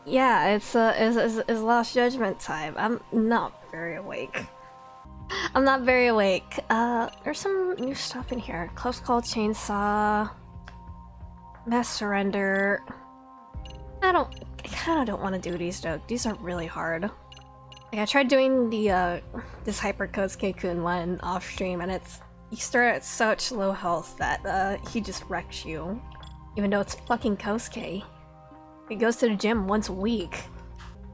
Yeah, it's Lost Judgment time. I'm not very awake. I'm not very awake. There's some new stuff in here. Close Call Chainsaw, Mass Surrender. I kind of don't want to do these though. These are really hard. Like I tried doing the this Hyper Kosuke-kun one off stream, and you start at such low health that he just wrecks you, even though it's fucking Kosuke. He goes to the gym once a week.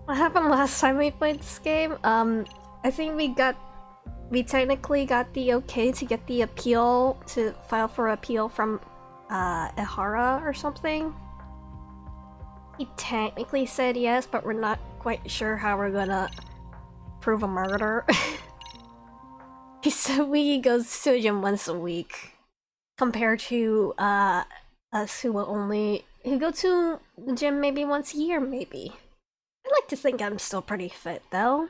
What happened last time we played this game? I think we technically got the okay to get the appeal, to file for appeal from Ehara or something. He technically said yes, but we're not quite sure how we're gonna prove a murder. He said he goes to the gym once a week, compared to us who go to the gym maybe once a year, maybe. I like to think I'm still pretty fit, though.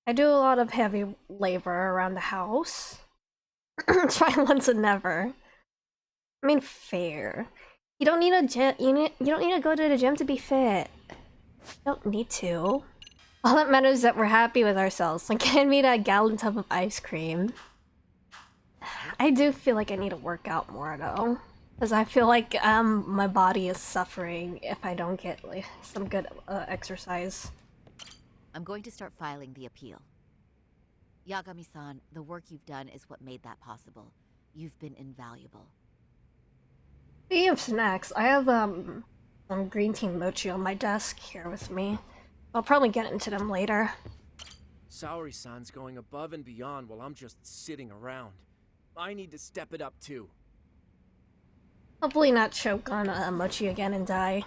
I do a lot of heavy labor around the house. Try once and never. I mean, fair. You don't need a gym. You don't need to go to the gym to be fit. You don't need to. All that matters is that we're happy with ourselves. Like, hand me that gallon tub of ice cream. I do feel like I need to work out more, though. Because I feel like my body is suffering if I don't get like some good exercise. I'm going to start filing the appeal. Yagami-san, the work you've done is what made that possible. You've been invaluable. Speaking of snacks, I have some green tea mochi on my desk here with me. I'll probably get into them later. Saori-san's going above and beyond while I'm just sitting around. I need to step it up too. Hopefully not choke on mochi again and die.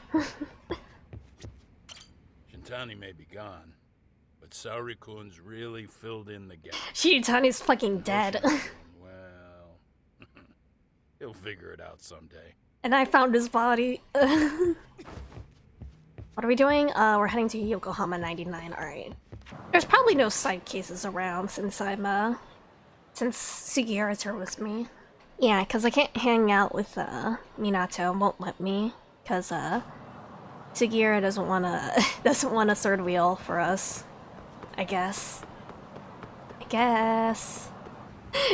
Shintani may be gone, but Saori-kun's really filled in the gap. Shintani's fucking dead. Well, he'll figure it out someday. And I found his body. What are we doing? We're heading to Yokohama 99, alright. There's probably no side cases around since since Sugiura's here with me. Yeah, because I can't hang out with Minato, won't let me, because Sugiura doesn't want a third wheel for us. I guess.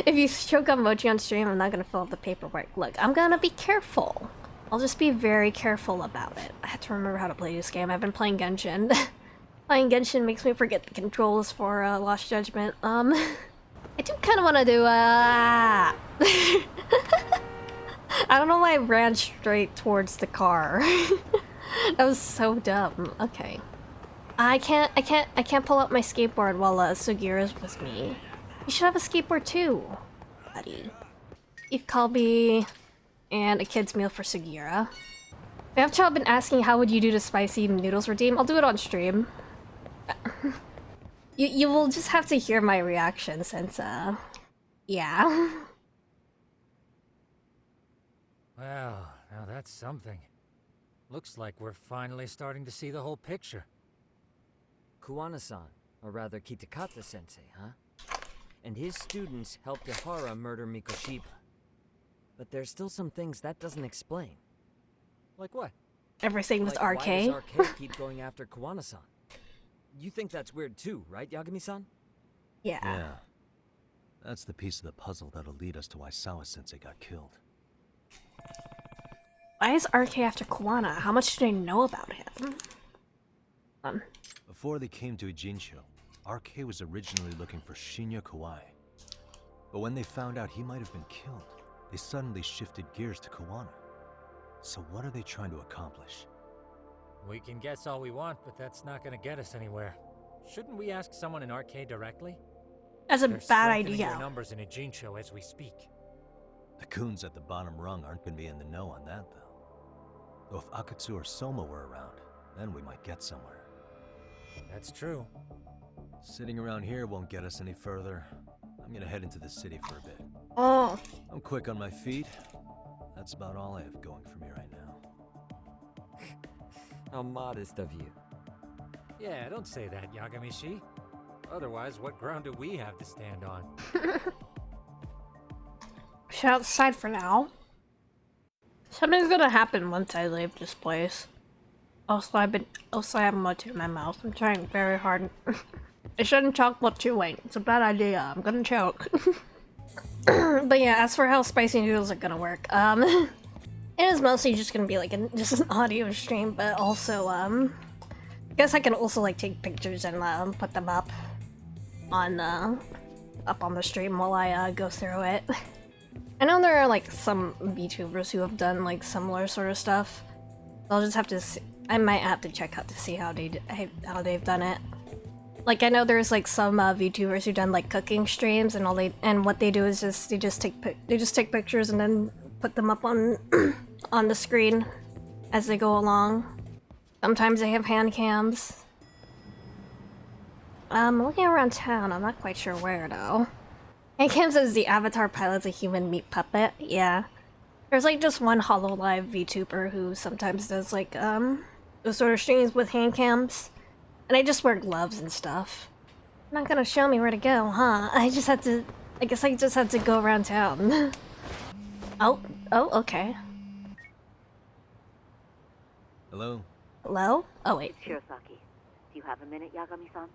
If you choke on mochi on stream, I'm not gonna fill out the paperwork. Look, I'm gonna be careful. I'll just be very careful about it. I have to remember how to play this game. I've been playing Genshin. Playing Genshin makes me forget the controls for Lost Judgment. I do kind of want to do I don't know why I ran straight towards the car. That was so dumb. Okay. I can't pull up my skateboard while Sugiura's with me. You should have a skateboard too, buddy. Beef Kalbi and a kid's meal for Sugiura. If y'all been asking how would you do the spicy noodles redeem, I'll do it on stream. You will just have to hear my reaction since, yeah. Well, now that's something. Looks like we're finally starting to see the whole picture. Kuwana-san, or rather Kitakata-sensei, huh? And his students helped Ehara murder Mikoshiba. But there's still some things that doesn't explain. Like what? Everything with like, RK. Why does RK keep going after Kuwana-san? You think that's weird too, right, Yagami-san? Yeah. Yeah. That's the piece of the puzzle that'll lead us to why Sawa-sensei got killed. Why is RK after Kuwana? How much do they know about him? Before they came to Ijincho, RK was originally looking for Shinya Kawai. But when they found out he might have been killed, they suddenly shifted gears to Kuwana. So what are they trying to accomplish? We can guess all we want, but that's not gonna get us anywhere. Shouldn't we ask someone in RK directly? That's a They're bad strengthening idea. their numbers in Ijincho as we speak. The goons at the bottom rung aren't going to be in the know on that, though. Though if Akatsu or Soma were around, then we might get somewhere. That's true. Sitting around here won't get us any further. I'm gonna head into the city for a bit. Oh. I'm quick on my feet. That's about all I have going for me right now. How modest of you. Yeah, don't say that, Yagami-shi. Otherwise, what ground do we have to stand on? Shut outside for now. Something's gonna happen once I leave this place. Also I have mud in my mouth. I'm trying very hard. I shouldn't choke while chewing. It's a bad idea. I'm gonna choke. But yeah, as for how spicy noodles are gonna work, it is mostly just gonna be like just an audio stream, but also I guess I can also like take pictures and put them up on the stream while I go through it. I know there are like some VTubers who have done like similar sort of stuff. I'll just have to see, I might have to check out to see how they've done it. Like I know there's like some VTubers who've done like cooking streams, and what they do is they just take pictures and then put them up on on the screen as they go along. Sometimes they have hand cams. I'm looking around town. I'm not quite sure where though. Hand cams is the avatar pilot's a human meat puppet. Yeah, there's like just one HoloLive VTuber who sometimes does like those sort of streams with hand cams. And I just wear gloves and stuff. You're not gonna show me where to go, huh? I guess I just had to go around town. Oh, okay. Hello? Hello? Oh, wait. It's Shirosaki. Do you have a minute, Yagami-san?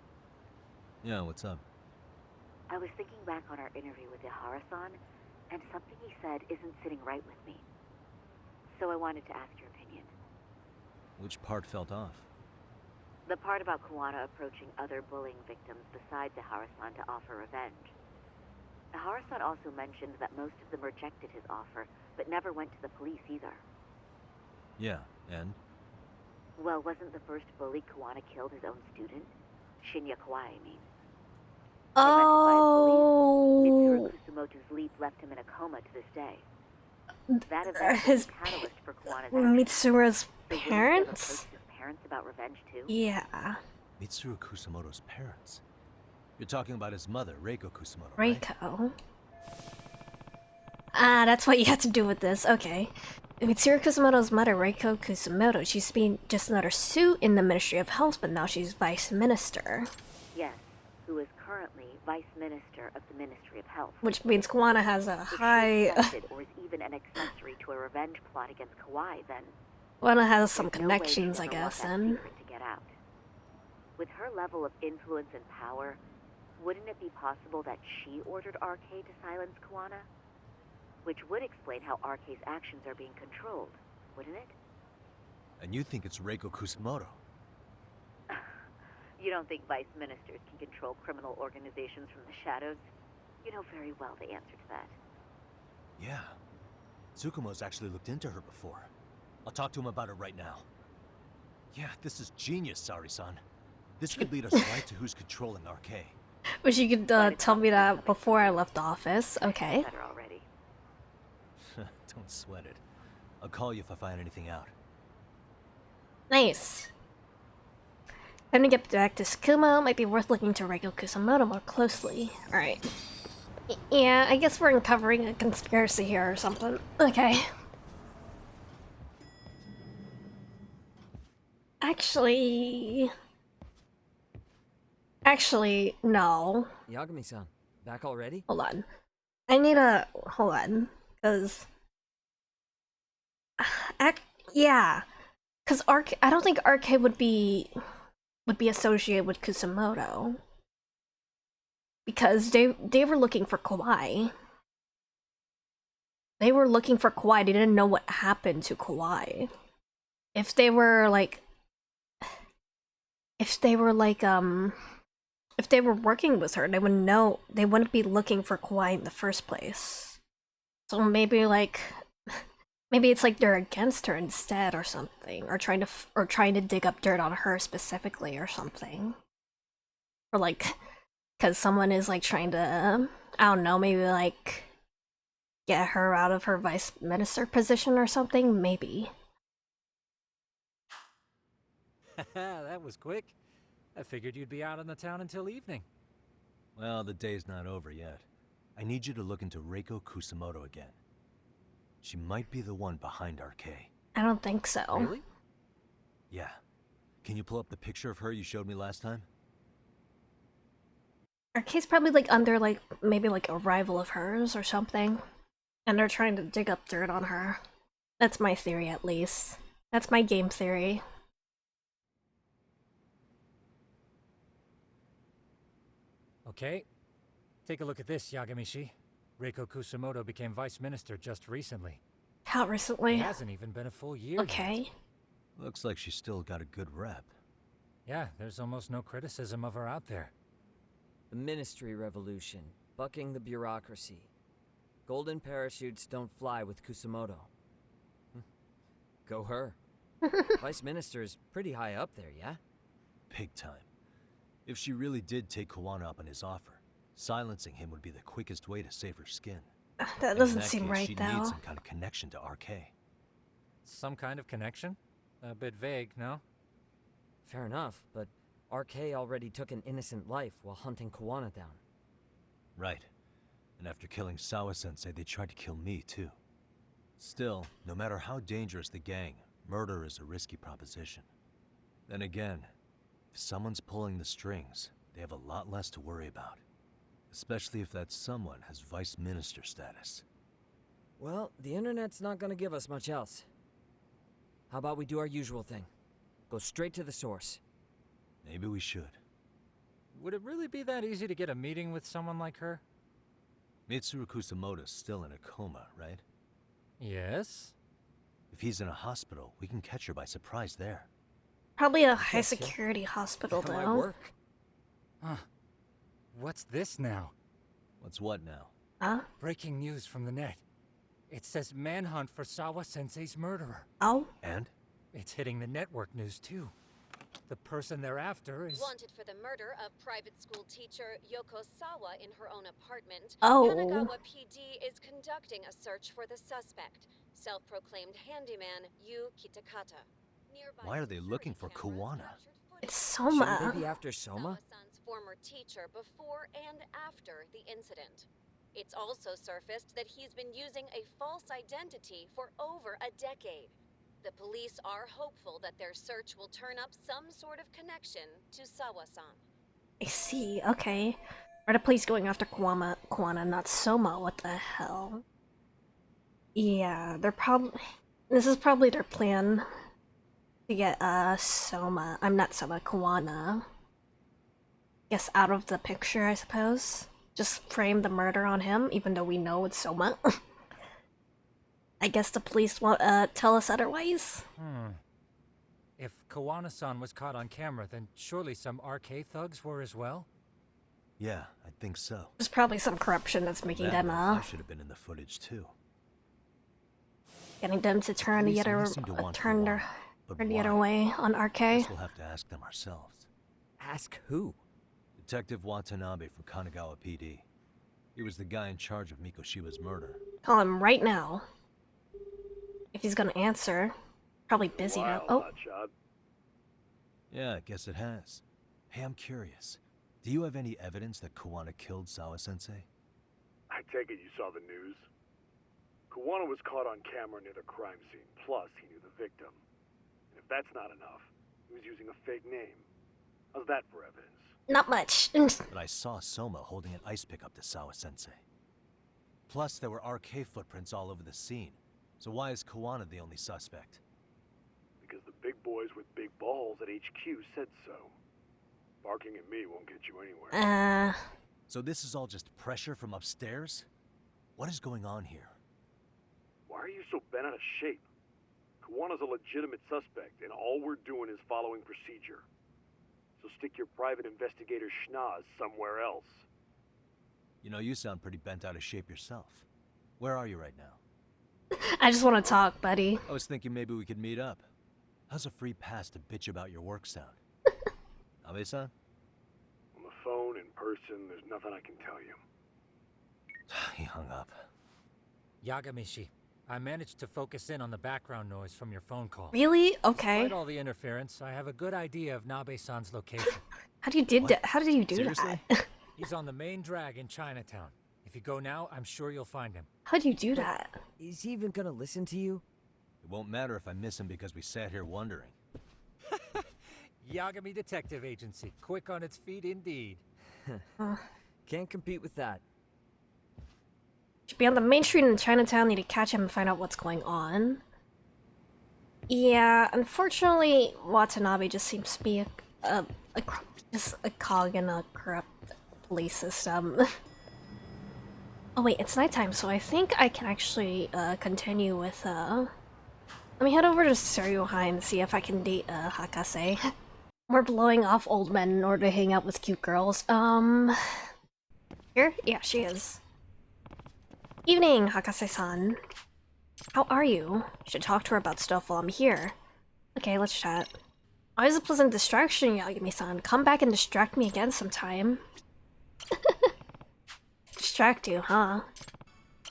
Yeah, what's up? I was thinking back on our interview with Ihara-san, and something he said isn't sitting right with me. So I wanted to ask your opinion. Which part felt off? The part about Kuwana approaching other bullying victims besides Ihara-san to offer revenge. Ihara-san also mentioned that most of them rejected his offer, but never went to the police either. Yeah, and? Well, wasn't the first bully Kuwana killed his own student? Shinya Kawai, I mean. Oh. Mitsuru Kusumoto's leap left him in a coma to this day. That event was a catalyst for Kuwana's action. Mitsuru's So wouldn't he have parents? approached his parents about revenge too? Yeah. Mitsuru Kusumoto's parents? You're talking about his mother, Reiko Kusumoto, right? Reiko. Ah, that's what you had to do with this. Okay. Mitsuru Kusumoto's mother, Reiko Kusumoto, she's been just another suit in the Ministry of Health, but now she's Vice Minister. Yes, who is currently Vice Minister of the Ministry of Health. Which means Kuwana has a If she's high... suspected or is even an accessory to a revenge plot against Kawai, then Kuwana has some there's no way connections, she'd I ever want guess, that then. secret to get out. With her level of influence and power, wouldn't it be possible that she ordered RK to silence Kuwana? Which would explain how RK's actions are being controlled, wouldn't it? And you think it's Reiko Kusumoto? You don't think vice ministers can control criminal organizations from the shadows? You know very well the answer to that. Yeah. Tsukumo's actually looked into her before. I'll talk to him about it right now. Yeah, this is genius, Sari-san. This could lead us right to who's controlling RK. Wish you could tell me that before I left the office. Okay. Better already. Don't sweat it. I'll call you if I find anything out. Nice. Time to get back to Tsukumo. Might be worth looking to Reiko Kusumoto more closely. Alright. Yeah, I guess we're uncovering a conspiracy here or something. Okay. Actually, no. Yagami-san, back already? Hold on. I need a... Hold on. Because... Yeah. Because I don't think RK would be associated with Kusumoto. Because they were looking for Kawai. They were looking for Kawai. They didn't know what happened to Kawai. If they were working with her, they would know. They wouldn't be looking for Kawhi in the first place. So maybe it's like they're against her instead, or something, or trying to dig up dirt on her specifically, or something, or like, because someone is like trying to, I don't know, maybe like get her out of her vice minister position or something, maybe. That was quick. I figured you'd be out in the town until evening. Well, the day's not over yet. I need you to look into Reiko Kusumoto again. She might be the one behind RK. I don't think so. Really? Yeah. Can you pull up the picture of her you showed me last time? RK's probably like under like maybe like a rival of hers or something, and they're trying to dig up dirt on her. That's my theory, at least. That's my game theory. Okay. Take a look at this, Yagamishi. Reiko Kusamoto became vice minister just recently. How It recently? hasn't even been a full year yet. Okay. Looks like she's still got a good rep. Yeah, there's almost no criticism of her out there. The Ministry Revolution, bucking the bureaucracy. Golden parachutes don't fly with Kusamoto. Go her. Vice Minister's pretty high up there, yeah? Big time. If she really did take Kuwana up on his offer, silencing him would be the quickest way to save her skin. That And in doesn't that seem case, right, she'd though. need some kind of connection to RK. Some kind of connection? A bit vague, no? Fair enough, but RK already took an innocent life while hunting Kuwana down. Right. And after killing Sawa-sensei, they tried to kill me, too. Still, no matter how dangerous the gang, murder is a risky proposition. Then again, if someone's pulling the strings, they have a lot less to worry about. Especially if that someone has vice minister status. Well, the internet's not gonna give us much else. How about we do our usual thing? Go straight to the source. Maybe we should. Would it really be that easy to get a meeting with someone like her? Mitsuru Kusamoto's still in a coma, right? Yes? If he's in a hospital, we can catch her by surprise there. Probably a Yes, high yeah. security hospital, That might though. work. Huh. What's this now? What's what now? Huh? Breaking news from the net. It says manhunt for Sawa-sensei's murderer. Oh? And? It's hitting the network news, too. The person they're after is... Wanted for the murder of private school teacher Yoko Sawa in her own apartment. Oh. Kanagawa PD is conducting a search for the suspect, self-proclaimed handyman Yu Kitakata. Nearby Why are they looking for security cameras Kuwana? captured footage It's Shouldn't Soma. they be after Soma? Sawa-san's former teacher before and after the incident. It's also surfaced that he's been using a false identity for over a decade. The police are hopeful that their search will turn up some sort of connection to Sawa-san. I see, okay. Are the police going after Kuwana, not Soma? What the hell? Yeah, they're probably... This is probably their plan. To get, Soma... I'm not Soma, Kuwana. Guess out of the picture, I suppose. Just frame the murder on him, even though we know it's Soma. I guess the police won't, tell us otherwise. If Kawana-san was caught on camera, then surely some RK thugs were as well? Yeah, I think so. There's probably some corruption that's making That them, I should have been in the footage too. getting them to turn the Police other, only seem to want turn their, Kuwana, but turn the other why? way on RK. Guess we'll have to ask them ourselves. Ask who? Detective Watanabe from Kanagawa PD. He was the guy in charge of Mikoshiba's murder. Call him right now. If he's gonna answer. Probably busy now. Oh, Yeah, I guess it has. Hey, I'm curious. Do you have any evidence that Kuwana killed Sawa-sensei? I take it you saw the news? Kuwana was caught on camera near the crime scene, plus he knew the victim. And if that's not enough, he was using a fake name. How's that for evidence? not much. But I saw Soma holding an ice pick up to Sawa-sensei. Plus, there were RK footprints all over the scene. So why is Kuwana the only suspect? Because the big boys with big balls at HQ said so. Barking at me won't get you anywhere. So this is all just pressure from upstairs? What is going on here? Why are you so bent out of shape? Kuwana's a legitimate suspect, and all we're doing is following procedure. So stick your private investigator schnoz somewhere else. You know, you sound pretty bent out of shape yourself. Where are you right now? I just want to talk, buddy. I was thinking maybe we could meet up. How's a free pass to bitch about your work sound? Abe-san? On the phone, in person, there's nothing I can tell you. He hung up. Yagamishi, I managed to focus in on the background noise from your phone call. Really? Okay. Despite all the interference, I have a good idea of Nabe-san's location. How do you did What? that? How did you do Seriously? that? He's on the main drag in Chinatown. If you go now, I'm sure you'll find him. How do you do that? Is he even gonna listen to you? It won't matter if I miss him because we sat here wondering. Yagami Detective Agency, quick on its feet indeed. Can't compete with that. Should be on the main street in Chinatown. Need to catch him and find out what's going on. Yeah, unfortunately, Watanabe just seems to be just a cog in a corrupt police system. Oh wait, it's nighttime, so I think I can actually continue with Let me head over to Seryuhai and see if I can date Hakase. We're blowing off old men in order to hang out with cute girls. Here? Yeah, she is. Evening, Hakase-san. How are you? Should talk to her about stuff while I'm here. Okay, let's chat. Always a pleasant distraction, Yagami-san. Come back and distract me again sometime. Distract you, huh?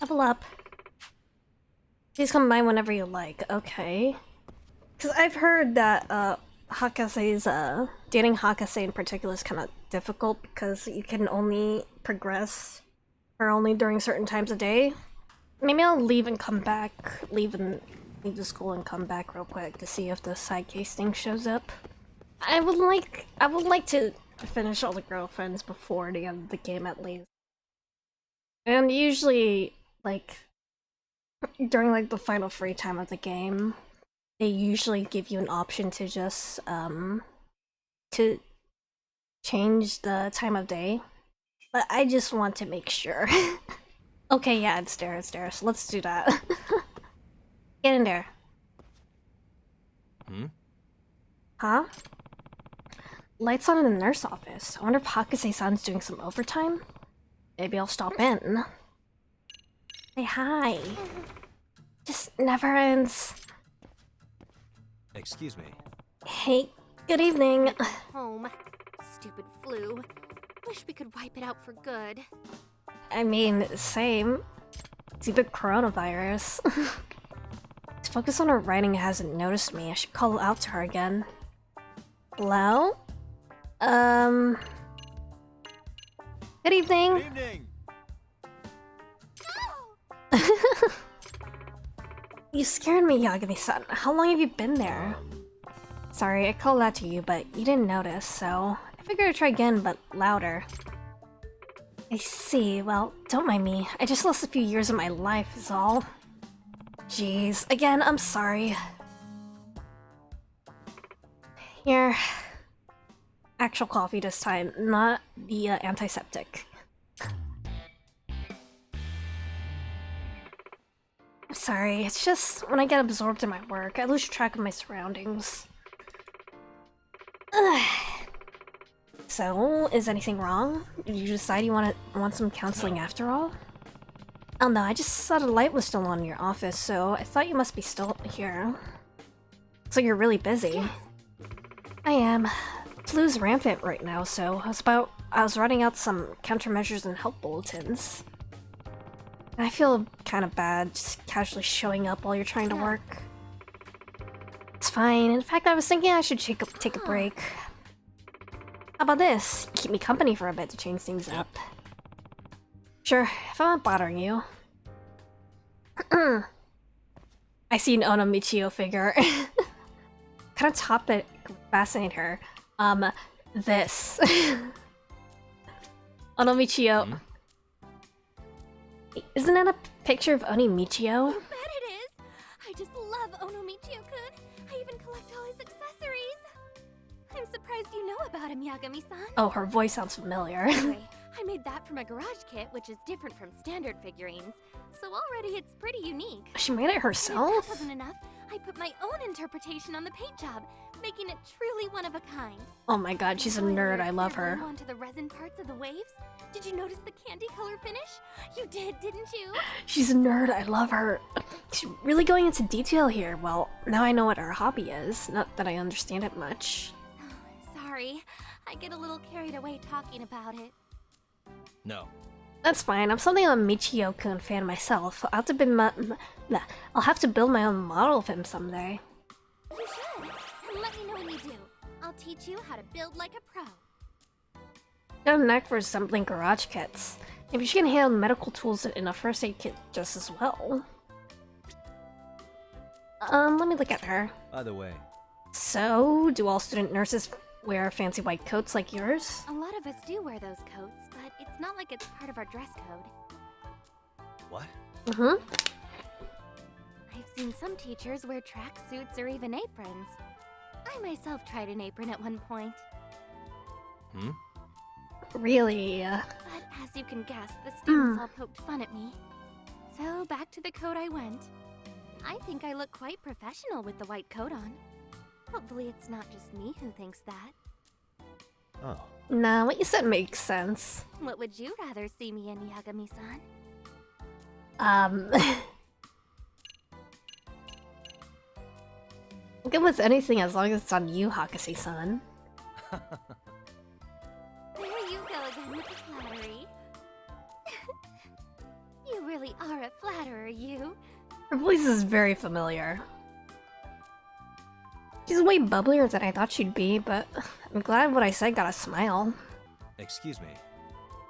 Level up. Please come by whenever you like. Okay. Because I've heard that Hakase's dating Hakase in particular is kind of difficult because you can only progress her only during certain times of day. Maybe I'll leave and come back. Leave the school and come back real quick to see if the side case thing shows up. I would like to finish all the girlfriends before the end of the game at least. And usually, like, during like the final free time of the game, they usually give you an option to just to change the time of day. But I just want to make sure. Okay, yeah, it's there, so let's do that. Get in there. Huh? Lights on in the nurse office. I wonder if Hakase-san's doing some overtime? Maybe I'll stop in. Say hi. Just never ends. Excuse me. Hey, good evening. Home. Stupid flu. Wish we could wipe it out for good. I mean, same. It's the coronavirus. To focus on her writing hasn't noticed me. I should call out to her again. Hello? Good evening. Good evening. You scared me, Yagami-san. How long have you been there? Sorry, I called out to you, but you didn't notice, so I figured I'd try again, but louder. I see. Well, don't mind me. I just lost a few years of my life is all. Jeez. Again, I'm sorry. Here. Actual coffee this time, not the antiseptic. I'm sorry, it's just when I get absorbed in my work, I lose track of my surroundings. So, is anything wrong? Did you decide you want some counseling after all? Oh no, I just saw the light was still on in your office, so I thought you must be still here. So you're really busy. Yes. I am. Flu's rampant right now, so I was writing out some countermeasures and help bulletins. I feel kind of bad just casually showing up while you're trying to work. It's fine. In fact, I was thinking I should take a break. How about this? Keep me company for a bit to change things up. Sure, if I'm not bothering you. I see an Onomichio figure. Kind of topic fascinate her. This. Onomichio. Isn't that a picture of Onimichio? You bet it is! I just love Onomichio-kun. I even collect all his accessories. I'm surprised you know about him, Yagami-san. Oh, her voice sounds familiar. Anyway, I made that from a garage kit, which is different from standard figurines. So already it's pretty unique. She made it And if herself? that wasn't enough, I put my own interpretation on the paint job, making it truly one of a kind. Oh my god, she's a nerd. I love her. Onto the resin parts of the waves? Did you notice the candy color finish? You did, didn't you? She's a nerd. I love her. She's really going into detail here. Well, now I know what her hobby is. Not that I understand it much. Sorry, I get a little carried away talking about it. No. That's fine. I'm something of a Michio-kun fan myself. I'll have to build my own model of him someday. You should. And let me know when you do. I'll teach you how to build like a pro. Got a knack for assembling garage kits. Maybe she can handle medical tools in a first aid kit just as well. Let me look at her. By the way, So, do all student nurses wear fancy white coats like yours? A lot of us do wear those coats, but it's not like it's part of our dress code. what? Mm-hmm. I've seen some teachers wear tracksuits or even aprons. I myself tried an apron at one point. really. But as you can guess, the students all poked fun at me. So back to the code I went. I think I look quite professional with the white coat on. Hopefully it's not just me who thinks that. Oh. Nah, what you said makes sense. What would you rather see me in, Yagami-san? I'm good with anything as long as it's on you, Hakase-san. There you go again with the flattery. You really are a flatterer, you. Her voice is very familiar. She's way bubblier than I thought she'd be, but I'm glad what I said got a smile. Excuse me.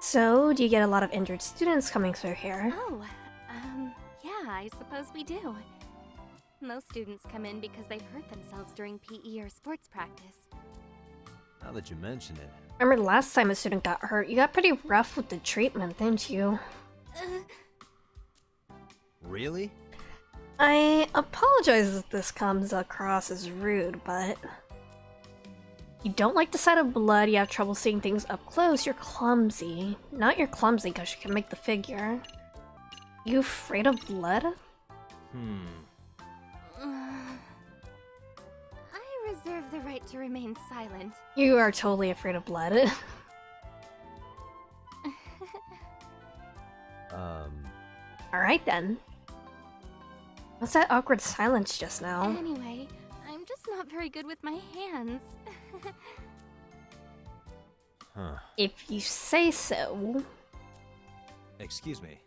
So, do you get a lot of injured students coming through here? Oh, yeah, I suppose we do. Most students come in because they've hurt themselves during PE or sports practice. Now that you mention it. Remember last time a student got hurt, you got pretty rough with the treatment, didn't you? Really? I apologize if this comes across as rude, but... You don't like the sight of blood, you have trouble seeing things up close, you're clumsy. Not you're clumsy because you can make the figure. You afraid of blood? I reserve the right to remain silent. You are totally afraid of blood. Alright then. What's that awkward silence just now? Anyway, I'm just not very good with my hands. Huh. If you say so. Excuse me.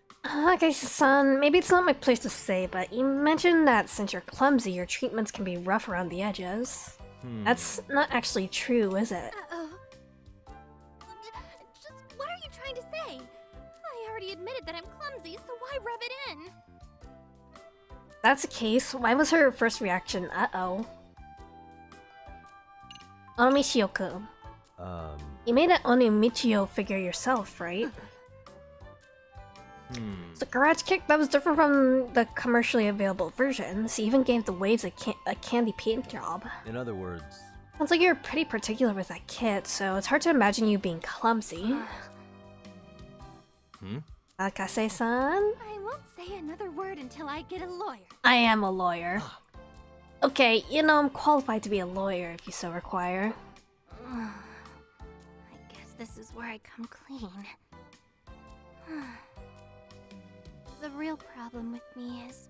Okay, son, maybe it's not my place to say, but you mentioned that since you're clumsy, your treatments can be rough around the edges. That's not actually true, is it? Uh-oh. Just what are you trying to say? I already admitted that I'm clumsy, so why rub it in? If that's the case, why was her first reaction, uh-oh? Onomichio-kun. You made an Onimichio figure yourself, right? The garage kick, that was different from the commercially available versions. He even gave the waves a candy paint job. In other words... Sounds like you're pretty particular with that kit, so it's hard to imagine you being clumsy. Akase-san? I won't say another word until I get a lawyer. I am a lawyer. Okay, you know I'm qualified to be a lawyer if you so require. I guess this is where I come clean. The real problem with me is...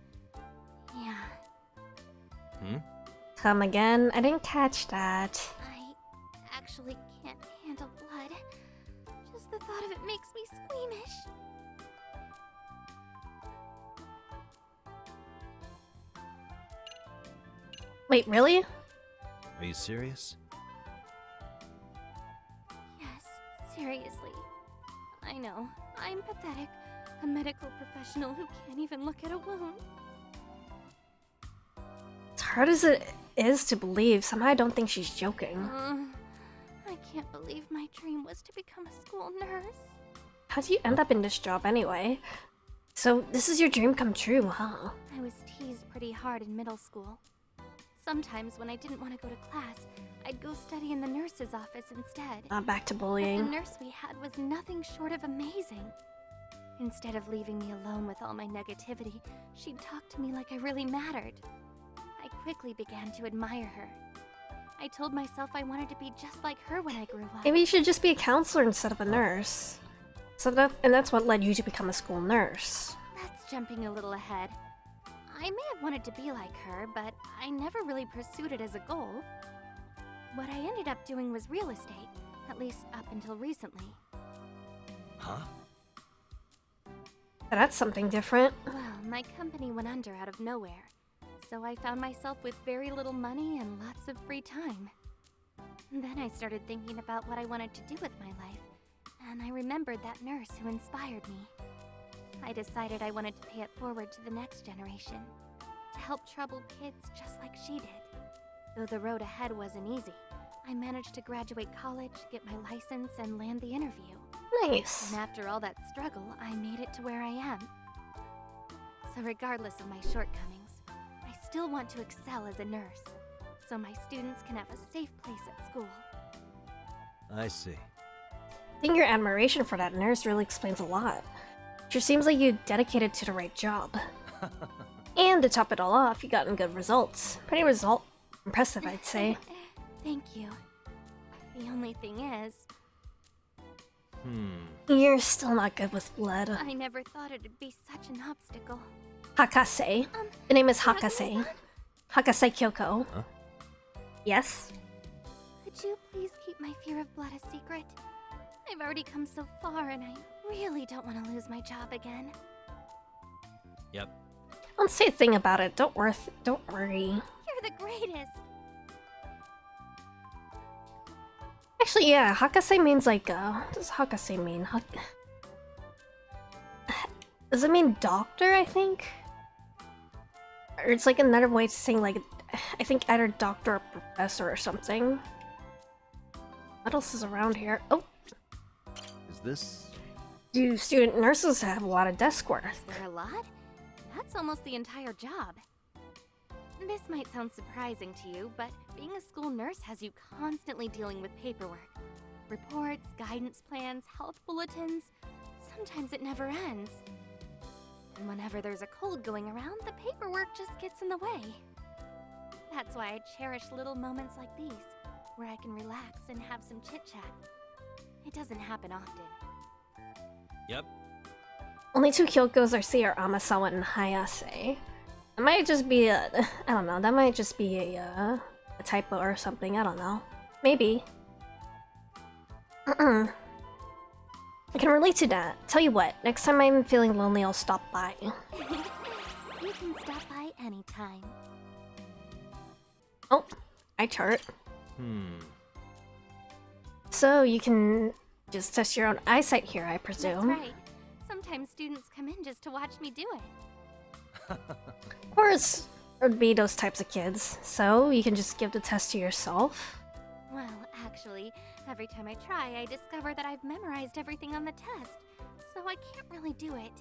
yeah. Come again? I didn't catch that. I actually can't handle blood. Just the thought of it makes me squeamish. Wait, really? Are you serious? Yes, seriously. I know, I'm pathetic. A medical professional who can't even look at a wound. As hard as it is to believe, somehow I don't think she's joking. I can't believe my dream was to become a school nurse. How'd you end up in this job anyway? So, this is your dream come true, huh? I was teased pretty hard in middle school. Sometimes when I didn't want to go to class, I'd go study in the nurse's office instead. Back to But the bullying. nurse we had was nothing short of amazing. Instead of leaving me alone with all my negativity, she'd talk to me like I really mattered. I quickly began to admire her. I told myself I wanted to be just like her when I grew up. Maybe you should just be a counselor instead of a nurse. And that's what led you to become a school nurse. That's jumping a little ahead. I may have wanted to be like her, but I never really pursued it as a goal. What I ended up doing was real estate, at least up until recently. Huh? That's something different. Well, my company went under out of nowhere, so I found myself with very little money and lots of free time. Then I started thinking about what I wanted to do with my life, and I remembered that nurse who inspired me. I decided I wanted to pay it forward to the next generation, to help troubled kids just like she did. Though the road ahead wasn't easy, I managed to graduate college, get my license, and land the interview. Nice. And after all that struggle, I made it to where I am. So regardless of my shortcomings, I still want to excel as a nurse, so my students can have a safe place at school. I see. I think your admiration for that nurse really explains a lot. Sure seems like you dedicated to the right job. And to top it all off, you gotten good results. Pretty impressive, I'd say. Thank you. The only thing is, You're still not good with blood. I never thought it'd be such an obstacle. Hakase. The name is Hakase. Hakase-san? Hakase Kyoko. Huh? Yes? Could you please keep my fear of blood a secret? I've already come so far and I really don't want to lose my job again. Yep. Don't say a thing about it. Don't worry. You're the greatest! Actually, yeah, Hakase means like, what does Hakase mean? Does it mean doctor, I think? Or it's like another way to saying like, I think either doctor or professor or something. What else is around here? Oh! Is this... Do student nurses have a lot of desk work? Is there a lot? That's almost the entire job. This might sound surprising to you, but being a school nurse has you constantly dealing with paperwork. Reports, guidance plans, health bulletins. Sometimes it never ends. And whenever there's a cold going around, the paperwork just gets in the way. That's why I cherish little moments like these, where I can relax and have some chit-chat. It doesn't happen often. Yep. Only 2 Kyokos are C are Amasawa and Hayase. That might just be a... I don't know, that might just be a typo or something, I don't know. Maybe. I can relate to that. Tell you what, next time I'm feeling lonely, I'll stop by. You can stop by anytime. Oh, eye chart. So you can just test your own eyesight here, I presume. That's right. Sometimes students come in just to watch me do it. Of course, there'd be those types of kids. So you can just give the test to yourself. Well, actually, every time I try, I discover that I've memorized everything on the test, so I can't really do it.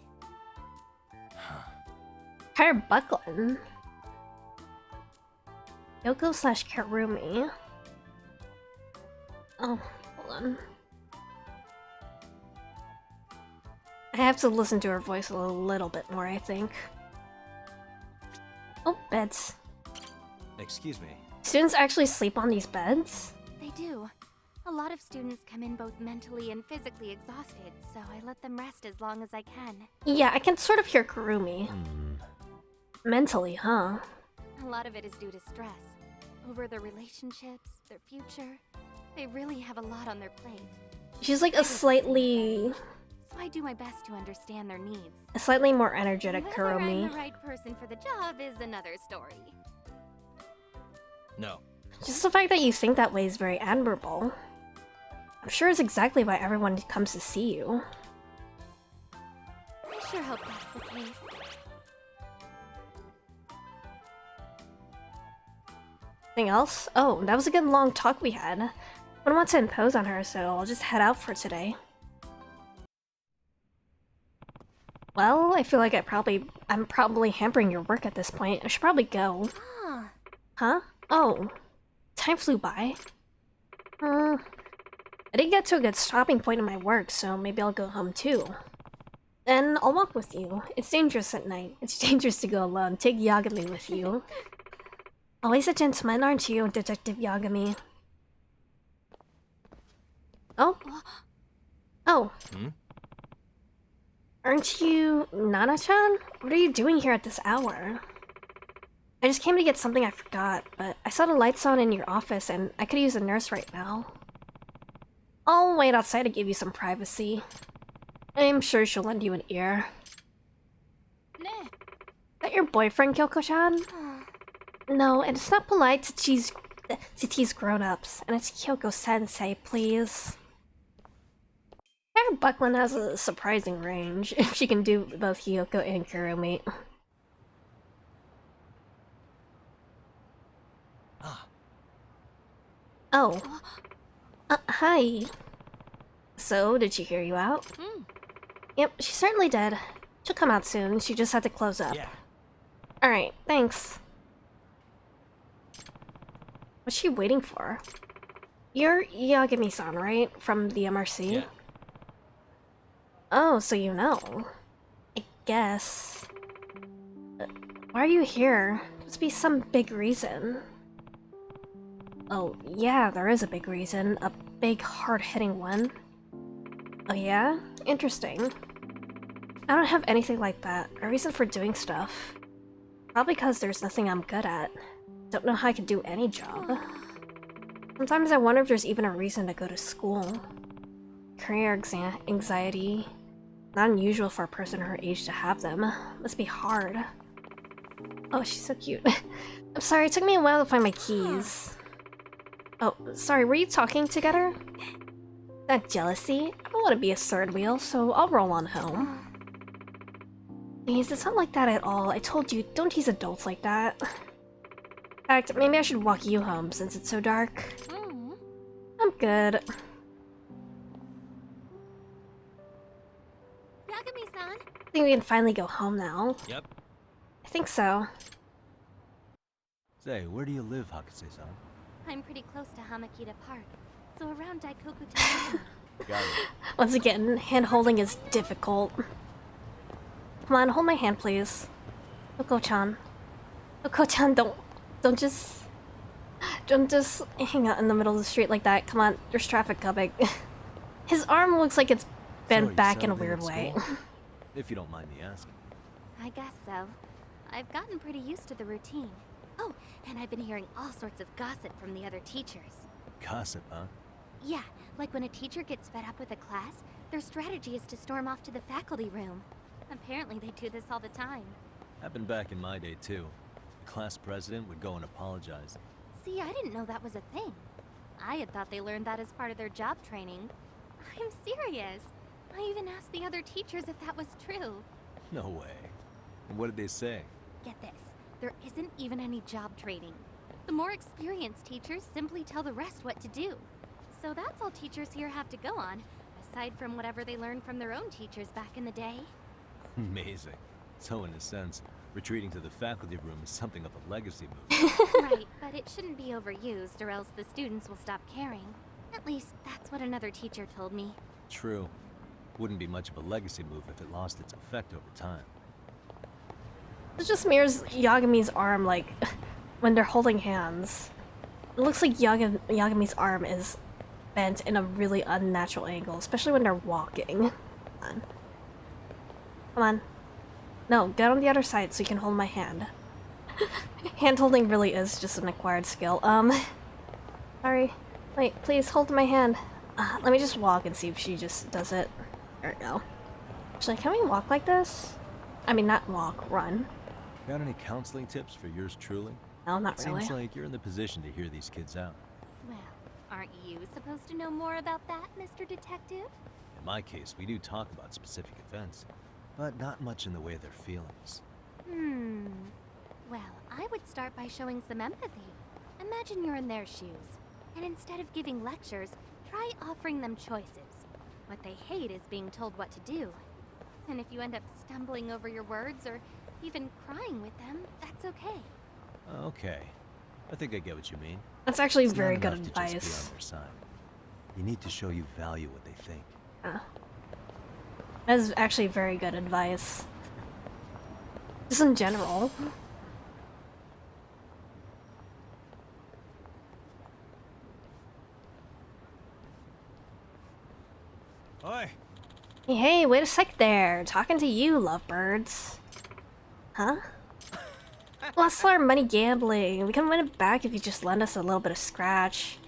Tire Buckland. Yoko / Karumi. Oh, hold on. I have to listen to her voice a little bit more, I think. Oh, beds. Excuse me. Students actually sleep on these beds? They do. A lot of students come in both mentally and physically exhausted, so I let them rest as long as I can. Yeah, I can sort of hear Karumi. Mentally, huh? A lot of it is due to stress. Over their relationships, their future. They really have a lot on their plate. She's like a slightly... So I do my best to understand their needs. A slightly more energetic Whether Karumi. I'm the right person for the job is another story. No. Just the fact that you think that way is very admirable. I'm sure it's exactly why everyone comes to see you. I sure hope that's the case. Anything else? Oh, that was a good long talk we had. I don't want to impose on her, so I'll just head out for today. Well, I feel like I'm probably hampering your work at this point. I should probably go. Ah, Huh? Oh. Time flew by. I didn't get to a good stopping point in my work, so maybe I'll go home too. Then I'll walk with you. It's dangerous at night. It's dangerous to go alone. Take Yagami with you. Always a gentleman, aren't you, Detective Yagami? Oh? Oh. Aren't you Nana-chan? What are you doing here at this hour? I just came to get something I forgot, but I saw the lights on in your office and I could use a nurse right now. I'll wait outside to give you some privacy. I'm sure she'll lend you an ear. nah. Is that your boyfriend, Kyoko-chan? No, and it's not polite to tease grown-ups, and it's Kyoko-sensei, please. Her Buckland has a surprising range, if she can do both Kyoko and Kurumi. Oh. Hi. So, did she hear you out? Yep, she certainly did. She'll come out soon, she just had to close up. Yeah. Alright, thanks. What's she waiting for? You're Yagami-san, right? From the MRC? Yeah. Oh, so you know. I guess. Why are you here? Must be some big reason. Oh, yeah, there is a big reason. A big, hard-hitting one. Oh yeah? Interesting. I don't have anything like that. A reason for doing stuff. Probably because there's nothing I'm good at. Don't know how I could do any job. Sometimes I wonder if there's even a reason to go to school. Career anxiety. Not unusual for a person her age to have them. Must be hard. Oh, she's so cute. I'm sorry, it took me a while to find my keys. Oh, sorry, were you talking together? That jealousy? I don't want to be a third wheel, so I'll roll on home. Please, it's not like that at all. I told you, don't tease adults like that. In fact, maybe I should walk you home since it's so dark. I'm good. Yagami-san. I think we can finally go home now. Yep. I think so. Say, where do you live, Hakase-san? I'm pretty close to Hamakita Park, so around Daikoku Town. Got it. Once again, hand-holding is difficult. Come on, hold my hand, please. Oko-chan. Oko-chan, don't just hang out in the middle of the street like that. Come on, there's traffic coming. His arm looks like it's bent So, you back in a settled weird at way. school? If you don't mind me asking. I guess so. I've gotten pretty used to the routine. Oh, and I've been hearing all sorts of gossip from the other teachers. Gossip, huh? Yeah, like when a teacher gets fed up with a class, their strategy is to storm off to the faculty room. Apparently they do this all the time. Happened back in my day, too. The class president would go and apologize. See, I didn't know that was a thing. I had thought they learned that as part of their job training. I'm serious. I even asked the other teachers if that was true. No way. And what did they say? Get this, there isn't even any job training. The more experienced teachers simply tell the rest what to do. So that's all teachers here have to go on, aside from whatever they learned from their own teachers back in the day. Amazing. So in a sense, retreating to the faculty room is something of a legacy move. Right, but it shouldn't be overused or else the students will stop caring. At least, that's what another teacher told me. True. Wouldn't be much of a legacy move if it lost its effect over time. It just mirrors Yagami's arm, like, when they're holding hands. It looks like Yagami's arm is bent in a really unnatural angle, especially when they're walking. Come on. Come on. No, get on the other side so you can hold my hand. Hand-holding really is just an acquired skill. Sorry. Wait, please hold my hand. Let me just walk and see if she just does it. There we go. Actually, can we walk like this? I mean, not walk, run. Got any counseling tips for yours truly? No, not really. Seems like you're in the position to hear these kids out. Well, aren't you supposed to know more about that, Mr. Detective? In my case, we do talk about specific events, but not much in the way of their feelings. Well, I would start by showing some empathy. Imagine you're in their shoes, and instead of giving lectures, try offering them choices. What they hate is being told what to do. And if you end up stumbling over your words or even crying with them, that's okay. Okay. I think I get what you mean. That's actually It's very not good enough to just be advice. on their side. You need to show you value what they think. That is actually very good advice. Just in general. Oi! Hey, wait a sec there. Talking to you, lovebirds. Huh? Lost our money gambling. We can win it back if you just lend us a little bit of scratch.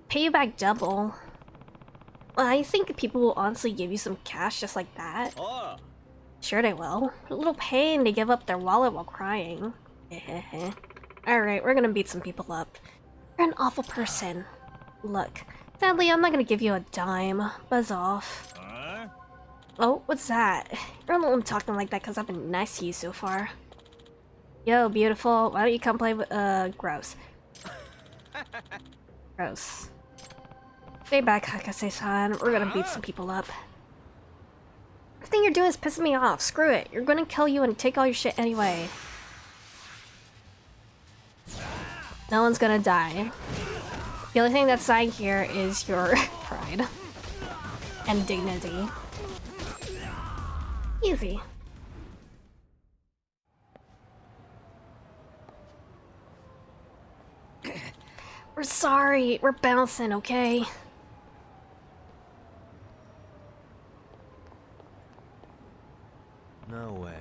Pay you back double. Well, I think people will honestly give you some cash just like that. Oh! Sure they will. A little pain to give up their wallet while crying. Alright, we're gonna beat some people up. You're an awful person. Look, sadly I'm not gonna give you a dime. Buzz off. Oh, what's that? You're only talking like that because I've been nice to you so far. Yo, beautiful, why don't you come play with- gross. Gross. Stay back, Hakase-san. We're gonna beat some people up. Everything you're doing is pissing me off. Screw it. You're gonna kill you and take all your shit anyway. No one's gonna die. The only thing that's dying here is your pride and dignity. Easy. We're sorry. We're bouncing, okay? No way.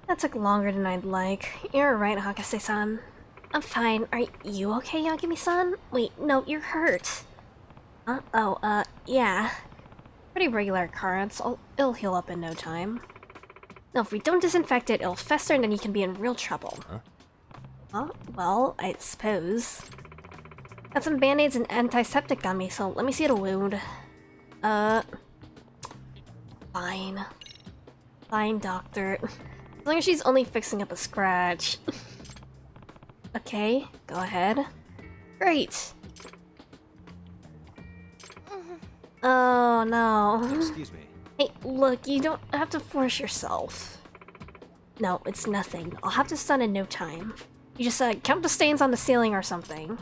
That took longer than I'd like. You're right, Hakase-san. I'm fine. Are you okay, Yagami-san? Wait, no, you're hurt. Yeah. Pretty regular occurrence. It'll heal up in no time. No, if we don't disinfect it, it'll fester and then you can be in real trouble. Huh? Huh? Well, I suppose. Got some band-aids and antiseptic on me, so let me see the wound. Fine. Fine, doctor. As long as she's only fixing up a scratch. Okay, go ahead. Great. Oh no. Excuse me. Hey, look, you don't have to force yourself. No, it's nothing. I'll have this done in no time. You just count the stains on the ceiling or something.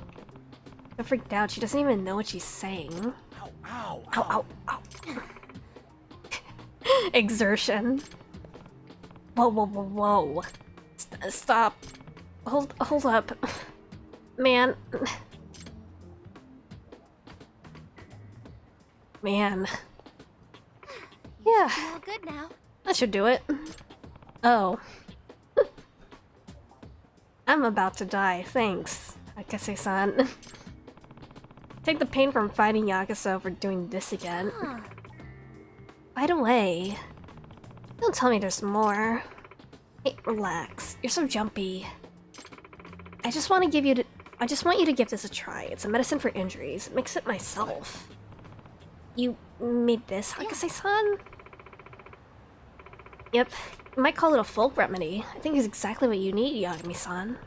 I'm freaked out. She doesn't even know what she's saying. Ow, ow, Ow, ow, ow. Exertion. Whoa, whoa, whoa, whoa. Stop. Hold up. Man. Man. Yeah. Feel good now. That should do it. Oh. I'm about to die, thanks, Akase-san. Take the pain from fighting Yakuza for doing this again. By the way, don't tell me there's more. Hey, relax. You're so jumpy. I just want you to give this a try. It's a medicine for injuries. Mix it myself. You made this, Hakase-san? Yep. You might call it a folk remedy. I think it's exactly what you need, Yagami-san.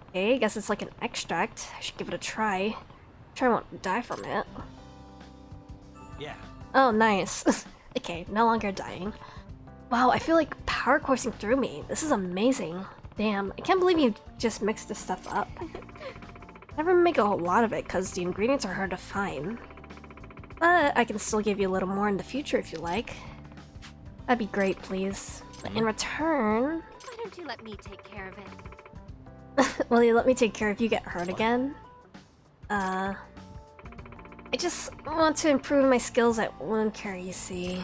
Okay, I guess it's like an extract. I should give it a try. Try won't die from it. Yeah. Oh, nice. Okay, no longer dying. Wow, I feel like power coursing through me. This is amazing. Damn, I can't believe you just mixed this stuff up. Never make a whole lot of it because the ingredients are hard to find. But I can still give you a little more in the future if you like. That'd be great, please. But in return... Why don't you let me take care of it? Will you let me take care if you get hurt again? I just want to improve my skills at wound care, you see.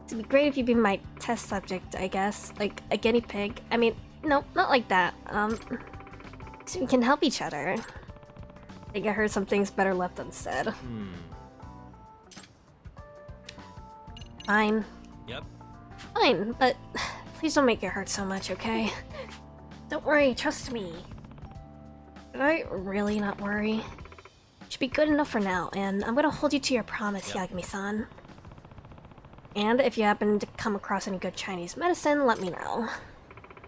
It'd be great if you'd be my test subject, I guess. Like a guinea pig. I mean, no, not like that. So we can help each other. I think I heard some things better left unsaid. Fine. Yep. Fine, but please don't make it hurt so much, okay? Don't worry, trust me. Did I really not worry? Should be good enough for now, and I'm gonna hold you to your promise, Yagami-san. And if you happen to come across any good Chinese medicine, let me know.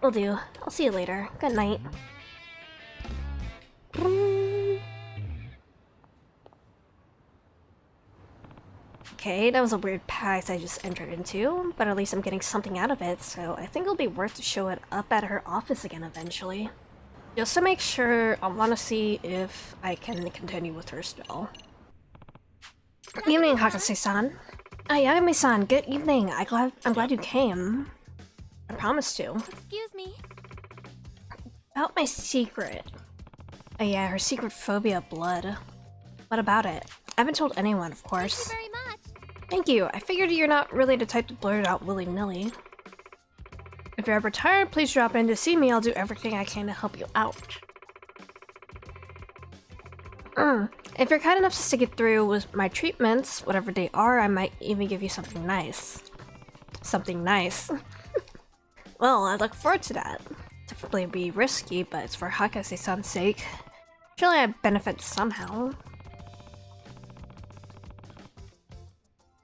Will do. I'll see you later. Good night. Okay, that was a weird pact I just entered into, but at least I'm getting something out of it, so I think it'll be worth to show it up at her office again eventually. Just to make sure, I want to see if I can continue with her still. Good evening, Hakase-san. Yagami-san, good evening. I'm glad you came. I promised to. Excuse me. About my secret. Oh yeah, her secret phobia of blood. What about it? I haven't told anyone, of course. Thank you very much. Thank you. I figured you're not really the type to blurt it out willy-nilly. If you're ever tired, please drop in to see me. I'll do everything I can to help you out. If you're kind enough to stick it through with my treatments, whatever they are, I might even give you something nice. Something nice. Well, I look forward to that. Definitely be risky, but it's for Hakase-san's sake. Surely I benefit somehow.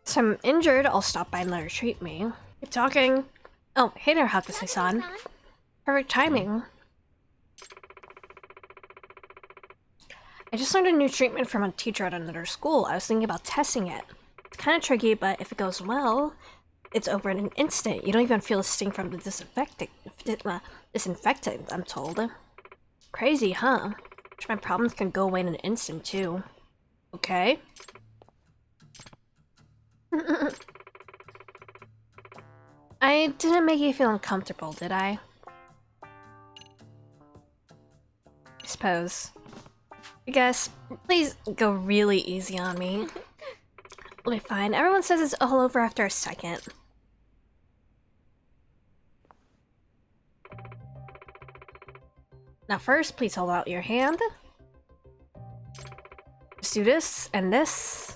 So I'm injured, I'll stop by and let her treat me. Keep talking. Oh, hey there, Hakase-san. Perfect timing. I just learned a new treatment from a teacher at another school. I was thinking about testing it. It's kind of tricky, but if it goes well, it's over in an instant. You don't even feel a sting from the disinfectant, I'm told. Crazy, huh? My problems can go away in an instant, too. Okay. I didn't make you feel uncomfortable, did I? I suppose. You guys, please go really easy on me. It'll be fine. Everyone says it's all over after a second. Now first, please hold out your hand. Just do this and this.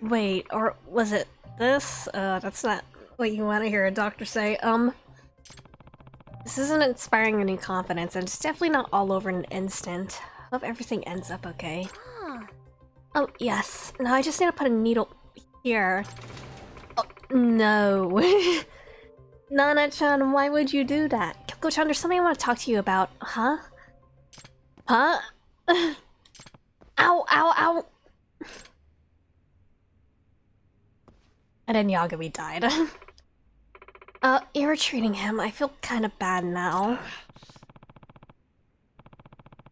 Wait, or was it this? That's not what you want to hear a doctor say. This isn't inspiring any confidence, and it's definitely not all over in an instant. Hope everything ends up okay. Oh, yes. Now I just need to put a needle here. Oh, no. Nana-chan, why would you do that? Kyoko-chan, there's something I want to talk to you about. Huh? Huh? Ow, ow, ow! And then Yagami died. You're treating him. I feel kind of bad now.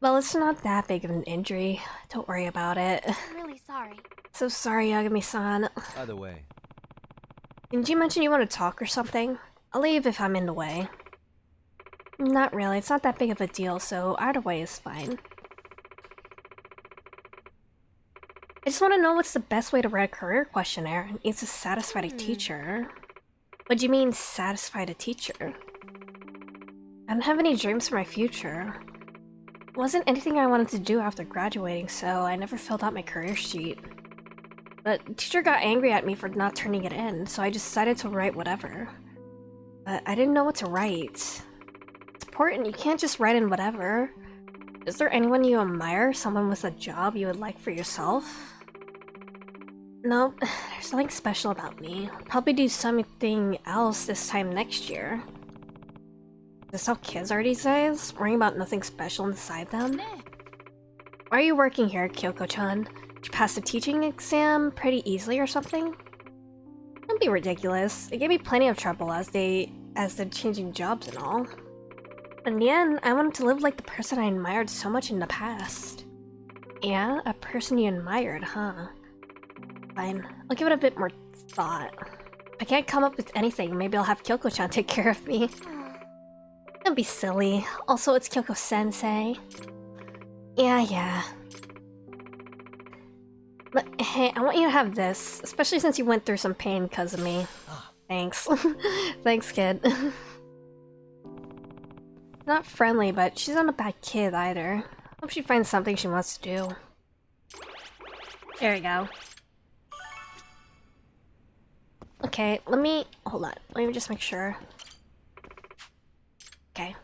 Well, it's not that big of an injury. Don't worry about it. I'm really sorry. So sorry, Yagami-san. By the way, Did you mention you want to talk or something? I'll leave if I'm in the way. Not really. It's not that big of a deal, so either way is fine. I just want to know what's the best way to write a career questionnaire. It needs to satisfy the teacher. What do you mean, satisfy the teacher? I don't have any dreams for my future. It wasn't anything I wanted to do after graduating, so I never filled out my career sheet. But the teacher got angry at me for not turning it in, so I decided to write whatever. But I didn't know what to write. It's important, you can't just write in whatever. Is there anyone you admire? Someone with a job you would like for yourself? Nope, there's nothing special about me. I'll probably do something else this time next year. Is this how kids are these days? Worrying about nothing special inside them? Why are you working here, Kyoko-chan? Did you pass the teaching exam pretty easily or something? Don't be ridiculous. They gave me plenty of trouble as they're changing jobs and all. In the end, I wanted to live like the person I admired so much in the past. Yeah, a person you admired, huh? Fine, I'll give it a bit more thought. If I can't come up with anything, maybe I'll have Kyoko-chan take care of me. Don't be silly. Also, it's Kyoko-sensei. Yeah. But hey, I want you to have this, especially since you went through some pain because of me. Thanks. Thanks, kid. Not friendly, but she's not a bad kid either. Hope she finds something she wants to do. There we go. Okay, hold on. Let me just make sure. Okay.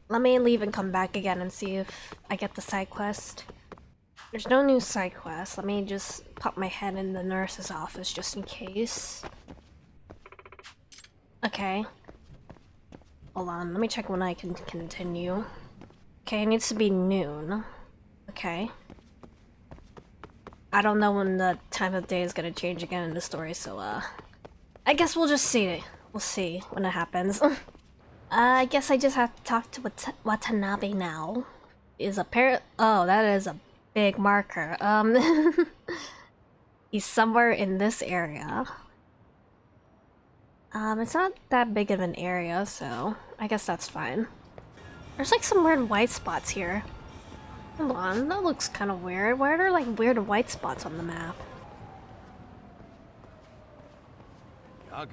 Let me leave and come back again and see if I get the side quest. There's no new side quest. Let me just pop my head in the nurse's office just in case. Okay. Hold on, let me check when I can continue. Okay, it needs to be noon. Okay. I don't know when the time of day is gonna change again in the story, so I guess we'll just see. We'll see when it happens. I guess I just have to talk to Watanabe now. Oh, that is a big marker. He's somewhere in this area. It's not that big of an area, so I guess that's fine. There's like some weird white spots here. Hold on, that looks kind of weird. Why are there like weird white spots on the map? Yagami,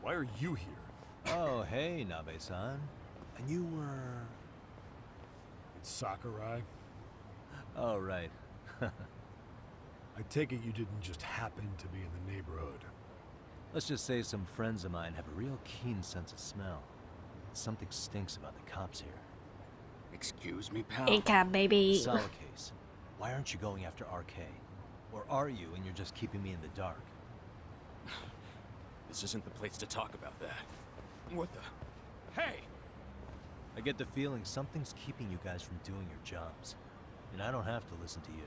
why are you here? oh hey, Nabe-san. And you were... It's Sakurai. Oh, right. I take it you didn't just happen to be in the neighborhood. Let's just say some friends of mine have a real keen sense of smell. Something stinks about the cops here. Excuse me, pal? ACAB, baby. Solid case. Why aren't you going after RK? Or are you and you're just keeping me in the dark? This isn't the place to talk about that. What the? Hey! I get the feeling something's keeping you guys from doing your jobs. And I don't have to listen to you.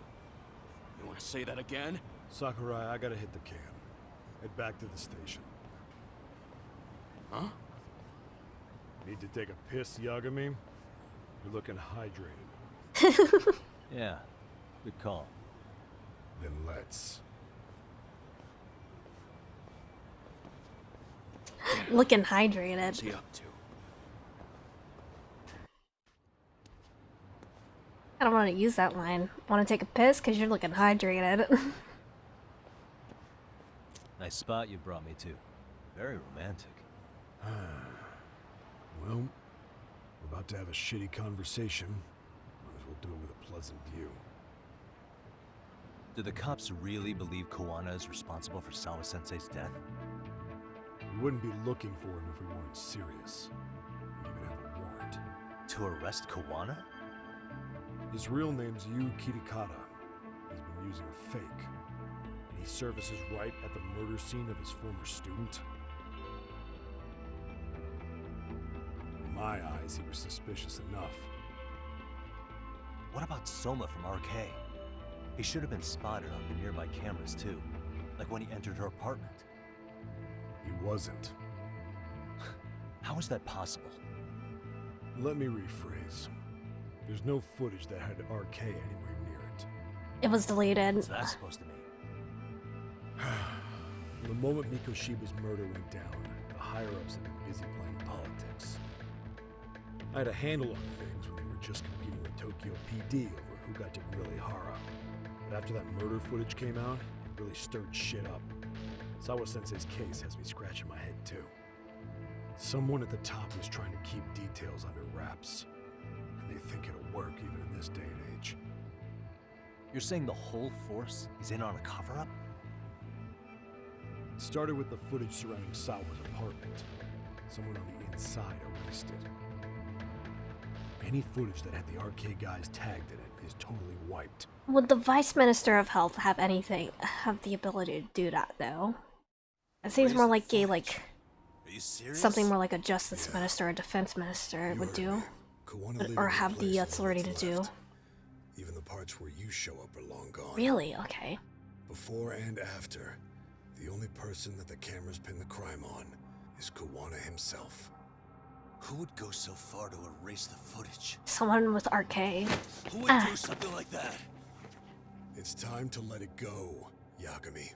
You want to say that again? Sakurai, I gotta hit the can. Head back to the station. Huh? Need to take a piss, Yagami? You're looking hydrated. Yeah, good call. Then let's. Looking What's hydrated. he up to? I don't want to use that line. Want to take a piss? Because you're looking hydrated. Nice spot you brought me to. Very romantic. Well, we're about to have a shitty conversation. Might as well do it with a pleasant view. Do the cops really believe Koana is responsible for Sawa-sensei's death? We wouldn't be looking for him if we weren't serious. We even have a warrant. To arrest Koana? His real name's Yu Kitakata. He's been using a fake. And he services right at the murder scene of his former student. In my eyes, he was suspicious enough. What about Soma from RK? He should have been spotted on the nearby cameras too, like when he entered her apartment. He wasn't. How is that possible? Let me rephrase. There's no footage that had RK anywhere near it. It was deleted. What's that supposed to mean? From the moment Mikoshiba's murder went down, the higher-ups had been busy playing politics. I had a handle on things when they were just competing with Tokyo PD over who got to grill Ihara. But after that murder footage came out, it really stirred shit up. Sawa-sensei's case has me scratching my head too. Someone at the top is trying to keep details under wraps. And they think it'll work even in this day and age. You're saying the whole force is in on a cover-up? It started with the footage surrounding Sawa's apartment. Someone on the inside erased it. Any footage that had the RK guys tagged in it is totally wiped. Would the Vice Minister of Health have the ability to do that though? It seems more like Are you serious? something more like a Justice Minister or Defense Minister would do. Or have the authority to do. Even the parts where you show up are long gone. Really? Okay. Before and after, the only person that the cameras pin the crime on is Kuwana himself. Who would go so far to erase the footage? Someone with RK. Who would do something like that? It's time to let it go, Yagami.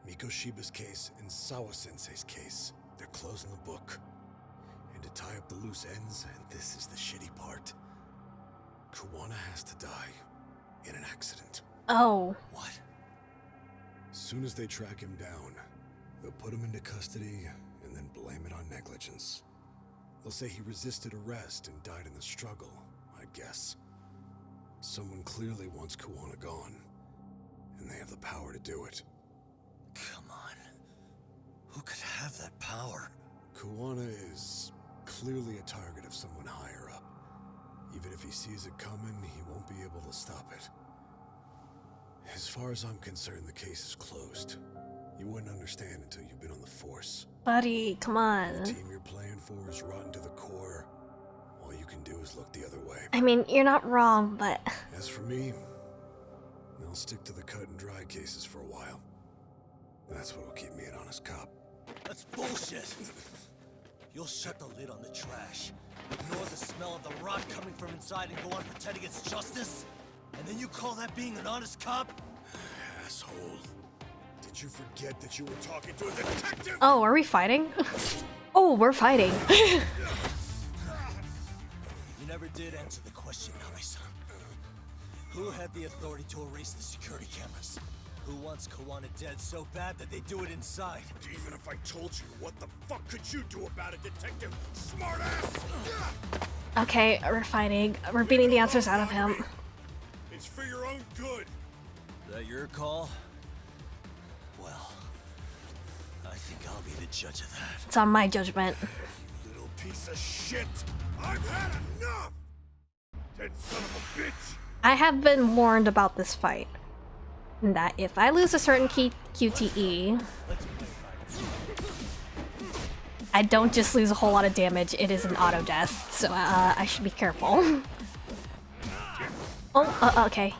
Mikoshiba's case and Sawa-sensei's case, they're closing the book. And to tie up the loose ends, and this is the shitty part, Kuwana has to die in an accident. Oh. What? As soon as they track him down, they'll put him into custody and then blame it on negligence. They'll say he resisted arrest and died in the struggle, I guess. Someone clearly wants Kuwana gone, and they have the power to do it. Come on. Who could have that power? Kuwana is clearly a target of someone higher up. Even if he sees it coming, he won't be able to stop it. As far as I'm concerned, the case is closed. You wouldn't understand until you've been on the force. Buddy, come on. The team you're playing for is rotten to the core. All you can do is look the other way. I mean, you're not wrong, but... As for me, I'll stick to the cut and dry cases for a while. That's what'll keep me an honest cop. That's bullshit! You'll shut the lid on the trash, ignore the smell of the rot coming from inside, and go on pretending it's justice? And then you call that being an honest cop? Asshole. Did you forget that you were talking to a detective? Oh, are we fighting? Oh, we're fighting. You never did answer the question, Nami-san. Who had the authority to erase the security cameras? Who wants Kuwana dead so bad that they do it inside? Even if I told you, what the fuck could you do about it, detective? Smartass! Okay, we're fighting. We're beating the answers out of him. It's for your own good. Is that your call? Well, I think I'll be the judge of that. It's on my judgment. You little piece of shit! I've had enough! Dead son of a bitch! I have been warned about this fight. That if I lose a certain QTE, I don't just lose a whole lot of damage, it is an auto death, so I should be careful. Oh, okay.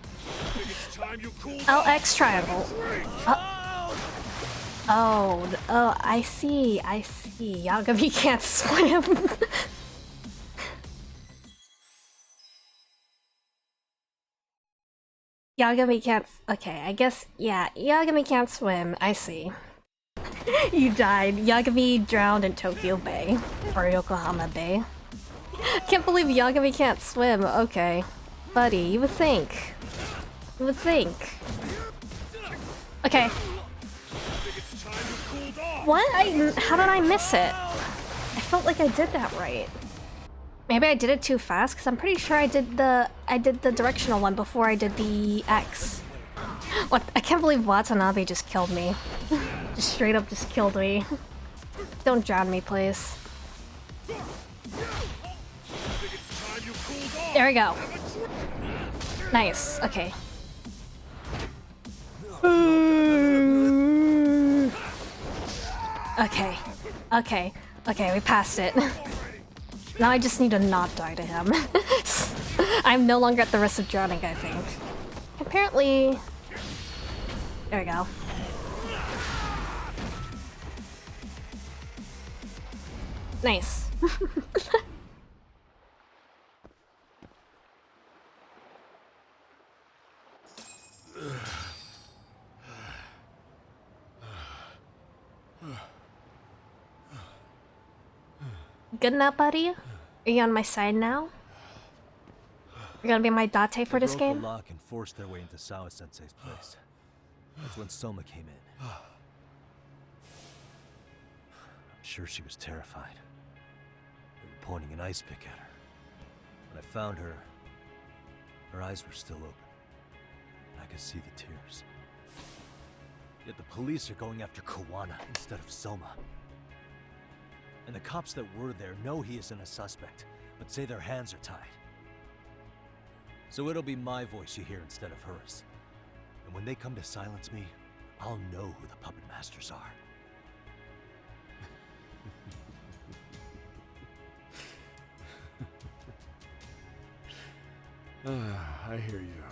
LX triangle. Oh, I see. Yagami can't swim. Yagami can't. Okay, I guess, yeah, Yagami can't swim. I see. You died. Yagami drowned in Tokyo Bay. Or Yokohama Bay. Can't believe Yagami can't swim. Okay. Buddy, you would think. You would think. Okay. What? How did I miss it? I felt like I did that right. Maybe I did it too fast, because I'm pretty sure I did the directional one before I did the X. What? I can't believe Watanabe just killed me. Just straight up just killed me. Don't drown me, please. There we go. Nice. Okay. Okay. Okay. Okay, we passed it. Now I just need to not die to him. I'm no longer at the risk of drowning, I think. Apparently... There we go. Nice. Good enough, buddy? Are you on my side now? You're gonna be my date for this game? They broke the lock and forced their way into Sawa-sensei's place. That's when Soma came in. I'm sure she was terrified. They were pointing an ice pick at her. When I found her, her eyes were still open. I could see the tears. Yet the police are going after Kawana instead of Soma. And the cops that were there know he isn't a suspect, but say their hands are tied. So it'll be my voice you hear instead of hers. And when they come to silence me, I'll know who the puppet masters are. I hear you.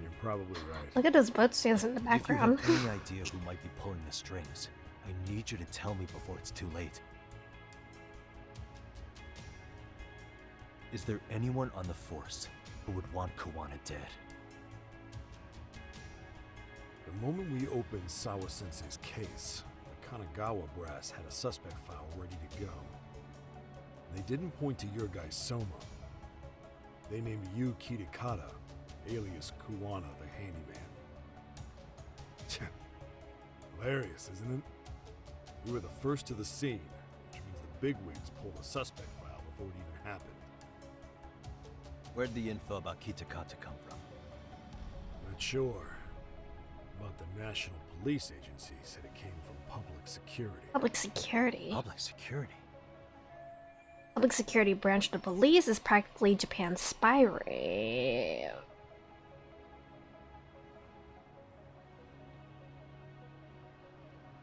You're probably right. Look at those boat stands in the background. If you have any idea who might be pulling the strings, I need you to tell me before it's too late. Is there anyone on the force who would want Kawana dead? The moment we opened Sawa-sensei's case, the Kanagawa brass had a suspect file ready to go. They didn't point to your guy Soma. They named you Kitakata, alias Kawana the handyman. Hilarious, isn't it? We were the first to the scene, which means the bigwigs pulled the suspect file before it even happened. Where'd the info about Kitakata come from? Not sure. But the National Police Agency said it came from Public Security. Public Security? Public Security? Public Security branch of the police is practically Japan's spy ring.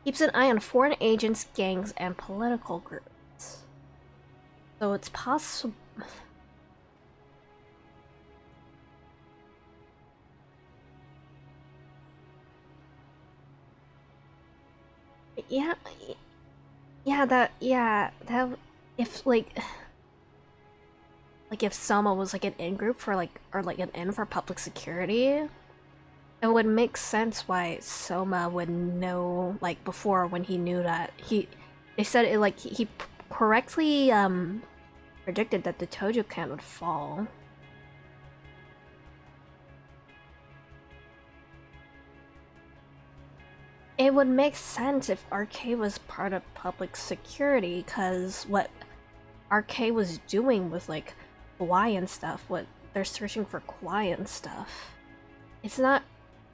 Keeps an eye on foreign agents, gangs, and political groups. So it's possible... that if if Soma was like an in group for like, or like an in for public security, it would make sense why Soma would know, like, before, when he knew that they said it, like, he correctly predicted that the Tojo clan would fall. It would make sense if RK was part of public security, because what RK was doing with, like, Kawaii and stuff, what they're searching for Kawaii and stuff.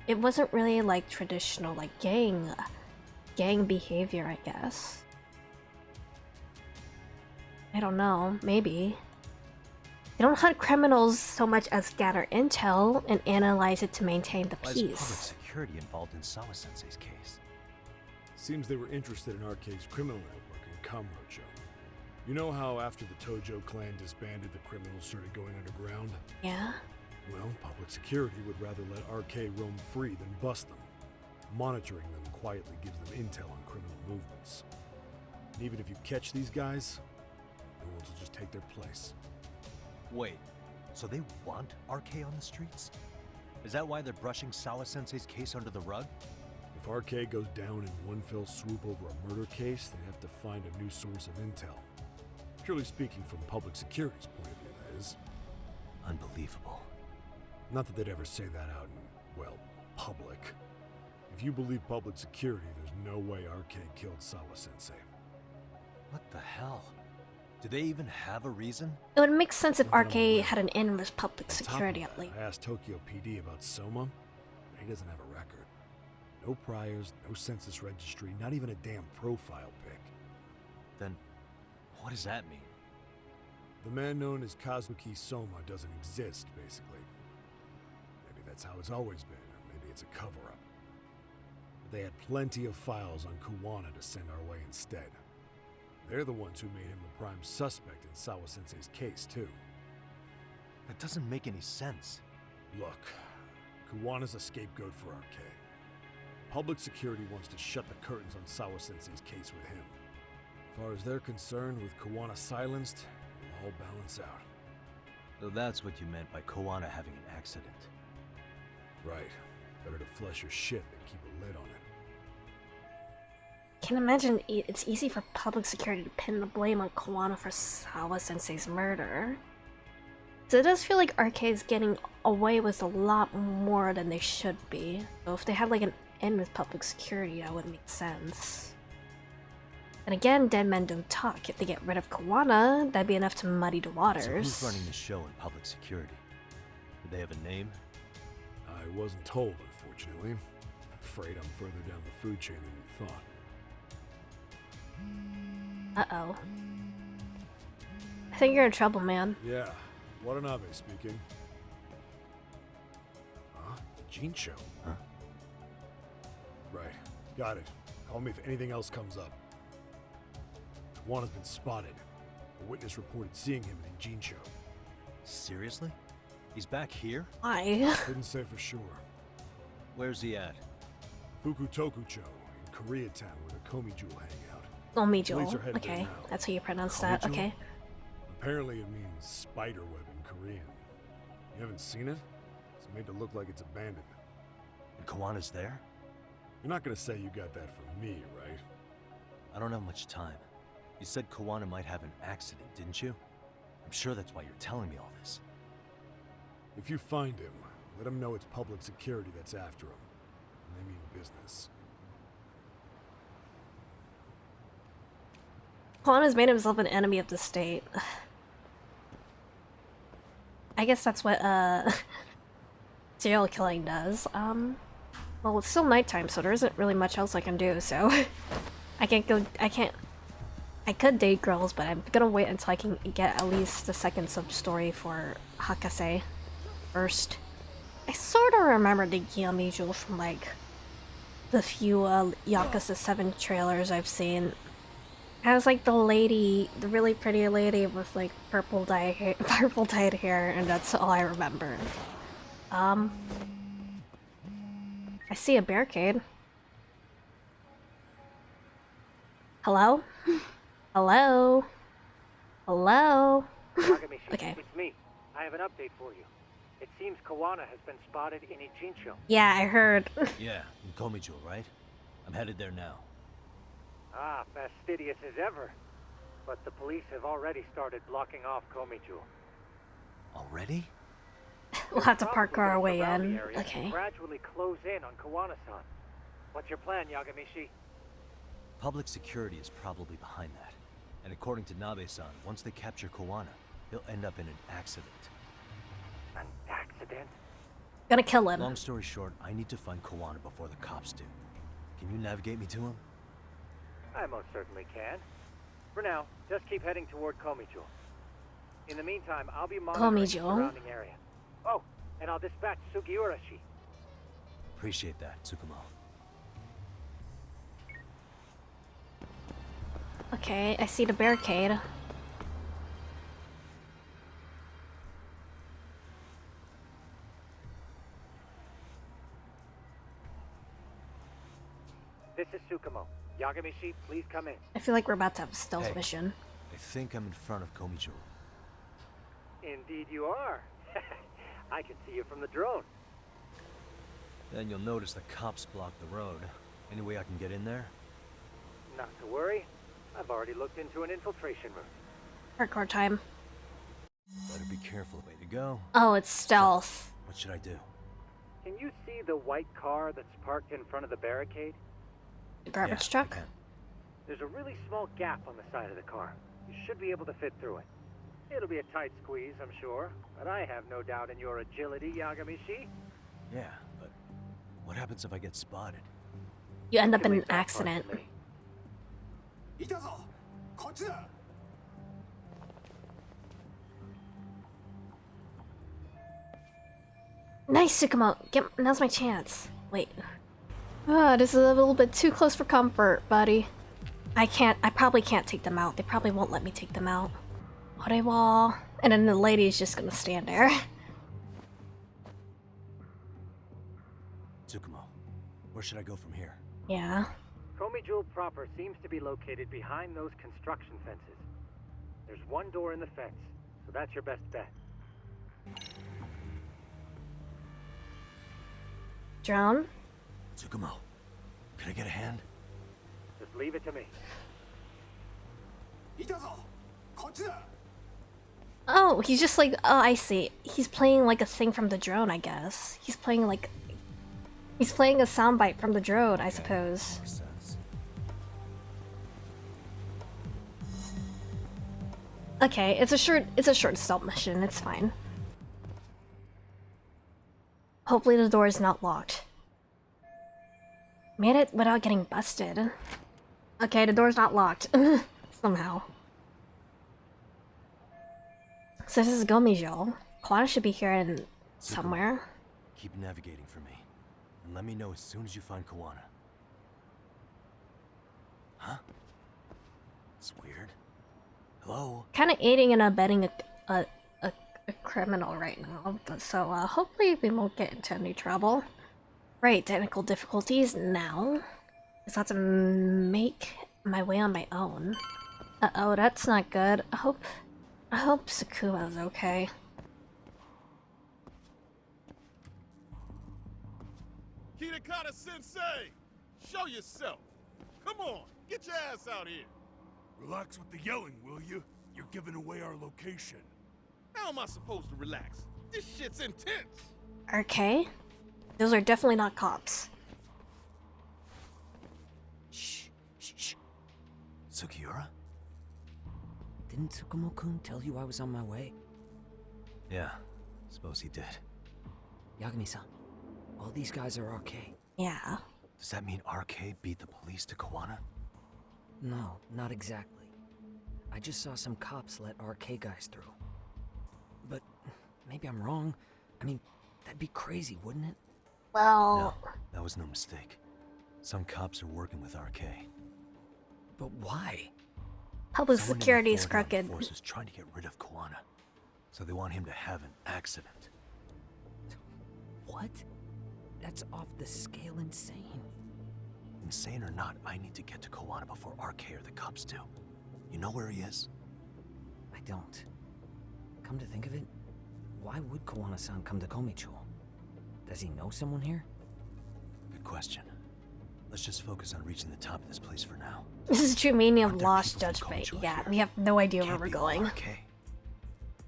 It wasn't really, like, traditional, like, gang behavior, I guess. I don't know, maybe. They don't hunt criminals so much as gather intel and analyze it to maintain the Why is peace. public security involved in Sawa-sensei's case? Seems they were interested in RK's criminal network in Kamurocho. You know how after the Tojo clan disbanded, the criminals started going underground? Yeah? Well, public security would rather let RK roam free than bust them. Monitoring them quietly gives them intel on criminal movements. And even if you catch these guys, no one will just take their place. Wait, so they want RK on the streets? Is that why they're brushing Sawa-sensei's case under the rug? If If RK goes down in one fell swoop over a murder case, they have to find a new source of intel. Purely speaking, from public security's point of view, that is. Unbelievable. Not that they'd ever say that out in, well, public. If you believe public security, there's no way RK killed Sawa-sensei. What the hell? Do they even have a reason? It would make sense if Not that I'm aware RK had an in with public On top of security that, at least. I asked Tokyo PD about Soma, but he doesn't have a record. No priors, no census registry, not even a damn profile pic. Then, what does that mean? The man known as Kazuki Soma doesn't exist, basically. Maybe that's how it's always been, or maybe it's a cover-up. But they had plenty of files on Kuwana to send our way instead. They're the ones who made him the prime suspect in Sawa-sensei's case, too. That doesn't make any sense. Look, Kuwana's a scapegoat for RK. Public security wants to shut the curtains on Sawa-sensei's case with him. As far as they're concerned, with Kuwana silenced, it'll all balance out. So that's what you meant by Kuwana having an accident. Right. Better to flush your shit than keep a lid on it. Can imagine it's easy for public security to pin the blame on Kuwana for Sawa-sensei's murder. So it does feel like RK is getting away with a lot more than they should be. So if they had like an in with public security, that would make sense. And again, dead men don't talk. If they get rid of Kuwana, that'd be enough to muddy the waters. So who's running the show in public security? Do they have a name? I wasn't told, unfortunately. Afraid I'm further down the food chain than you thought. Uh-oh. I think you're in trouble, man. Yeah, Watanabe speaking. Huh? Jincho? Huh? Right. Got it. Call me if anything else comes up. Kuwana's been spotted. A witness reported seeing him in Jincho. Seriously? He's back here? Why? Couldn't say for sure. Where's he at? Fukutokucho, in Koreatown, where the Komi Jewel hang out. Komi Police Jewel. are headed there Okay, now. that's how you pronounce Komi that. Jewel? Okay. Apparently it means spider web in Korean. You haven't seen it? It's made to look like it's abandoned. And Kawana's there? You're not gonna say you got that from me, right? I don't have much time. You said Kawana might have an accident, didn't you? I'm sure that's why you're telling me all this. If you find him, let him know it's public security that's after him. And they mean business. Kuwana's made himself an enemy of the state. I guess that's what, serial killing does. Well, it's still nighttime, so there isn't really much else I can do, so... I could date girls, but I'm gonna wait until I can get at least the second sub-story for Hakase first. I sorta remember the Yami Jewel from, like, the few, Yakuza 7 trailers I've seen. I was like the lady, the really pretty lady with, like, purple dyed hair, and that's all I remember. I see a barricade. Hello? Hello? Hello? Nagamishi, Okay. it's me. I have an update for you. It seems Kawana has been spotted in Ijincho. Yeah, I heard. Yeah, in Komijo, right? I'm headed there now. Ah, fastidious as ever. But the police have already started blocking off Komijo. Already? We'll have to park our way Around the in. area Okay. and gradually close in on Kawana-san. What's your plan, Yagamishi? Public security is probably behind that. And according to Nabe-san, once they capture Kawana, he'll end up in an accident. An accident? Gonna kill him. Long story short, I need to find Kawana before the cops do. Can you navigate me to him? I most certainly can. For now, just keep heading toward Komijo. In the meantime, I'll be monitoring the Komijo. surrounding area. Oh, and I'll dispatch Sugiurashi. Appreciate that, Tsukumo. Okay, I see the barricade. This is Tsukumo. Yagamishi, please come in. I feel like we're about to have a stealth Hey. mission. I think I'm in front of Komijo. Indeed you are. I can see you from the drone. Then you'll notice the cops block the road. Any way I can get in there? Not to worry. I've already looked into an infiltration route. Hardcore time. Better be careful. Way to go. Oh, it's stealth. So, what should I do? Can you see the white car that's parked in front of the barricade? The garbage I truck? can. There's a really small gap on the side of the car. You should be able to fit through it. It'll be a tight squeeze, I'm sure, but I have no doubt in your agility, Yagami-shi. Yeah, but what happens if I get spotted? You end You up can in an leave that part accident. to me. Nice, Tsukumo. Now's my chance. Wait. This is a little bit too close for comfort, buddy. I probably can't take them out. They probably won't let me take them out. Ore wall. And then the lady's just gonna stand there. Tsukumo, where should I go from here? Yeah. Komijul proper seems to be located behind those construction fences. There's one door in the fence, so that's your best bet. Drone? Tsukumo, can I get a hand? Just leave it to me. Oh, he's just like, oh, I see. He's playing like a thing from the drone, I guess. He's playing a soundbite from the drone, I suppose. Makes sense. Okay, it's a short stealth mission, it's fine. Hopefully the door is not locked. Made it without getting busted. Okay, the door's not locked. Somehow. So this is Gomijo. Kwana should be here in somewhere. Keep navigating for me, and let me know as soon as you find Kawana. Huh? It's weird. Hello? Kind of aiding and abetting a criminal right now, but so hopefully we won't get into any trouble. Right, technical difficulties now. Just have to make my way on my own. Uh-oh, that's not good. I hope Sakuma's okay. Kitakata-sensei! Show yourself! Come on, get your ass out here! Relax with the yelling, will you? You're giving away our location. How am I supposed to relax? This shit's intense! Okay. Those are definitely not cops. Shh. Sugiura? Didn't Tsukumo-kun tell you I was on my way? Yeah, suppose he did. Yagami-san, all these guys are RK. Yeah. Does that mean RK beat the police to Kawana? No, not exactly. I just saw some cops let RK guys through. But maybe I'm wrong. I mean, that'd be crazy, wouldn't it? Well... No, that was no mistake. Some cops are working with RK. But why? Public Someone in the security is Florida crooked. Force is trying to get rid of Kawana, so they want him to have an accident. What? That's off the scale insane. Insane or not, I need to get to Kawana before RK or the cops do. You know where he is? I don't. Come to think of it, why would Kawana-san come to Komicho? Does he know someone here? Good question. Let's just focus on reaching the top of this place for now. This is true meaning of Aren't there lost people from judgment. Komicho Yeah, here? we have no idea where Can't we're be all going. RK.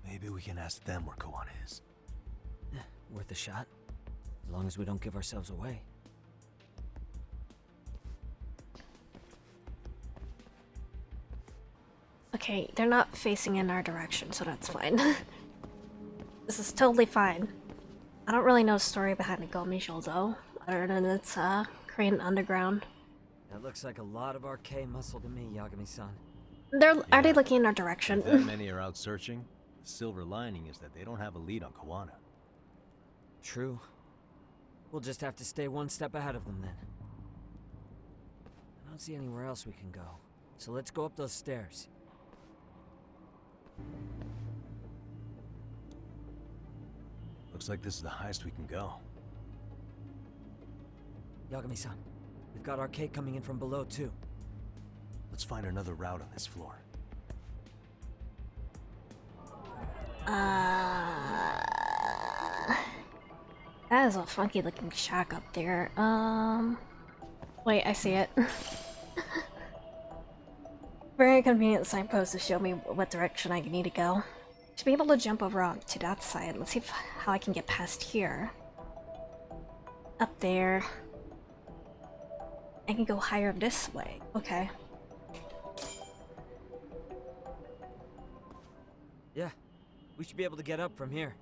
Maybe we can ask them where Kawana is. Worth a shot, as long as we don't give ourselves away. Okay, they're not facing in our direction, so that's fine. This is totally fine. I don't really know the story behind the Gomijo though, other than it's Korean underground. That looks like a lot of RK muscle to me, Yagami-san. Are they looking in our direction? If that many are out searching, the silver lining is that they don't have a lead on Kawana. True. We'll just have to stay one step ahead of them then. I don't see anywhere else we can go, so let's go up those stairs. Looks like this is the highest we can go. Yagami-san, we've got RK coming in from below too. Let's find another route on this floor. That is a funky looking shack up there. Wait, I see it. Very convenient signpost to show me what direction I need to go. Should be able to jump over onto that side. Let's see how I can get past here. Up there. I can go higher this way. Okay. Yeah, we should be able to get up from here.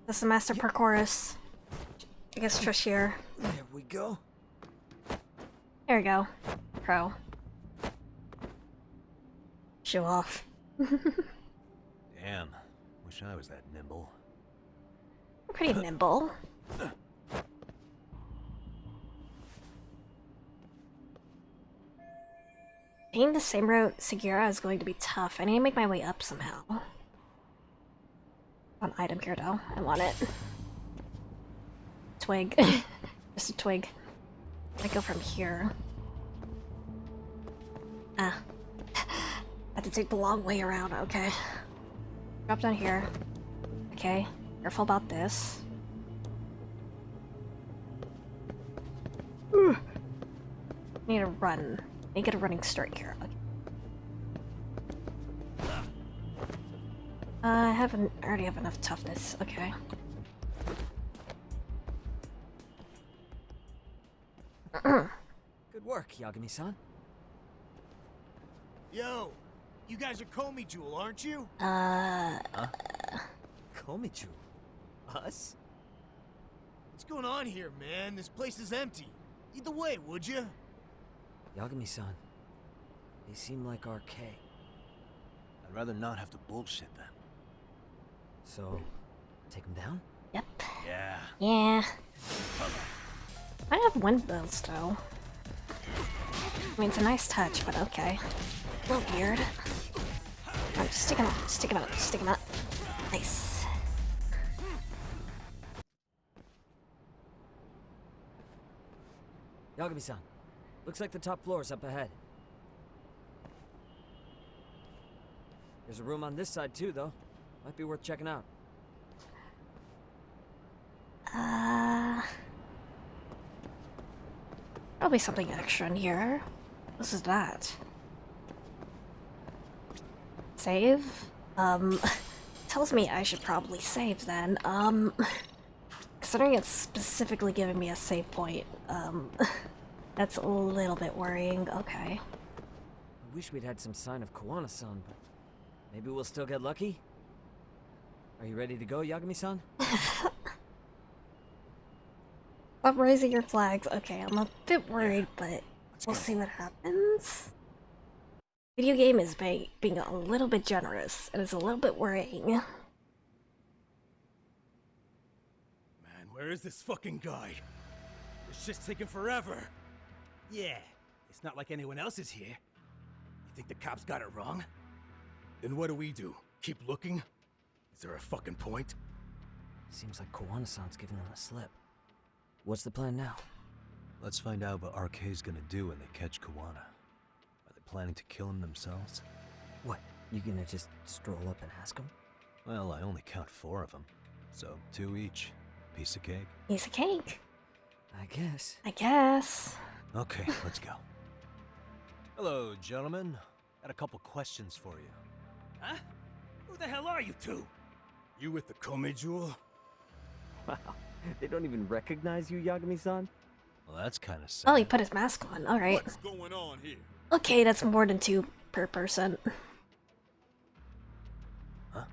That's the master parkourist. I guess Trish here. There we go. There we go. Pro. Show off. Damn. Wish I was that nimble. I'm pretty nimble. Taking the same route Segura is going to be tough. I need to make my way up somehow. An item here though. I want it. Twig. Just a twig. I go from here. Ah. I have to take the long way around, okay. Drop down here. Okay. Careful about this. I need to run. I get a running start here. Okay. I already have enough toughness. Okay. Good work, Yagami-san. Yo, you guys are Komi Jewel, aren't you? Huh? Komichu? Us? What's going on here, man? This place is empty. Either way, would you? Yagami-san, they seem like RK. I'd rather not have to bullshit them. So, take them down? Yep. Yeah. Yeah. I have windmills though. I mean, it's a nice touch, but okay. A little weird. Alright, just stick him out, stick him out, stick him out. Nice. Yagami-san, looks like the top floor is up ahead. There's a room on this side too, though. Might be worth checking out. Probably something extra in here. What is that? Save? Tells me I should probably save then. Considering it's specifically giving me a save point, that's a little bit worrying. Okay. I wish we'd had some sign of Kawana-san, but maybe we'll still get lucky? Are you ready to go, Yagami-san? Stop raising your flags. Okay, I'm a bit worried, but we'll see what happens. Video game is being a little bit generous, and it's a little bit worrying. Man, where is this fucking guy? This shit's taking forever. Yeah, it's not like anyone else is here. You think the cops got it wrong? Then what do? Keep looking? Is there a fucking point? Seems like Kawana-san's giving them a slip. What's the plan now? Let's find out what RK's gonna do when they catch Kawana. Are they planning to kill him themselves? What, you gonna just stroll up and ask him? Well, I only count 4 of them. So 2 each. Piece of cake. Piece of cake. I guess. I guess. Okay, let's go. Hello, gentlemen. Got a couple questions for you. Huh? Who the hell are you two? You with the Komi Jewel? Wow, they don't even recognize you, Yagami-san? Well, that's kind of sad. Oh, he put his mask on. Alright. What's going on here? Okay, that's more than 2 per person. Huh?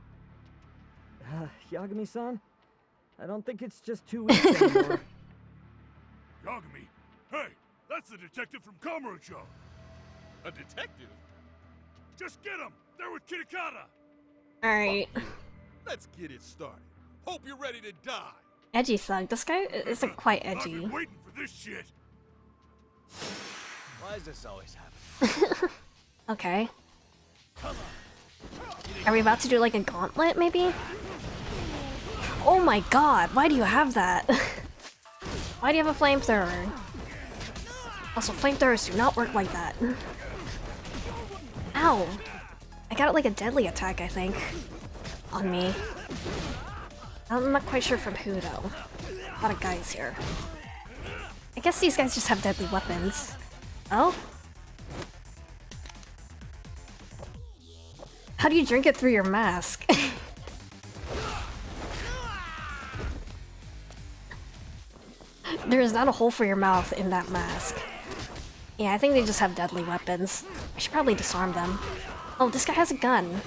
Yagami-san? I don't think it's just 2 weeks anymore. Yagami? Hey, that's the detective from Kamurocho. A detective? Just get him! They're with Kitakata! Alright. Let's get it started. Hope you're ready to die. Edgy thug. This guy isn't quite I've edgy. been waiting for this shit. Why does this always happen? Okay. Are we about to do like a gauntlet, maybe? Oh my god, why do you have that? Why do you have a flamethrower? Also, flamethrowers do not work like that. Ow! I got it like a deadly attack, I think. On me. I'm not quite sure from who, though. A lot of guys here. I guess these guys just have deadly weapons. Oh? How do you drink it through your mask? There is not a hole for your mouth in that mask. Yeah, I think they just have deadly weapons. I should probably disarm them. Oh, this guy has a gun.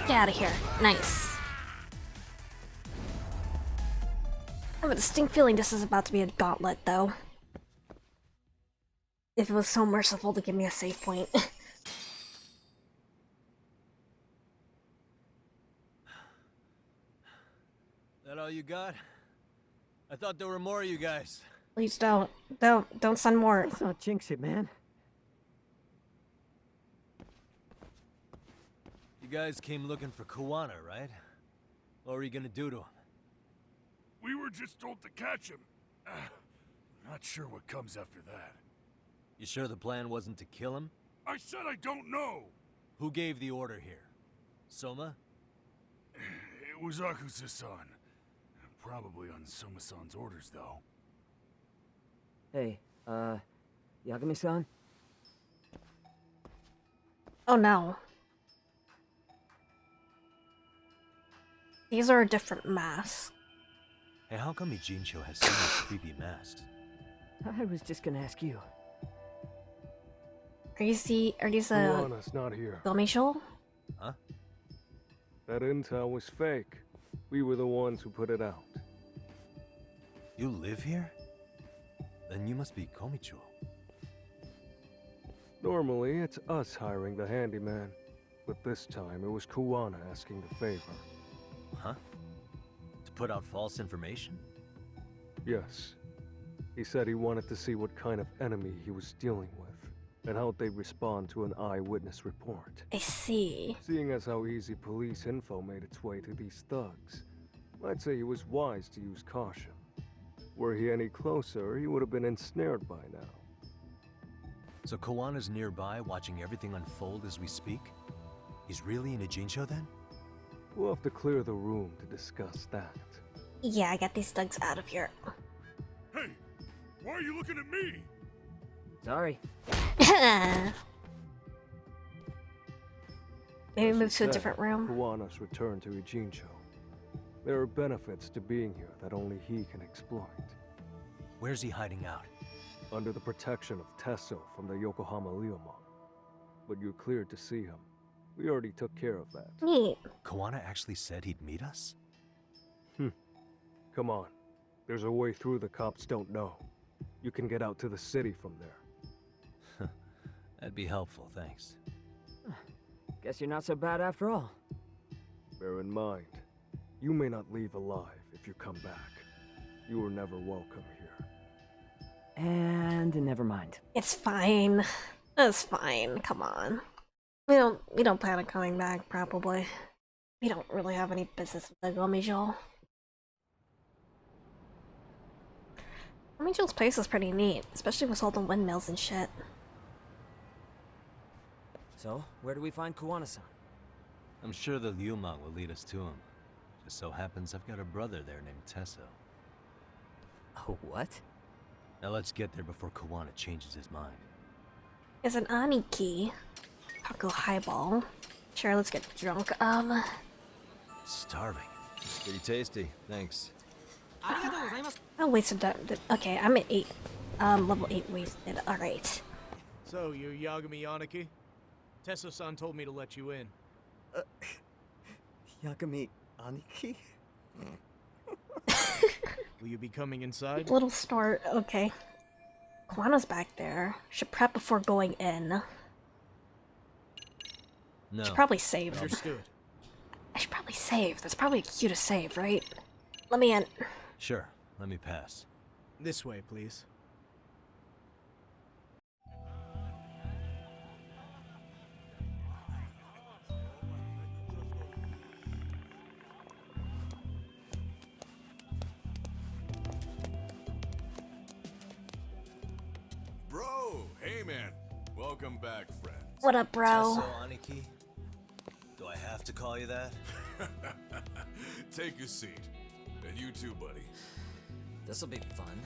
Get out of here. Nice. I have a distinct feeling this is about to be a gauntlet, though. If it was so merciful to give me a save point. That all you got? I thought there were more of you guys. Please don't. Don't send more. Let's not jinx it, man. You guys came looking for Kuwana, right? What were you gonna do to him? We were just told to catch him. Not sure what comes after that. You sure the plan wasn't to kill him? I said I don't know! Who gave the order here? Soma? It was Akusa-san. Probably on Soma-san's orders, though. Hey, Yagami-san? Oh no. These are different masks. Hey, how come Ijincho has so many creepy masks? I was just gonna ask you. Are these Kuwana's not here. Gomeisho? Huh? That intel was fake. We were the ones who put it out. You live here? Then you must be Komicho. Normally, it's us hiring the handyman. But this time, it was Kuwana asking the favor. Huh? To put out false information? Yes. He said he wanted to see what kind of enemy he was dealing with, and how they'd respond to an eyewitness report. I see. Seeing as how easy police info made its way to these thugs, I'd say he was wise to use caution. Were he any closer, he would have been ensnared by now. So Kawana's nearby, watching everything unfold as we speak? He's really in Ijincho then? We'll have to clear the room to discuss that. Yeah, I got these thugs out of here. Hey! Why are you looking at me? Sorry. Maybe As move you to a said, different room. Kuwana's return to Ijincho. There are benefits to being here that only he can exploit. Where's he hiding out? Under the protection of Tesso from the Yokohama Ryomon. But you're cleared to see him. We already took care of that. Neat. Kawana actually said he'd meet us? Come on. There's a way through the cops don't know. You can get out to the city from there. That'd be helpful, thanks. Guess you're not so bad after all. Bear in mind, you may not leave alive if you come back. You were never welcome here. And never mind. It's fine. It's fine. Come on. We don't plan on coming back, probably. We don't really have any business with the Gomeisho. Gomeisho's place is pretty neat, especially with all the windmills and shit. So, where do we find Kuwana-san? I'm sure the Ryomon will lead us to him. Just so happens I've got a brother there named Tesso. Oh, what? Now let's get there before Kawana changes his mind. It's an Aniki. Taco highball. Sure, let's get drunk. Starving. Pretty tasty, thanks. I wasted that. Okay, I'm at 8. Level 8 wasted. Alright. So, you're Yagami Yaniki? Tesso-san told me to let you in. Yagami Aniki? Will you be coming inside? Little snort. Okay. Kuwana's back there. Should prep before going in. No. Should probably save. Understood. I should probably save. That's probably a cue to save, right? Let me in. Sure, let me pass. This way, please. Bro, hey man. Welcome back, friends. What up, bro? Tesso Aniki? Do I have to call you that? Take a seat. And you too, buddy. This'll be fun.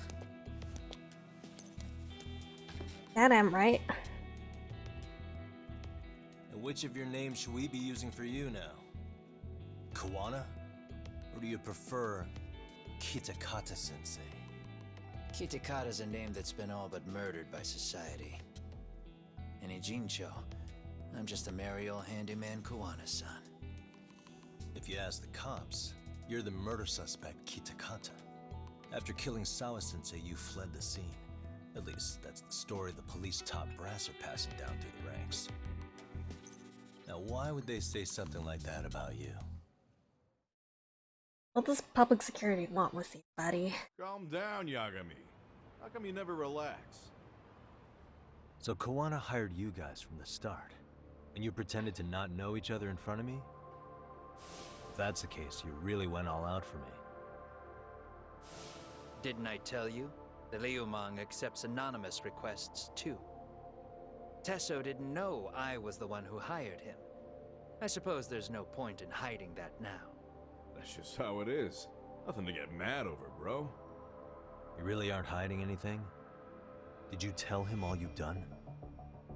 That I'm right. And which of your names should we be using for you now? Kawana? Or do you prefer Kitakata-sensei? Kitakata's a name that's been all but murdered by society. And in Jincho, I'm just a merry old handyman Kawana-san. If you ask the cops, you're the murder suspect Kitakata. After killing Sawa-sensei, you fled the scene. At least, that's the story the police top brass are passing down through the ranks. Now, why would they say something like that about you? What does public security want with you, buddy? Calm down, Yagami. How come you never relax? So Kawana hired you guys from the start, and you pretended to not know each other in front of me? If that's the case, you really went all out for me. Didn't I tell you? The Liumang accepts anonymous requests too. Tesso didn't know I was the one who hired him. I suppose there's no point in hiding that now. That's just how it is. Nothing to get mad over, bro. You really aren't hiding anything? Did you tell him all you've done?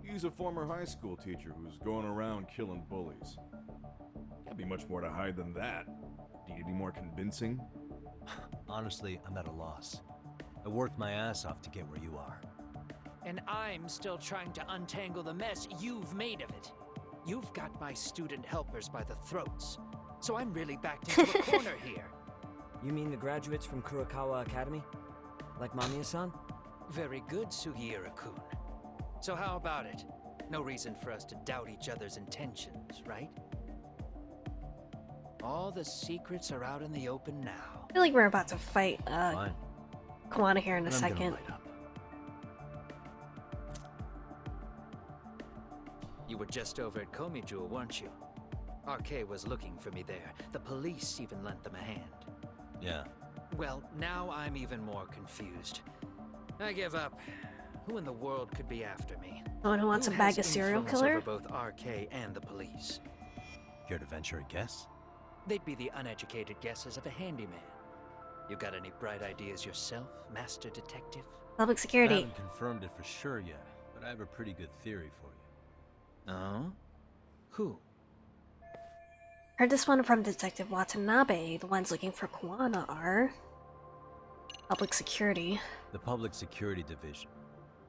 He's a former high school teacher who's going around killing bullies. Can't be much more to hide than that. Need any more convincing? Honestly, I'm at a loss. I worked my ass off to get where you are. And I'm still trying to untangle the mess you've made of it. You've got my student helpers by the throats. So I'm really backed into a corner here. You mean the graduates from Kurokawa Academy? Like Mamiya-san? Very good, Sugiura-kun. So how about it? No reason for us to doubt each other's intentions, right? All the secrets are out in the open now. I feel like we're about to fight Fine. Kawana here in a I'm gonna second. light up. You were just over at Komijua, weren't you? RK was looking for me there. The police even lent them a hand. Yeah. Well, now I'm even more confused. I give up. Who in the world could be after me? Someone who wants Who to bag a has serial influence killer? over both RK and the police? Care to venture a guess? They'd be the uneducated guesses of a handyman. You got any bright ideas yourself, Master Detective? Public I security. haven't confirmed it for sure yet, but I have a pretty good theory for you. Oh? Who? Heard this one from Detective Watanabe. The ones looking for Kawana are public security. The Public Security Division.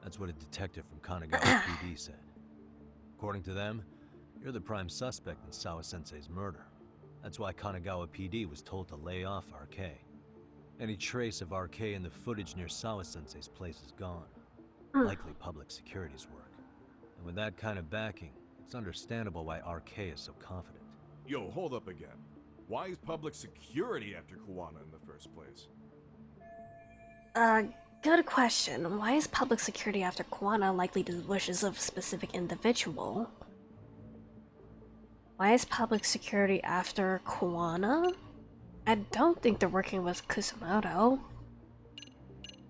That's what a detective from Kanagawa PD said. According to them, you're the prime suspect in Sawa-sensei's murder. That's why Kanagawa PD was told to lay off RK. Any trace of RK in the footage near Sawa-sensei's place is gone. Likely public security's work. And with that kind of backing, it's understandable why RK is so confident. Yo, hold up again. Why is public security after Kawana in the first place? Good question. Why is public security after Kawana likely to the wishes of a specific individual? Why is public security after Kawana? I don't think they're working with Kusumoto.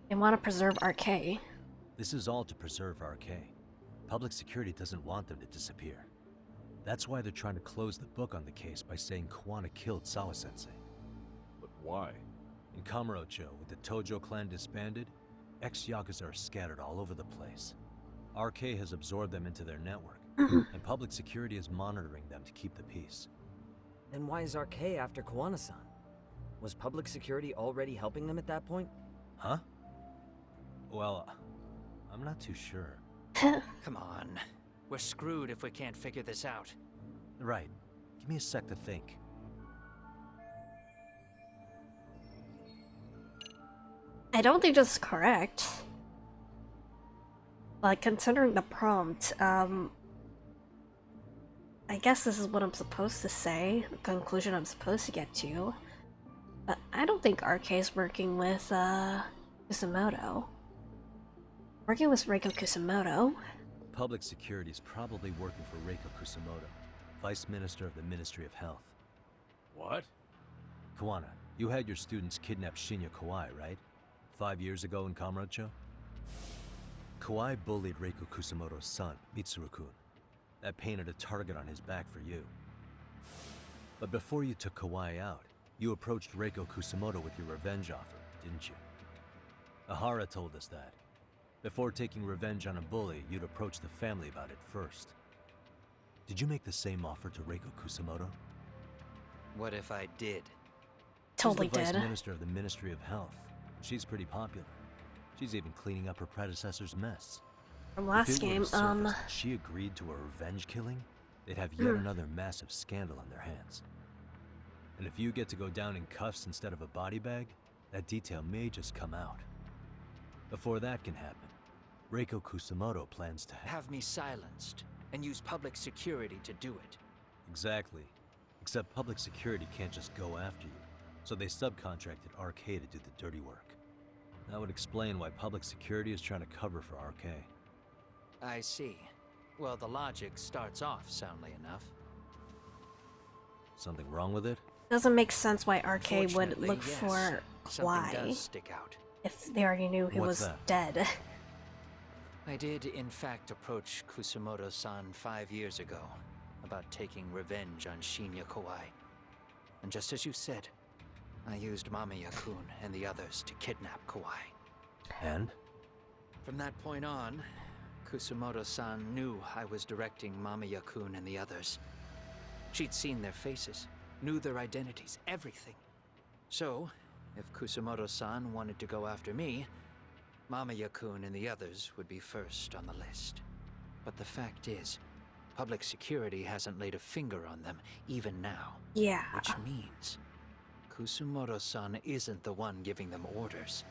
They want to preserve RK. This is all to preserve RK. Public security doesn't want them to disappear. That's why they're trying to close the book on the case by saying Kawana killed Sawa-sensei. But why? In Kamurocho, with the Tojo clan disbanded, ex-Yakuza are scattered all over the place. RK has absorbed them into their network, and public security is monitoring them to keep the peace. Then why is RK after Kawana-san? Was public security already helping them at that point? Huh? Well, I'm not too sure. Come on. We're screwed if we can't figure this out. Right. Give me a sec to think. I don't think this is correct. Like, considering the prompt, I guess this is what I'm supposed to say, the conclusion I'm supposed to get to. But I don't think RK is working with, Kusumoto. Working with Reiko Kusumoto. Public security is probably working for Reiko Kusumoto, Vice Minister of the Ministry of Health. What? Kawana, you had your students kidnap Shinya Kawai, right? 5 years ago in Kamurocho? Kawai bullied Reiko Kusumoto's son, Mitsuru-kun. That painted a target on his back for you. But before you took Kawai out, You approached Reiko Kusamoto with your revenge offer, didn't you? Ahara told us that. Before taking revenge on a bully, you'd approach the family about it first. Did you make the same offer to Reiko Kusamoto? What if I did? Totally She's the did. Vice Minister of the Ministry of Health. She's pretty popular. She's even cleaning up her predecessor's mess. From last If it were game, to surface that she agreed to a revenge killing, they'd have yet another massive scandal on their hands. And if you get to go down in cuffs instead of a body bag, that detail may just come out. Before that can happen, Reiko Kusamoto plans to Have me silenced and use public security to do it. Exactly. Except public security can't just go after you, so they subcontracted RK to do the dirty work. That would explain why public security is trying to cover for RK. I see. Well, the logic starts off soundly enough. Something wrong with it? Doesn't make sense why RK would Fortunately, look yes. for Something Kawhi does stick out. if they already knew he What's was that? dead. I did, in fact, approach Kusamoto-san 5 years ago about taking revenge on Shinya Kawai. And just as you said, I used Mamiya-kun and the others to kidnap Kawai. And? From that point on, Kusamoto-san knew I was directing Mamiya-kun and the others. She'd seen their faces, knew their identities, everything. So, if Kusamoto-san wanted to go after me, Mamiya-kun and the others would be first on the list. But the fact is, public security hasn't laid a finger on them, even now. Yeah. Which means Kusamoto-san isn't the one giving them orders.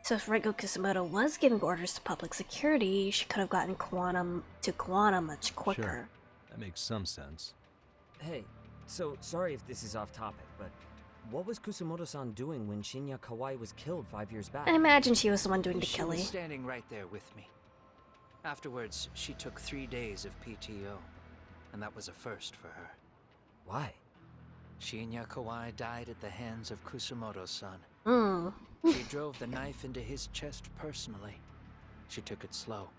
So if Reiko Kusamoto was giving orders to public security, she could have gotten Kuwana much quicker. Sure. That makes some sense. Hey, so sorry if this is off topic, but what was Kusamoto-san doing when Shinya Kawai was killed 5 years back? I imagine she was the one doing the She killing. was standing right there with me. Afterwards, she took 3 days of PTO, and that was a first for her. Why? Shinya Kawai died at the hands of Kusamoto-san. She drove the knife into his chest personally. She took it slow,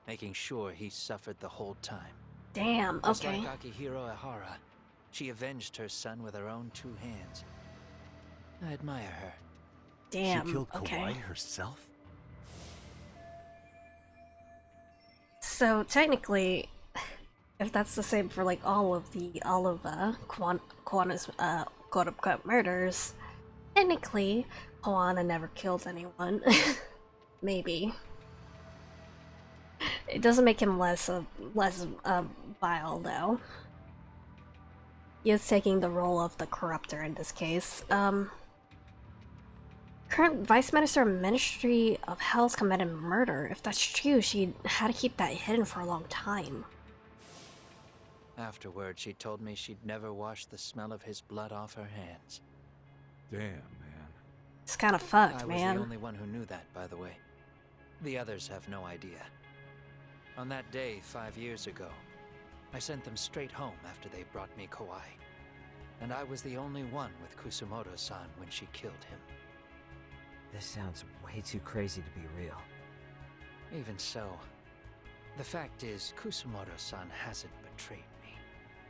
making sure he suffered the whole time. Damn, Just okay. like Akihiro Ehara, she avenged her son with her own 2 hands. I admire her. Damn, She killed okay. Kawai herself? So technically, if that's the same for like all of Kwana's quote-unquote murders, technically Kwana never killed anyone. Maybe. It doesn't make him less vile though. He is taking the role of the corruptor in this case. Current Vice Minister of Ministry of Health committed murder. If that's true, she had to keep that hidden for a long time. Afterward, she told me she'd never wash the smell of his blood off her hands. Damn, man. It's kind of fucked, I was man. the only one who knew that, by the way. The others have no idea. On that day 5 years ago, I sent them straight home after they brought me Kawai. And I was the only one with Kusamoto-san when she killed him. This sounds way too crazy to be real. Even so, the fact is, Kusamoto-san hasn't betrayed me.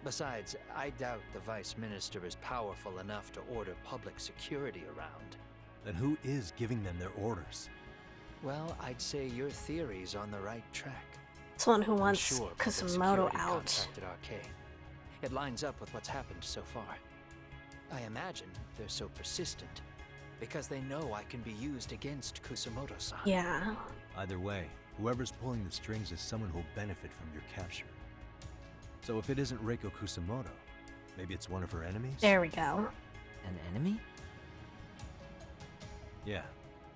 Besides, I doubt the Vice Minister is powerful enough to order public security around. Then who is giving them their orders? Well, I'd say your theory's on the right track. Someone who I'm wants sure public Kusamoto security out. contacted RK. It lines up with what's happened so far. I imagine they're so persistent because they know I can be used against Kusamoto-san. Yeah. Either way, whoever's pulling the strings is someone who'll benefit from your capture. So if it isn't Reiko Kusamoto, maybe it's one of her enemies? There we go. An enemy? Yeah,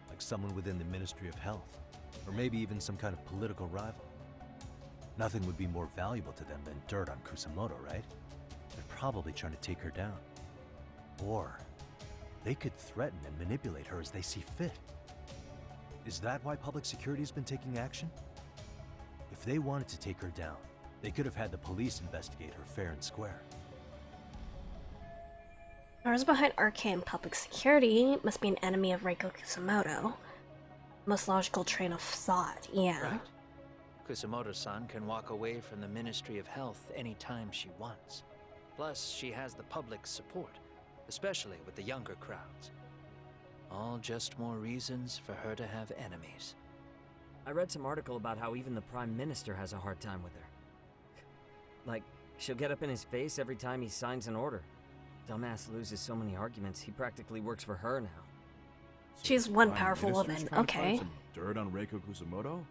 like someone within the Ministry of Health. Or maybe even some kind of political rival. Nothing would be more valuable to them than dirt on Kusamoto, right? They're probably trying to take her down. Or they could threaten and manipulate her as they see fit. Is that why public security's been taking action? If they wanted to take her down, they could have had the police investigate her fair and square. Whoever's behind RK and public security must be an enemy of Reiko Kusamoto. Most logical train of thought, yeah. Right. Kusamoto-san can walk away from the Ministry of Health anytime she wants. Plus, she has the public's support. especially with the younger crowds. All just more reasons for her to have enemies. I read some article about how even the Prime Minister has a hard time with her. Like, she'll get up in his face every time he signs an order. Dumbass loses so many arguments, he practically works for her now. She's one Prime powerful Minister's woman. trying to find Okay. some dirt on Reiko Kusamoto?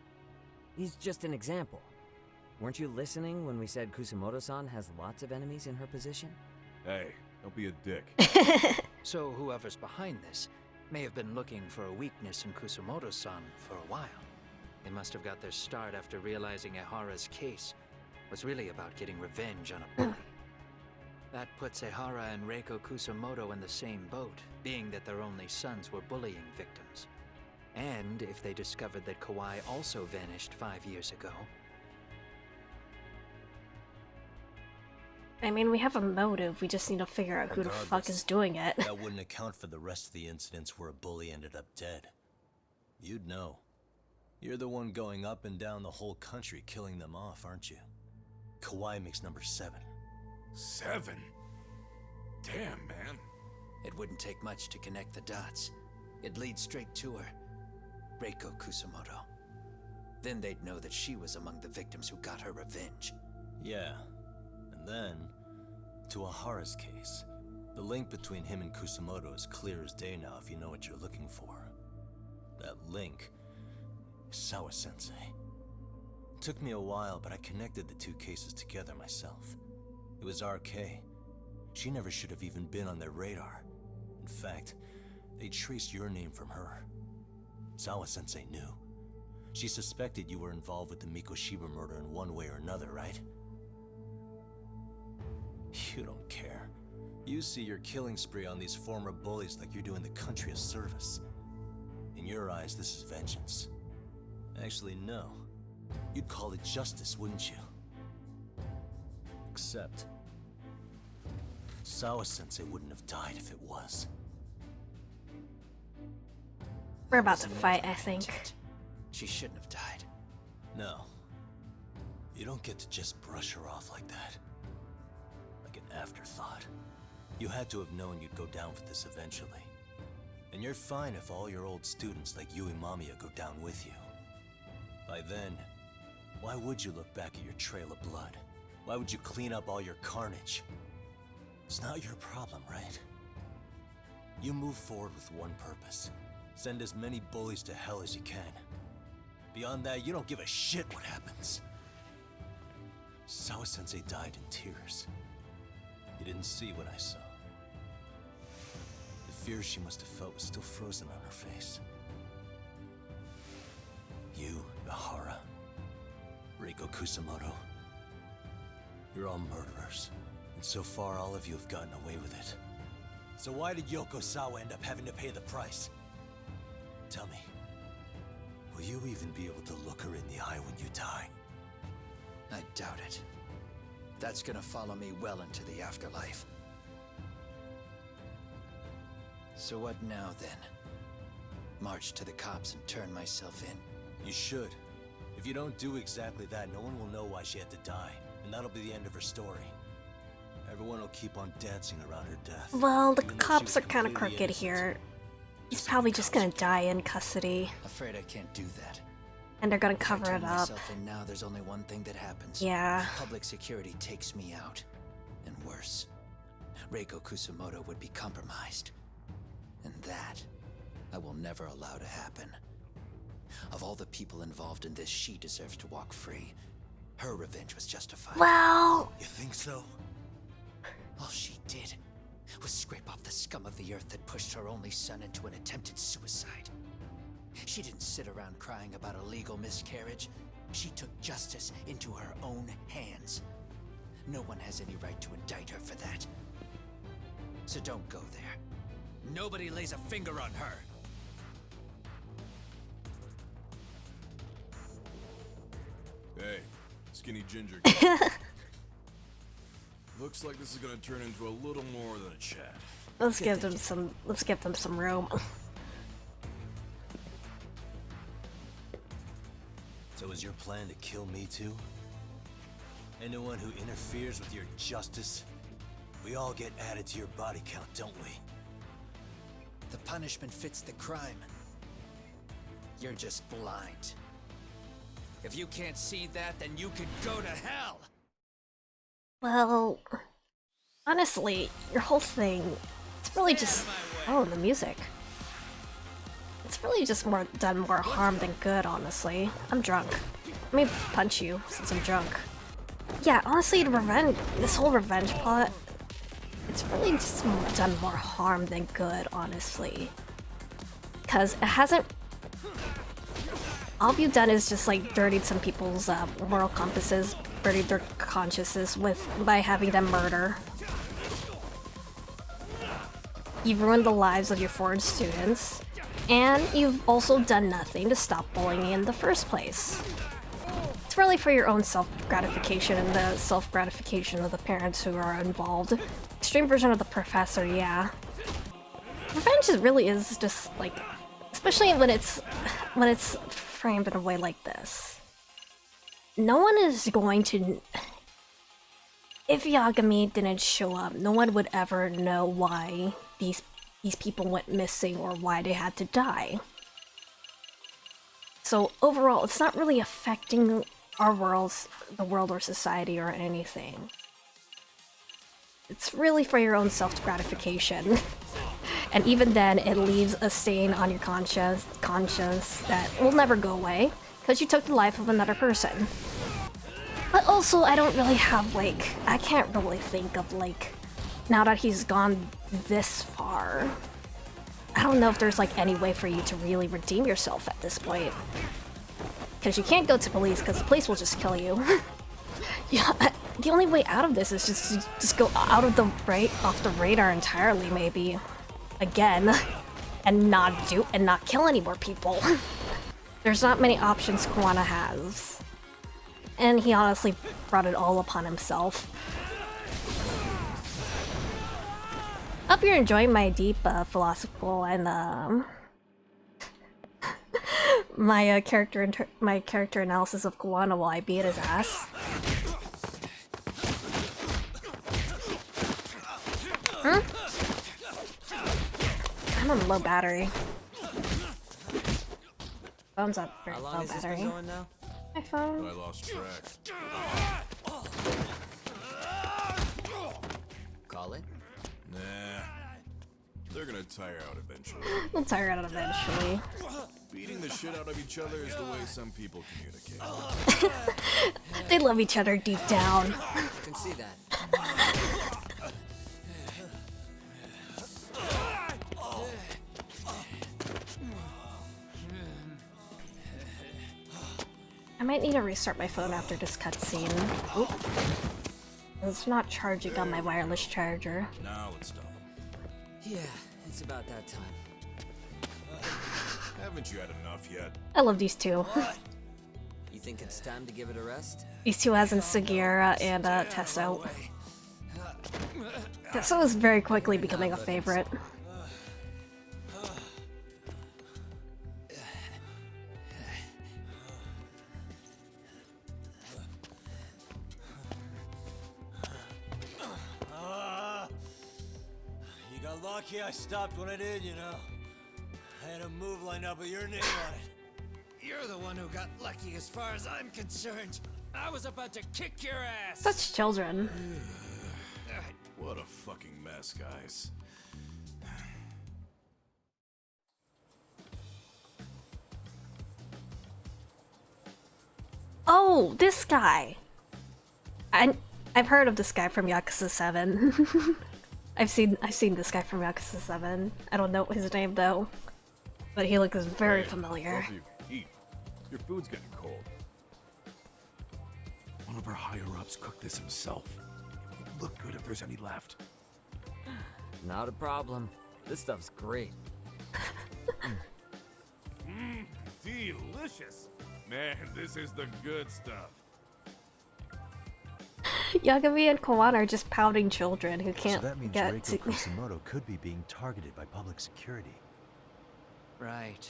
He's just an example. Weren't you listening when we said Kusamoto-san has lots of enemies in her position? Hey, don't be a dick. So whoever's behind this may have been looking for a weakness in Kusamoto-san for a while. They must have got their start after realizing Ehara's case was really about getting revenge on a bully. That puts Ehara and Reiko Kusamoto in the same boat, being that their only sons were bullying victims. And if they discovered that Kawai also vanished 5 years ago. I mean, we have a motive. We just need to figure out who the fuck is doing it. That wouldn't account for the rest of the incidents where a bully ended up dead. You'd know. You're the one going up and down the whole country killing them off, aren't you? Kawai makes number 7. 7? Damn, man. It wouldn't take much to connect the dots. It'd lead straight to her. Reiko Kusamoto. Then they'd know that she was among the victims who got her revenge. Yeah. And then, to Ahara's case, the link between him and Kusamoto is clear as day now if you know what you're looking for. That link is Sawa-sensei. It took me a while, but I connected the two cases together myself. It was RK. She never should have even been on their radar. In fact, they traced your name from her. Sawa-sensei knew. She suspected you were involved with the Mikoshiba murder in one way or another, right? You don't care. You see your killing spree on these former bullies like you're doing the country a service. In your eyes, this is vengeance. Actually, no. You'd call it justice, wouldn't you? Except, Sawa-sensei wouldn't have died if it was. We're about to fight, I think. She shouldn't have died. No. You don't get to just brush her off like that. Like an afterthought. You had to have known you'd go down for this eventually. And you're fine if all your old students like Yui Mamiya go down with you. By then, why would you look back at your trail of blood? Why would you clean up all your carnage? It's not your problem, right? You move forward with one purpose. Send as many bullies to hell as you can. Beyond that, you don't give a shit what happens. Sawa-sensei died in tears. You didn't see what I saw. The fear she must have felt was still frozen on her face. You, Ehara, Reiko Kusamoto, you're all murderers. And so far, all of you have gotten away with it. So why did Yoko Sawa end up having to pay the price? Tell me, will you even be able to look her in the eye when you die? I doubt it. That's gonna follow me well into the afterlife. So what now, then? March to the cops and turn myself in? You should. If you don't do exactly that, no one will know why she had to die. And that'll be the end of her story. Everyone will keep on dancing around her death. Well, the cops are kind of crooked here. He's probably just gonna die in custody. Afraid I can't do that. And they're gonna cover if I it turn up. myself in now, there's only one thing that happens. Yeah. Public security takes me out. And worse, Reiko Kusamoto would be compromised. And that, I will never allow to happen. Of all the people involved in this, she deserves to walk free. Her revenge was justified. Well... You think so? All she did was scrape off the scum of the earth that pushed her only son into an attempted suicide. She didn't sit around crying about a legal miscarriage. She took justice into her own hands. No one has any right to indict her for that. So don't go there. Nobody lays a finger on her. Hey, skinny ginger. Looks like this is gonna turn into a little more than a chat. Let's give them some room. So is your plan to kill me too? Anyone who interferes with your justice? We all get added to your body count, don't we? The punishment fits the crime. You're just blind. If you can't see that, then you could go to hell! Well, honestly, your whole thing, it's really just... Oh, the music. It's really just done more harm than good, honestly. I'm drunk. Let me punch you, since I'm drunk. Yeah, honestly, this whole revenge plot, it's really just done more harm than good, honestly. Because it hasn't... All you've done is just, like, dirtied some people's moral compasses, dirtied their consciences by having them murder. You've ruined the lives of your foreign students, and you've also done nothing to stop bullying in the first place. It's really for your own self-gratification and the self-gratification of the parents who are involved. Extreme version of the professor, yeah. Revenge really is just like, especially when it's framed in a way like this. No one is going to... If Yagami didn't show up, no one would ever know why these people went missing or why they had to die. So overall, it's not really affecting our the world or society or anything. It's really for your own self-gratification. And even then, it leaves a stain on your conscience that will never go away, because you took the life of another person. But also, I don't really have, like... I can't really think of, like... Now that he's gone this far... I don't know if there's, like, any way for you to really redeem yourself at this point. Because you can't go to police, because the police will just kill you. Yeah, the only way out of this is just go out of off the radar entirely, maybe. Again. And not kill any more people. There's not many options Kuwana has. And he honestly brought it all upon himself. Hope you're enjoying my deep philosophical and my character analysis of Kuwana while I beat his ass. Hmm? I'm on low battery. Phone's up very low battery. My phone. I lost track. Call it? Nah. They're gonna tire out eventually. We'll tire out eventually. Beating the shit out of each other is the way some people communicate. They love each other deep down. I can see that. I might need to restart my phone after this cutscene. Oop. It's not charging on my wireless charger. Now let's stop. Yeah, it's about that time. Haven't you had enough yet? I love these two. You think it's time to give it a rest? These two as in Sugiura and Tesso. Tesso is very quickly becoming a favorite. Lucky I stopped when I did, you know. I had a move lined up with your name on it. You're the one who got lucky as far as I'm concerned. I was about to kick your ass. Such children. What a fucking mess, guys. Oh, this guy. I've heard of this guy from Yakuza 7. I've seen this guy from Yakuza 7. I don't know his name though, but he looks very familiar. Eat. Your food's getting cold. One of our higher-ups cooked this himself. It won't look good if there's any left. Not a problem. This stuff's great. Delicious. Man, this is the good stuff. Yagami and Kawana are just pouting children who can't so that means get Reiko to... Kusumoto could be being targeted by public security. Right.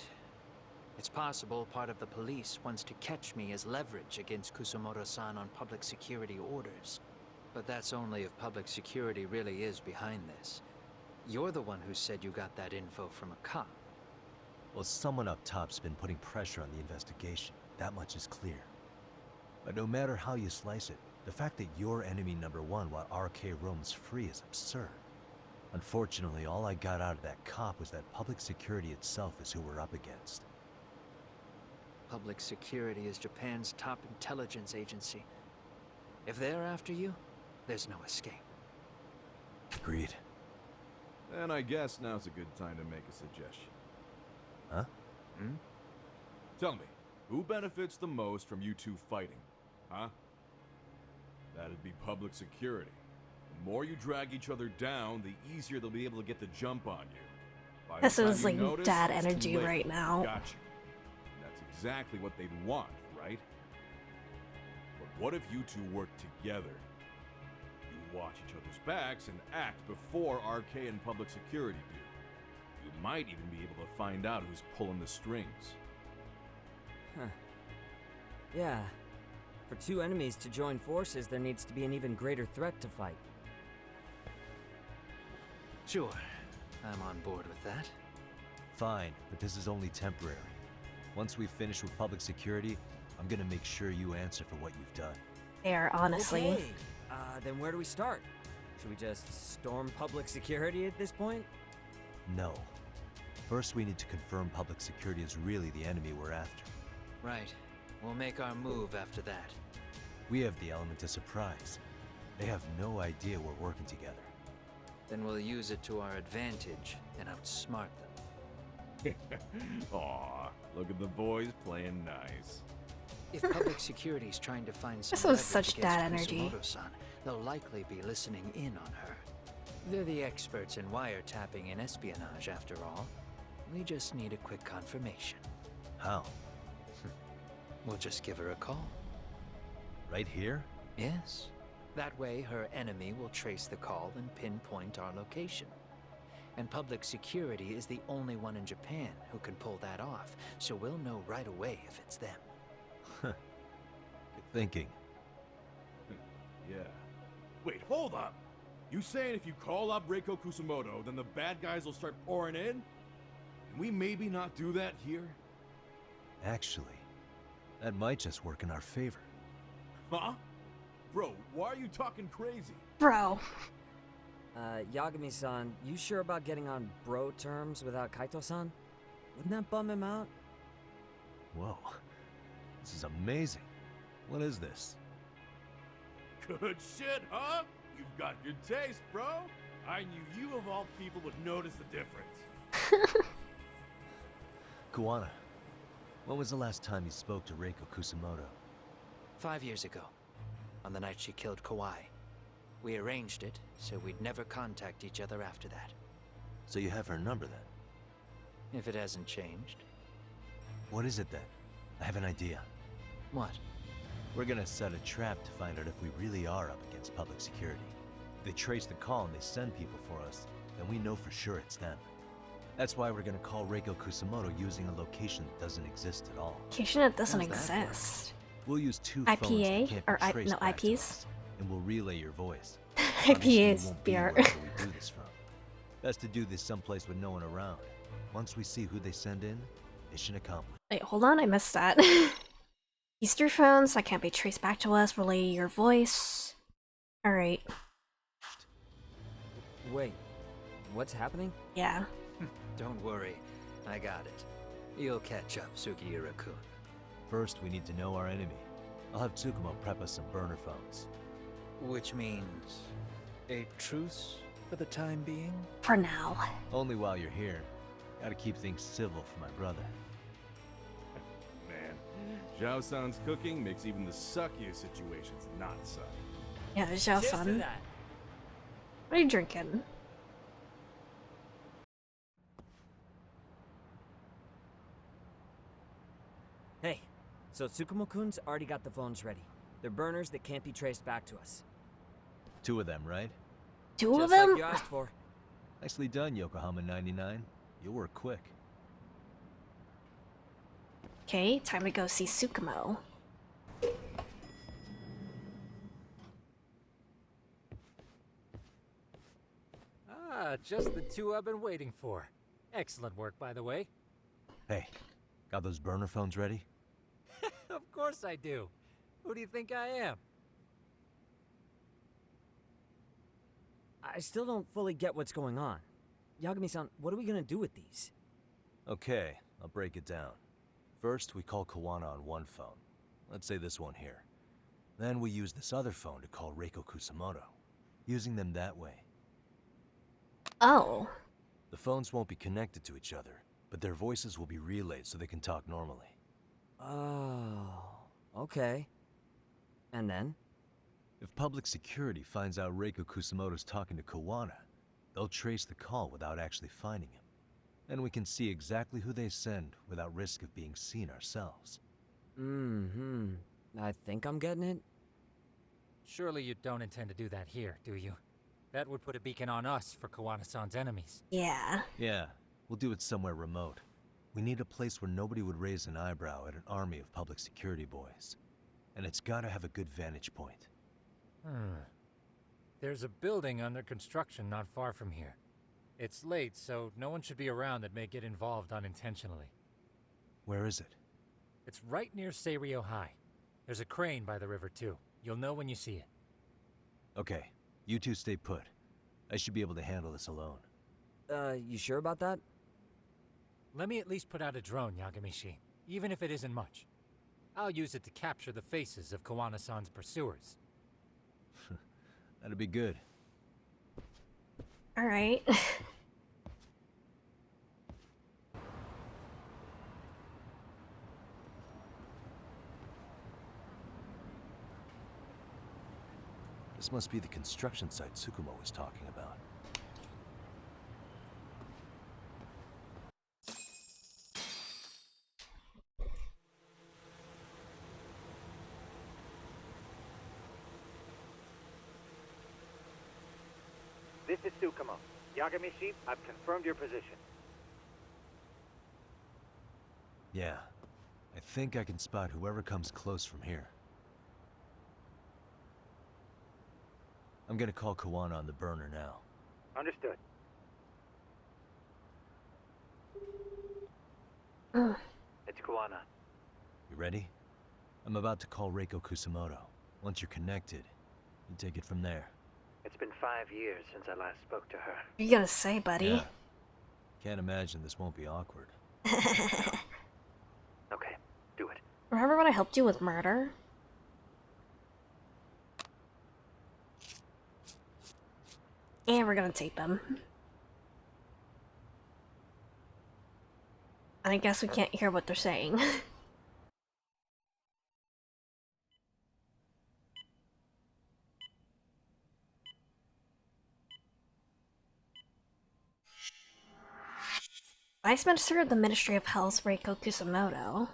It's possible part of the police wants to catch me as leverage against Kusumoto-san on public security orders. But that's only if public security really is behind this. You're the one who said you got that info from a cop. Well, someone up top's been putting pressure on the investigation. That much is clear. But no matter how you slice it, the fact that you're enemy number one while RK roams free is absurd. Unfortunately, all I got out of that cop was that public security itself is who we're up against. Public security is Japan's top intelligence agency. If they're after you, there's no escape. Agreed. And I guess now's a good time to make a suggestion. Huh? Hmm? Tell me, who benefits the most from you two fighting? Huh? That'd be public security. The more you drag each other down, the easier they'll be able to get the jump on you. By the This time is you like notice, dad it's too energy late. right now. Got you. That's exactly what they'd want, right? But what if you two work together? You watch each other's backs and act before RK and public security do. You might even be able to find out who's pulling the strings. Huh. Yeah. For two enemies to join forces, there needs to be an even greater threat to fight. Sure, I'm on board with that. Fine, but this is only temporary. Once we finish with public security, I'm gonna make sure you answer for what you've done. There, honestly. Okay. Then where do we start? Should we just storm public security at this point? No. First, we need to confirm public security is really the enemy we're after. Right. We'll make our move after that. We have the element of surprise. They have no idea we're working together. Then we'll use it to our advantage and outsmart them. Aw, look at the boys playing nice. If public security's trying to find some This was leverage such against dad energy. Kusumoto-san, they'll likely be listening in on her. They're the experts in wiretapping and espionage, after all. We just need a quick confirmation. How? We'll just give her a call. Right here? Yes. That way, her enemy will trace the call and pinpoint our location. And public security is the only one in Japan who can pull that off, so we'll know right away if it's them. Good thinking. Yeah. Wait, hold up! You saying if you call up Reiko Kusumoto, then the bad guys will start pouring in? Can we maybe not do that here? Actually, that might just work in our favor. Huh? Bro, why are you talking crazy? Bro. Yagami-san, you sure about getting on bro terms without Kaito-san? Wouldn't that bum him out? Whoa. This is amazing. What is this? Good shit, huh? You've got good taste, bro. I knew you of all people would notice the difference. Kuwana, when was the last time you spoke to Reiko Kusumoto? 5 years ago, on the night she killed Kawai. We arranged it, so we'd never contact each other after that. So you have her number then? If it hasn't changed. What is it then? I have an idea. What? We're gonna set a trap to find out if we really are up against public security. If they trace the call and they send people for us, then we know for sure it's them. That's why we're gonna call Reiko Kusumoto using a location that doesn't exist at all. Location that doesn't How's that work? exist. We'll use two phones that IPA? can't Or be traced no, back to IPs? us, and we'll relay your voice. IPA Obviously, is you won't be beer. wherever we do this from. Best to do this someplace with no one around. Once we see who they send in, mission accomplished. Wait, hold on, I missed that. These three phones that can't be traced back to us, relay your voice. Alright. Wait, what's happening? Yeah. Don't worry, I got it. You'll catch up, Sugiura-kun. First, we need to know our enemy. I'll have Tsukumo prep us some burner phones. Which means a truce for the time being? For now. Only while you're here. Gotta keep things civil for my brother. Man, Zhao-san's cooking makes even the suckiest situations not suck. Yeah, Cheers to Zhao-san. that. What are you drinking? Hey, so Tsukumo-kun's already got the phones ready. They're burners that can't be traced back to us. Two of them, right? Two of Just them? like you asked for. Nicely done, Yokohama 99. You'll work quick. Okay, time to go see Tsukumo. just the two I've been waiting for. Excellent work, by the way. Hey, got those burner phones ready? Of course I do. Who do you think I am? I still don't fully get what's going on. Yagami-san, what are we gonna do with these? Okay, I'll break it down. First, we call Kawana on one phone. Let's say this one here. Then we use this other phone to call Reiko Kusamoto. Using them that way. Oh. The phones won't be connected to each other, but their voices will be relayed so they can talk normally. Oh, okay. And then? If public security finds out Reiko Kusamoto's talking to Kawana, they'll trace the call without actually finding him. And we can see exactly who they send without risk of being seen ourselves. I think I'm getting it. Surely you don't intend to do that here, do you? That would put a beacon on us for Kawana-san's enemies. Yeah. Yeah, we'll do it somewhere remote. We need a place where nobody would raise an eyebrow at an army of public security boys. And it's gotta have a good vantage point. There's a building under construction not far from here. It's late, so no one should be around that may get involved unintentionally. Where is it? It's right near Seirio High. There's a crane by the river, too. You'll know when you see it. Okay, you two stay put. I should be able to handle this alone. You sure about that? Let me at least put out a drone, Yagamishi, even if it isn't much. I'll use it to capture the faces of Kawana-san's pursuers. That'd be good. Alright. This must be the construction site Tsukumo was talking about. This is Tsukumo. Yagamishi, I've confirmed your position. Yeah, I think I can spot whoever comes close from here. I'm gonna call Kawana on the burner now. Understood. It's Kawana. You ready? I'm about to call Reiko Kusamoto. Once you're connected, you take it from there. It's been 5 years since I last spoke to her. What are you gonna say, buddy? Yeah. Can't imagine this won't be awkward. Okay, do it. Remember when I helped you with murder? And we're gonna tape them. And I guess we can't hear what they're saying. Vice Minister of the Ministry of Health, Reiko Kusamoto.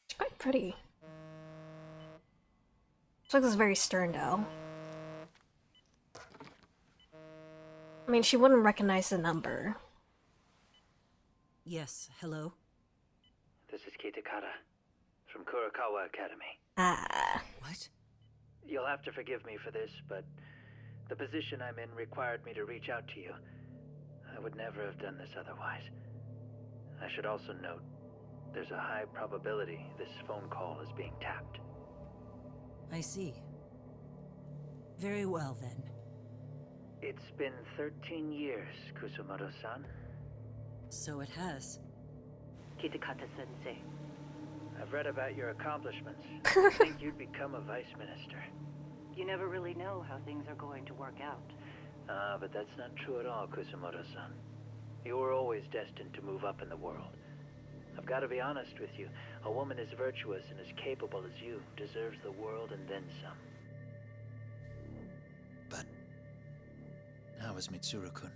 She's quite pretty. She looks very stern, though. I mean, she wouldn't recognize the number. Yes, hello? This is Kitakata from Kurakawa Academy. Ah. What? You'll have to forgive me for this, but the position I'm in required me to reach out to you. I would never have done this otherwise. I should also note, there's a high probability this phone call is being tapped. I see. Very well, then. It's been 13 years, Kusumoto-san. So it has. Kitakata-sensei. I've read about your accomplishments. I think you'd become a vice minister. You never really know how things are going to work out. But that's not true at all, Kusumoto-san. You were always destined to move up in the world. I've got to be honest with you. A woman as virtuous and as capable as you deserves the world and then some. But how is Mitsuru-kun?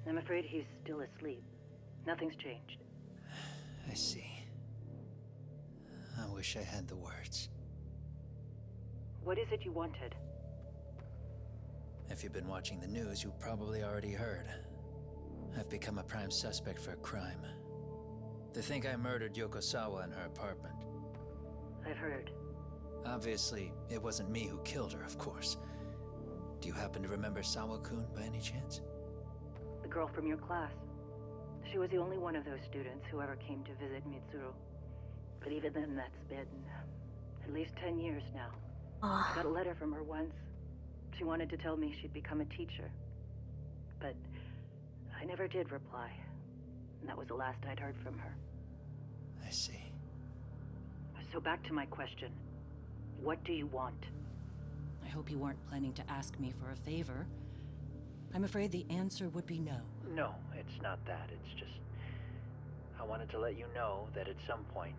I'm afraid he's still asleep. Nothing's changed. I see. I wish I had the words. What is it you wanted? If you've been watching the news, you probably already heard. I've become a prime suspect for a crime. They think I murdered Yokosawa in her apartment. I've heard. Obviously, it wasn't me who killed her, of course. Do you happen to remember Sawa-kun by any chance? girl from your class. She was the only one of those students who ever came to visit Mitsuru. But even then, that's been at least 10 years now. I got a letter from her once. She wanted to tell me she'd become a teacher. But I never did reply. And that was the last I'd heard from her. I see. So back to my question. What do you want? I hope you weren't planning to ask me for a favor. I'm afraid the answer would be no. No, it's not that. It's just... I wanted to let you know that at some point,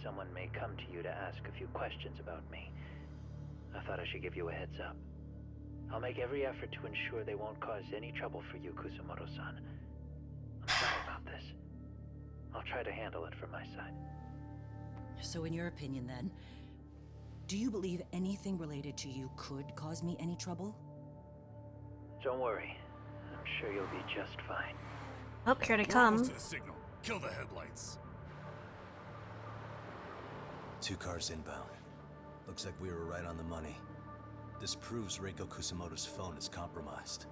someone may come to you to ask a few questions about me. I thought I should give you a heads up. I'll make every effort to ensure they won't cause any trouble for you, Kusumoto-san. I'm sorry about this. I'll try to handle it from my side. So in your opinion then, do you believe anything related to you could cause me any trouble? Don't worry. I'm sure you'll be just fine. Oh, here they We're come. almost to the signal. Kill the headlights. 2 cars inbound. Looks like we were right on the money. This proves Reiko Kusumoto's phone is compromised.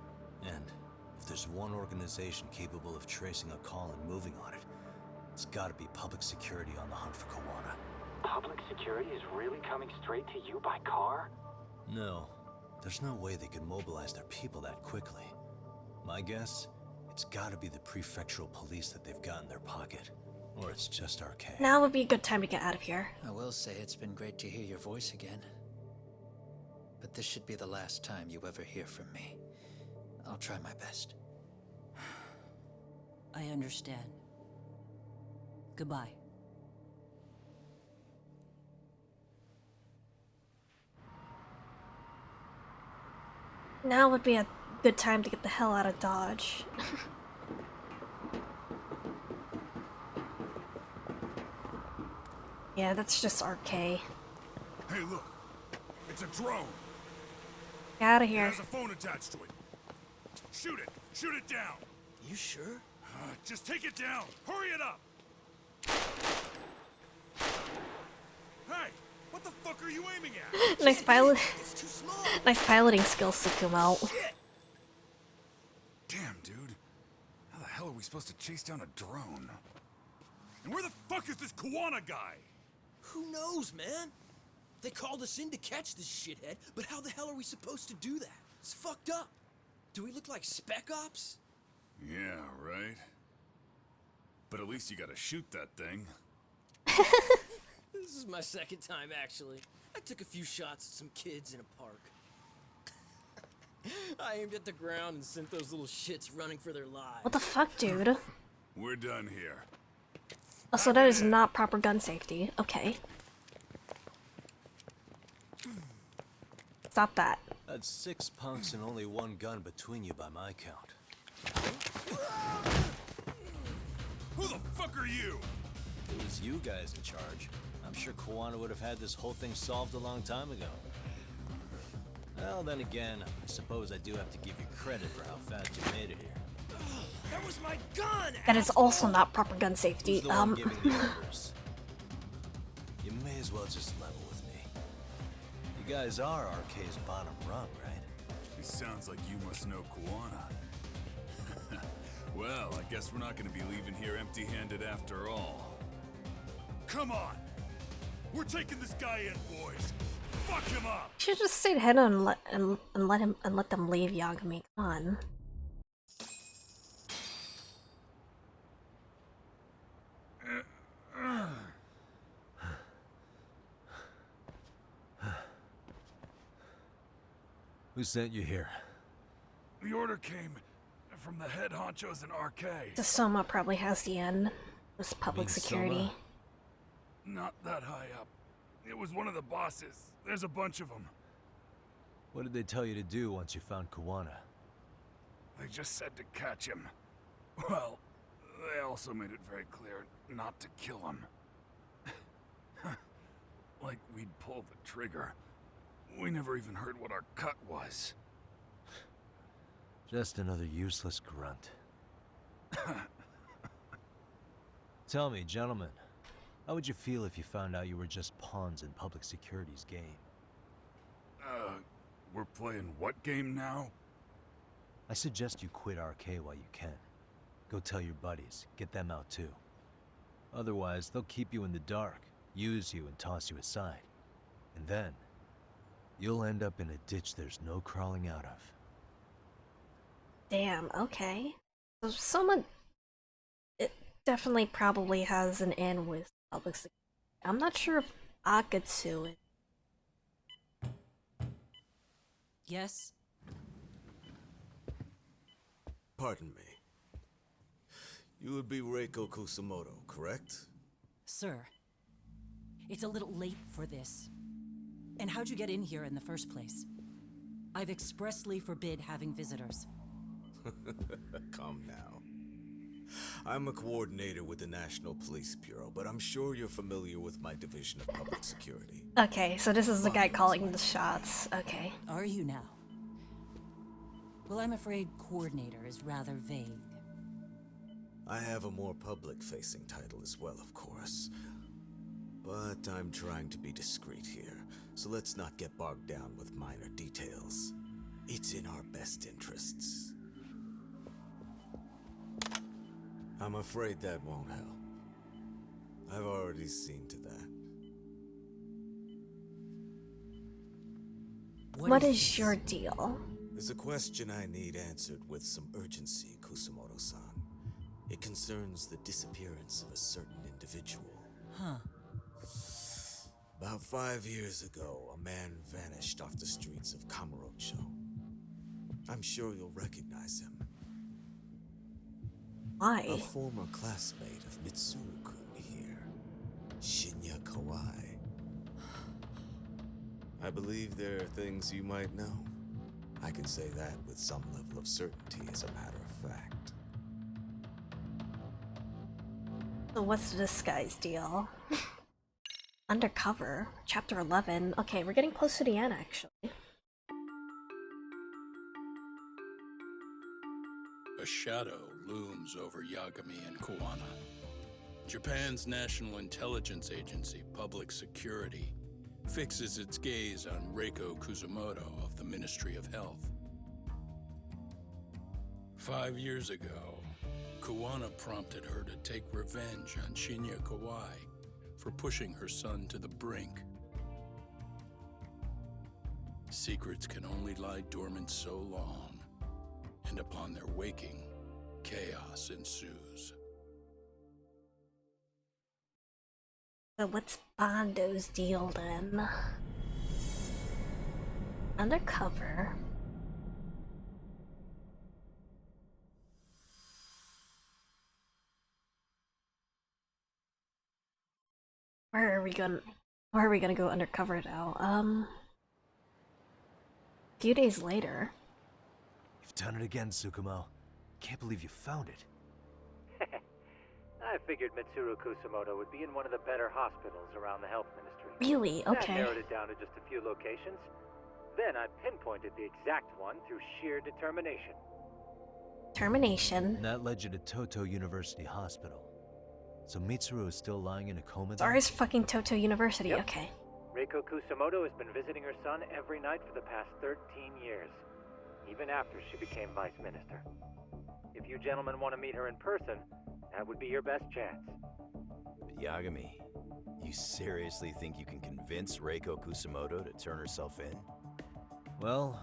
And if there's one organization capable of tracing a call and moving on it, it's gotta be public security on the hunt for Kawana. Public security is really coming straight to you by car? No. There's no way they could mobilize their people that quickly. My guess, it's gotta be the prefectural police that they've got in their pocket. Or it's just RK. Now would be a good time to get out of here. I will say it's been great to hear your voice again. But this should be the last time you ever hear from me. I'll try my best. I understand. Goodbye. Now would be a good time to get the hell out of Dodge. Yeah, that's just RK. Hey, look. It's a drone. Get out of here. It has a phone attached to it. Shoot it. Shoot it down. You sure? Just take it down. Hurry it up. Hey, what the fuck are you aiming at? Nice pilot. Nice piloting skills, Tsukumo. Damn, dude. How the hell are we supposed to chase down a drone? And where the fuck is this Kawana guy? Who knows, man? They called us in to catch this shithead, but how the hell are we supposed to do that? It's fucked up. Do we look like spec ops? Yeah, right. But at least you gotta shoot that thing. This is my second time, actually. I took a few shots at some kids in a park. I aimed at the ground and sent those little shits running for their lives. What the fuck, dude? We're done here. Oh, so that is not proper gun safety. Okay. Stop that. That's 6 punks and only 1 gun between you by my count. Who the fuck are you? It was you guys in charge. I'm sure Kawana would have had this whole thing solved a long time ago. Well, then again, I suppose I do have to give you credit for how fast you made it here. That was my gun! That is also not proper gun safety. Who's the one giving the orders? You may as well just level with me. You guys are RK's bottom rung, right? It sounds like you must know Kawana. Well, I guess we're not gonna be leaving here empty-handed after all. Come on! We're taking this guy in, boys! Fuck him up! Should just stayed ahead and let them leave Yagami. Come on. Who sent you here? The order came from the head honchos in RK. The Soma probably has the end. This public security. Not that high up. It was one of the bosses. There's a bunch of them. What did they tell you to do once you found Kawana? They just said to catch him. Well, they also made it very clear not to kill him. Like we'd pull the trigger. We never even heard what our cut was. Just another useless grunt. Tell me, gentlemen, how would you feel if you found out you were just pawns in public security's game? We're playing what game now? I suggest you quit RK while you can. Go tell your buddies, get them out too. Otherwise, they'll keep you in the dark, use you and toss you aside. And then, you'll end up in a ditch there's no crawling out of. Damn, okay. So someone... It definitely probably has an in with public security. I'm not sure if Akatsu is... Yes? Pardon me. You would be Reiko Kusamoto, correct? Sir, it's a little late for this. And how'd you get in here in the first place? I've expressly forbid having visitors. Come now. I'm a coordinator with the National Police Bureau, but I'm sure you're familiar with my Division of Public Security. Okay, so this is the guy calling the shots. Okay. Are you now? Well, I'm afraid coordinator is rather vague. I have a more public-facing title as well, of course. But I'm trying to be discreet here, so let's not get bogged down with minor details. It's in our best interests. I'm afraid that won't help. I've already seen to that. What is your deal? There's a question I need answered with some urgency, Kusamoto-san. It concerns the disappearance of a certain individual. Huh. About 5 years ago, a man vanished off the streets of Kamurocho. I'm sure you'll recognize him. Why? A former classmate of Mitsuru-kun here, Shinya Kawai. I believe there are things you might know. I can say that with some level of certainty as a matter of fact. So what's this guy's deal? Undercover, chapter 11. Okay, we're getting close to the end actually. A shadow looms over Yagami and Koana. Japan's National Intelligence Agency, Public Security, fixes its gaze on Reiko Kusamoto of the Ministry of Health. 5 years ago, Koana prompted her to take revenge on Shinya Kawai for pushing her son to the brink. Secrets can only lie dormant so long, and upon their waking, chaos ensues. So what's Bando's deal then? Undercover. Where are we gonna go undercover now? A few days later. You've done it again, Tsukumo. Can't believe you found it. I figured Mitsuru Kusamoto would be in one of the better hospitals around the health ministry. Really? Okay. That narrowed it down to just a few locations. Then I pinpointed the exact one through sheer determination. Termination. And that led you to Toto University Hospital. So Mitsuru is still lying in a coma there? Sorry, it's fucking Toto University, Yep. okay. Reiko Kusamoto has been visiting her son every night for the past 13 years, even after she became vice minister. If you gentlemen want to meet her in person, that would be your best chance. But Yagami, you seriously think you can convince Reiko Kusamoto to turn herself in? Well,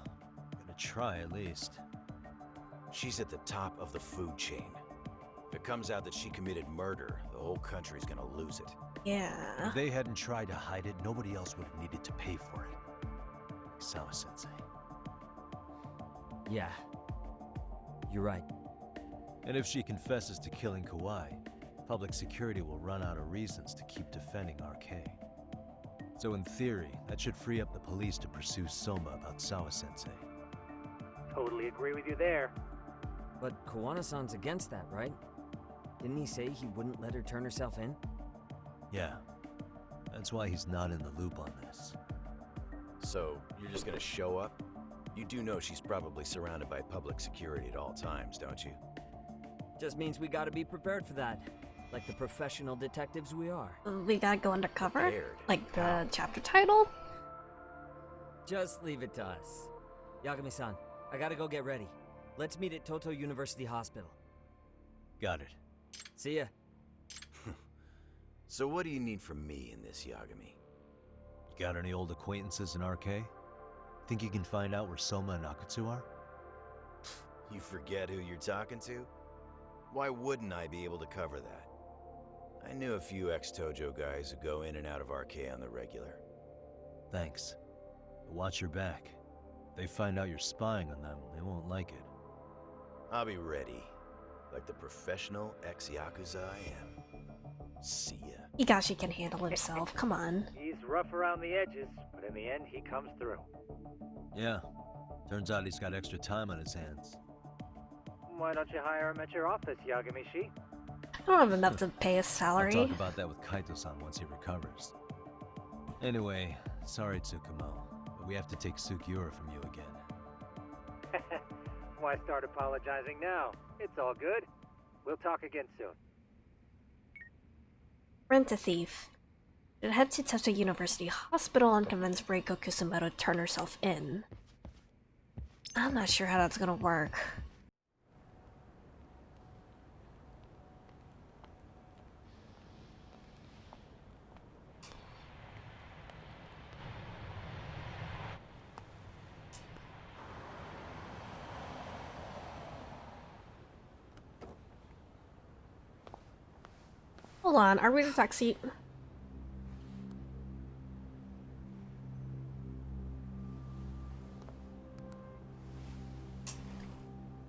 I'm gonna try at least. She's at the top of the food chain. If it comes out that she committed murder, the whole country's gonna lose it. Yeah. If they hadn't tried to hide it, nobody else would have needed to pay for it. Like Sawa-sensei. Yeah. You're right. And if she confesses to killing Kawai, public security will run out of reasons to keep defending RK. So in theory, that should free up the police to pursue Soma about Sawa-sensei. Totally agree with you there. But Koana-san's against that, right? Didn't he say he wouldn't let her turn herself in? Yeah. That's why he's not in the loop on this. So, you're just gonna show up? You do know she's probably surrounded by public security at all times, don't you? Just means we gotta be prepared for that. Like the professional detectives we are. We gotta go undercover? Prepared? Like the chapter title? Just leave it to us. Yagami-san, I gotta go get ready. Let's meet at Toto University Hospital. Got it. See ya. So what do you need from me in this, Yagami? You got any old acquaintances in RK? Think you can find out where Soma and Akutsu are? You forget who you're talking to? Why wouldn't I be able to cover that? I knew a few ex-Tojo guys who go in and out of RK on the regular. Thanks. But watch your back. If they find out you're spying on them, they won't like it. I'll be ready, like the professional ex-Yakuza I am. See ya. Higashi can handle himself, come on. He's rough around the edges, but in the end, he comes through. Yeah. Turns out he's got extra time on his hands. Why don't you hire him at your office, Yagami-shi? I don't have enough to pay his salary. I'll talk about that with Kaito-san once he recovers. Anyway, sorry Tsukumo, but we have to take Sukiura from you again. Why start apologizing now? It's all good. We'll talk again soon. Rent a thief. Should head to Toto University Hospital and convince Reiko Kusumoto to turn herself in. I'm not sure how that's gonna work. Hold on, are we in a taxi?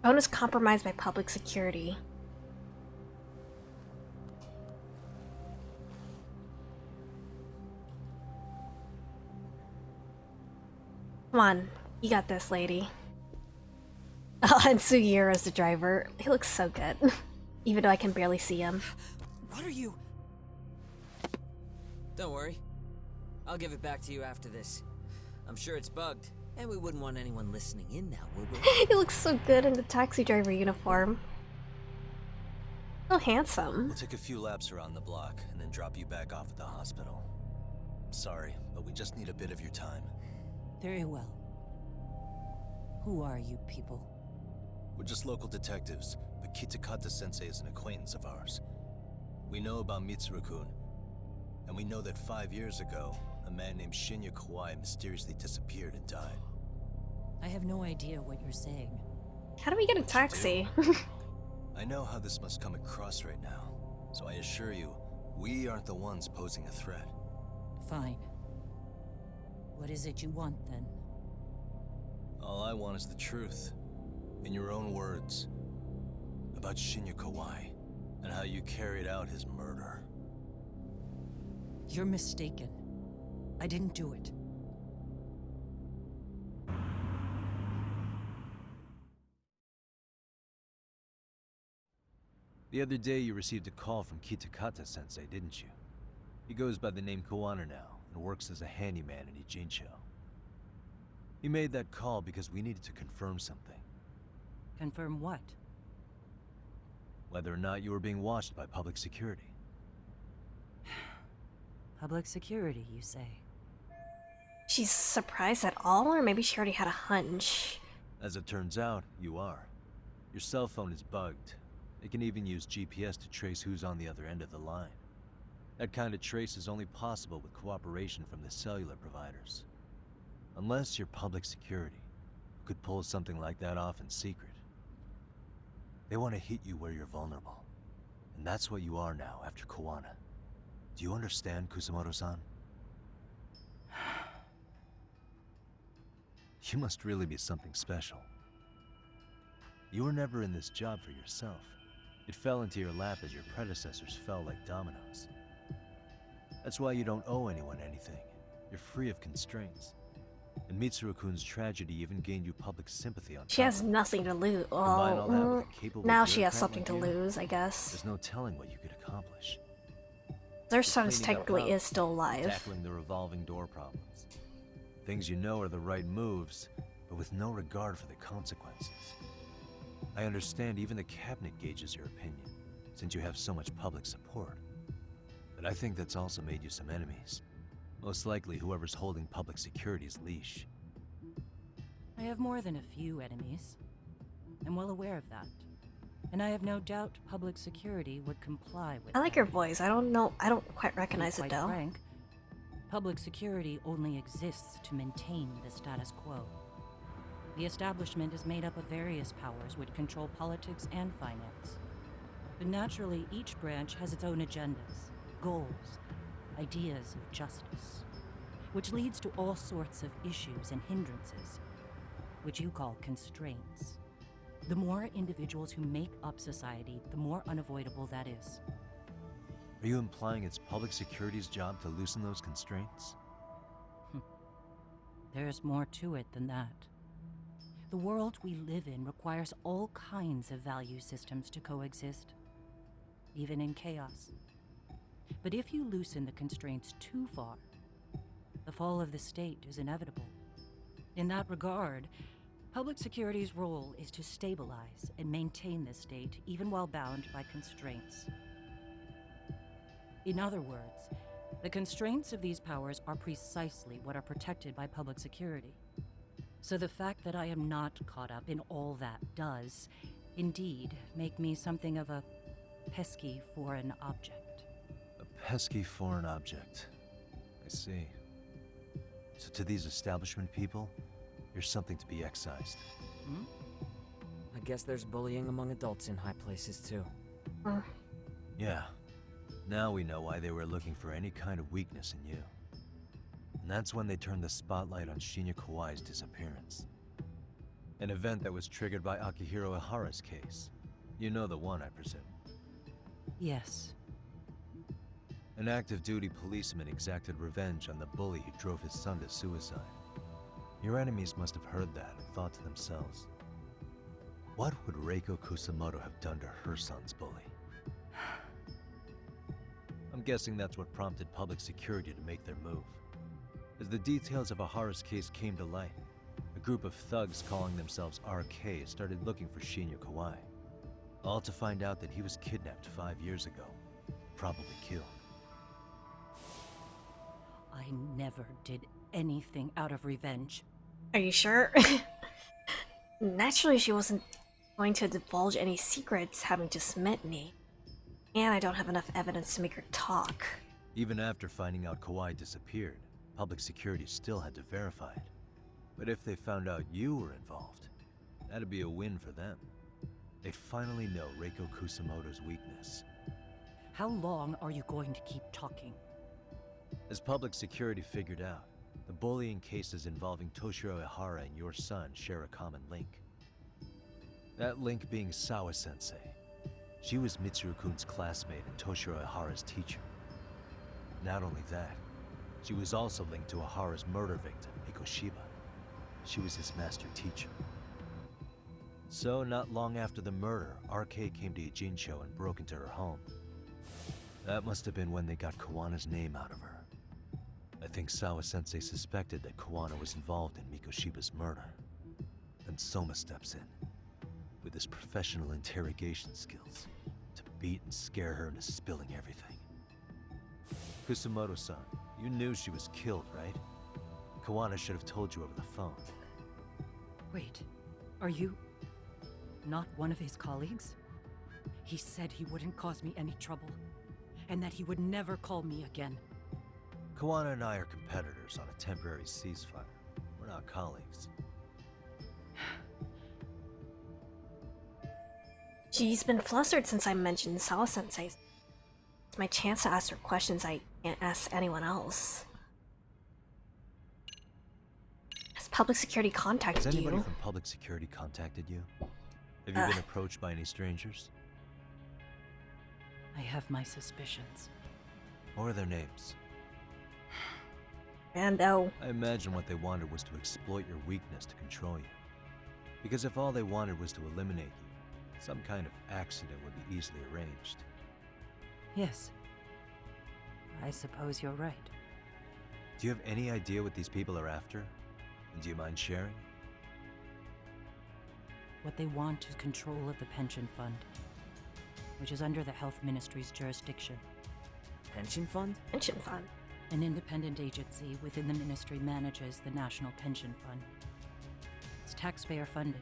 Phone is compromised by public security. Come on, you got this, lady. Oh, and Sugiura's the driver. He looks so good, even though I can barely see him. What are you? Don't worry. I'll give it back to you after this. I'm sure it's bugged, and we wouldn't want anyone listening in now, would we? He looks so good in the taxi driver uniform. So handsome. We'll take a few laps around the block and then drop you back off at the hospital. Sorry, but we just need a bit of your time. Very well. Who are you people? We're just local detectives, but Kitakata-sensei is an acquaintance of ours. We know about Mitsuru-kun, and we know that 5 years ago, a man named Shinya Kawai mysteriously disappeared and died. I have no idea what you're saying. How do we get a taxi? I know how this must come across right now, so I assure you, we aren't the ones posing a threat. Fine. What is it you want, then? All I want is the truth, in your own words, about Shinya Kawai, and how you carried out his murder. You're mistaken. I didn't do it. The other day you received a call from Kitakata-sensei, didn't you? He goes by the name Kuwana now, and works as a handyman in Ijincho. He made that call because we needed to confirm something. Confirm what? Whether or not you were being watched by public security. Public security, you say? She's surprised at all, or maybe she already had a hunch. As it turns out, you are. Your cell phone is bugged. It can even use GPS to trace who's on the other end of the line. That kind of trace is only possible with cooperation from the cellular providers. Unless you're public security, who could pull something like that off in secret. They want to hit you where you're vulnerable. And that's what you are now after Kuwana. Do you understand, Kusumoto-san? You must really be something special. You were never in this job for yourself. It fell into your lap as your predecessors fell like dominoes. That's why you don't owe anyone anything. You're free of constraints. And Mitsuru-kun's tragedy even gained you public sympathy on top. She has nothing to lose. Well, now she has something to lose, I guess. There's no telling what you could accomplish. Their son technically is still alive. Tackling the revolving door problems. Things you know are the right moves, but with no regard for the consequences. I understand even the cabinet gauges your opinion, since you have so much public support. But I think that's also made you some enemies. Most likely whoever's holding public security's leash. I have more than a few enemies. I'm well aware of that. And I have no doubt public security would comply with I like that. your voice. I don't know. I don't quite recognize To be it quite though. frank, public security only exists to maintain the status quo. The establishment is made up of various powers which control politics and finance. But naturally, each branch has its own agendas, goals, ideas of justice, which leads to all sorts of issues and hindrances, which you call constraints. The more individuals who make up society, the more unavoidable that is. Are you implying it's public security's job to loosen those constraints? There's more to it than that. The world we live in requires all kinds of value systems to coexist, even in chaos. But if you loosen the constraints too far, the fall of the state is inevitable. In that regard, public security's role is to stabilize and maintain the state, even while bound by constraints. In other words, the constraints of these powers are precisely what are protected by public security. So the fact that I am not caught up in all that does, indeed, make me something of a pesky foreign object. A pesky foreign object. I see. So to these establishment people, you're something to be excised. Hmm? I guess there's bullying among adults in high places too. Yeah. Now we know why they were looking for any kind of weakness in you. And that's when they turned the spotlight on Shinya Kawai's disappearance. An event that was triggered by Akihiro Ihara's case. You know the one, I presume. Yes. An active duty policeman exacted revenge on the bully who drove his son to suicide. Your enemies must have heard that and thought to themselves, what would Reiko Kusamoto have done to her son's bully? I'm guessing that's what prompted public security to make their move. As the details of Ihara's case came to light, a group of thugs calling themselves RK started looking for Shinya Kawai. All to find out that he was kidnapped 5 years ago, probably killed. I never did anything out of revenge. Are you sure? Naturally, she wasn't going to divulge any secrets having just met me. And I don't have enough evidence to make her talk. Even after finding out Kawai disappeared, public security still had to verify it. But if they found out you were involved, that'd be a win for them. They'd finally know Reiko Kusamoto's weakness. How long are you going to keep talking? As public security figured out, the bullying cases involving Toshiro Ihara and your son share a common link. That link being Sawa-sensei. She was Mitsuru-kun's classmate and Toshiro Ihara's teacher. Not only that, she was also linked to Ihara's murder victim, Mikoshiba. She was his master teacher. So, not long after the murder, RK came to Ijincho and broke into her home. That must have been when they got Kawana's name out of her. I think Sawa-sensei suspected that Kawana was involved in Mikoshiba's murder. Then Soma steps in, with his professional interrogation skills, to beat and scare her into spilling everything. Kusamoto-san, you knew she was killed, right? Kawana should have told you over the phone. Wait, are you not one of his colleagues? He said he wouldn't cause me any trouble, and that he would never call me again. Kawana and I are competitors on a temporary ceasefire. We're not colleagues. She's been flustered since I mentioned Sawa-sensei. It's my chance to ask her questions I can't ask anyone else. Has public security contacted Has anybody you? from public security contacted you? Have you been approached by any strangers? I have my suspicions. What are their names? Rando. I imagine what they wanted was to exploit your weakness to control you. Because if all they wanted was to eliminate you, some kind of accident would be easily arranged. Yes. I suppose you're right. Do you have any idea what these people are after? And do you mind sharing? What they want is control of the pension fund, which is under the Health Ministry's jurisdiction. Pension fund? Pension fund. An independent agency within the ministry manages the National Pension Fund. It's taxpayer funded,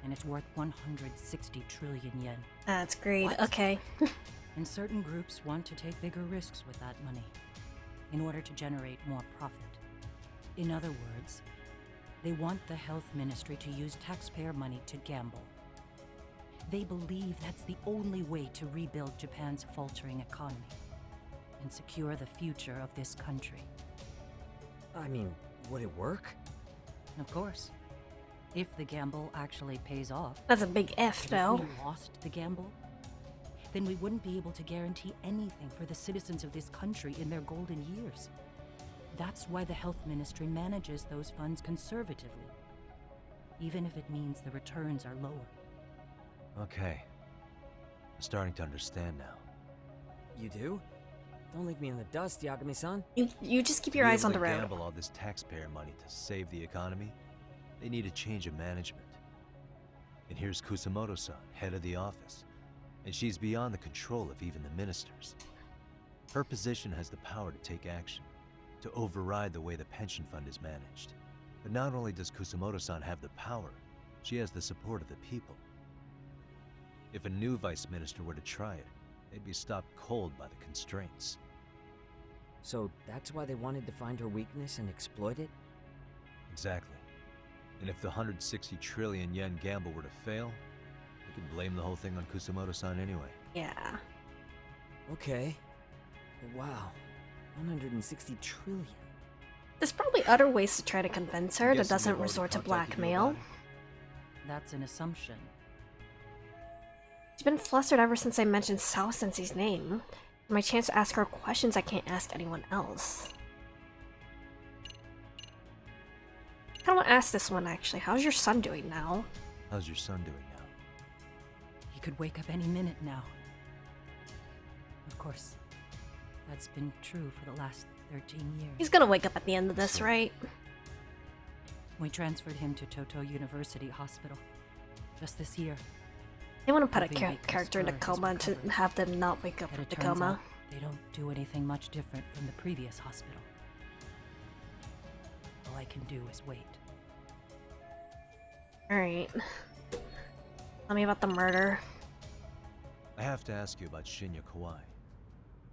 and it's worth 160 trillion yen. That's great. What? Okay. And certain groups want to take bigger risks with that money in order to generate more profit. In other words, they want the health ministry to use taxpayer money to gamble. They believe that's the only way to rebuild Japan's faltering economy and secure the future of this country. I mean, would it work? Of course. If the gamble actually pays off. That's a big if, though. If we lost the gamble, then we wouldn't be able to guarantee anything for the citizens of this country in their golden years. That's why the health ministry manages those funds conservatively, even if it means the returns are lower. Okay. I'm starting to understand now. You do? Don't leave me in the dust, Yagami-san. You just keep your eyes on the road. To gamble all this taxpayer money to save the economy, they need a change of management. And here's Kusamoto-san, head of the office, and she's beyond the control of even the ministers. Her position has the power to take action, to override the way the pension fund is managed. But not only does Kusamoto-san have the power, she has the support of the people. If a new vice minister were to try it, they'd be stopped cold by the constraints. So that's why they wanted to find her weakness and exploit it? Exactly. And if the 160 trillion yen gamble were to fail, they could blame the whole thing on Kusamoto-san anyway. Yeah. Okay. Wow. 160 trillion. There's probably other ways to try to convince her that doesn't resort to blackmail. That's an assumption. She's been flustered ever since I mentioned Sao Sensei's name. My chance to ask her questions I can't ask anyone else. I kinda wanna ask this one actually. How's your son doing now? How's your son doing now? He could wake up any minute now. Of course, that's been true for the last 13 years. He's gonna wake up at the end of this, right? We transferred him to Toto University Hospital just this year. They want to put a character in a coma to have them not wake up from the coma. They don't do anything much different from the previous hospital. All I can do is wait. Alright. Tell me about the murder. I have to ask you about Shinya Kawai.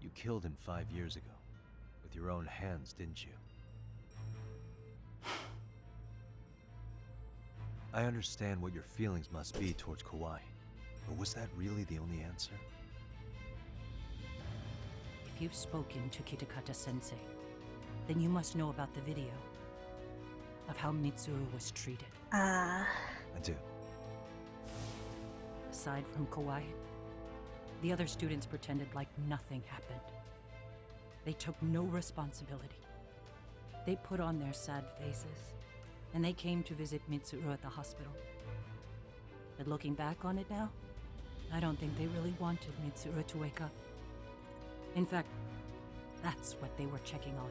You killed him 5 years ago. With your own hands, didn't you? I understand what your feelings must be towards Kawai. But was that really the only answer? If you've spoken to Kitakata-sensei, then you must know about the video of how Mitsuru was treated. I do. Aside from Kawai, the other students pretended like nothing happened. They took no responsibility. They put on their sad faces, and they came to visit Mitsuru at the hospital. But looking back on it now, I don't think they really wanted Mitsuru to wake up. In fact, that's what they were checking on.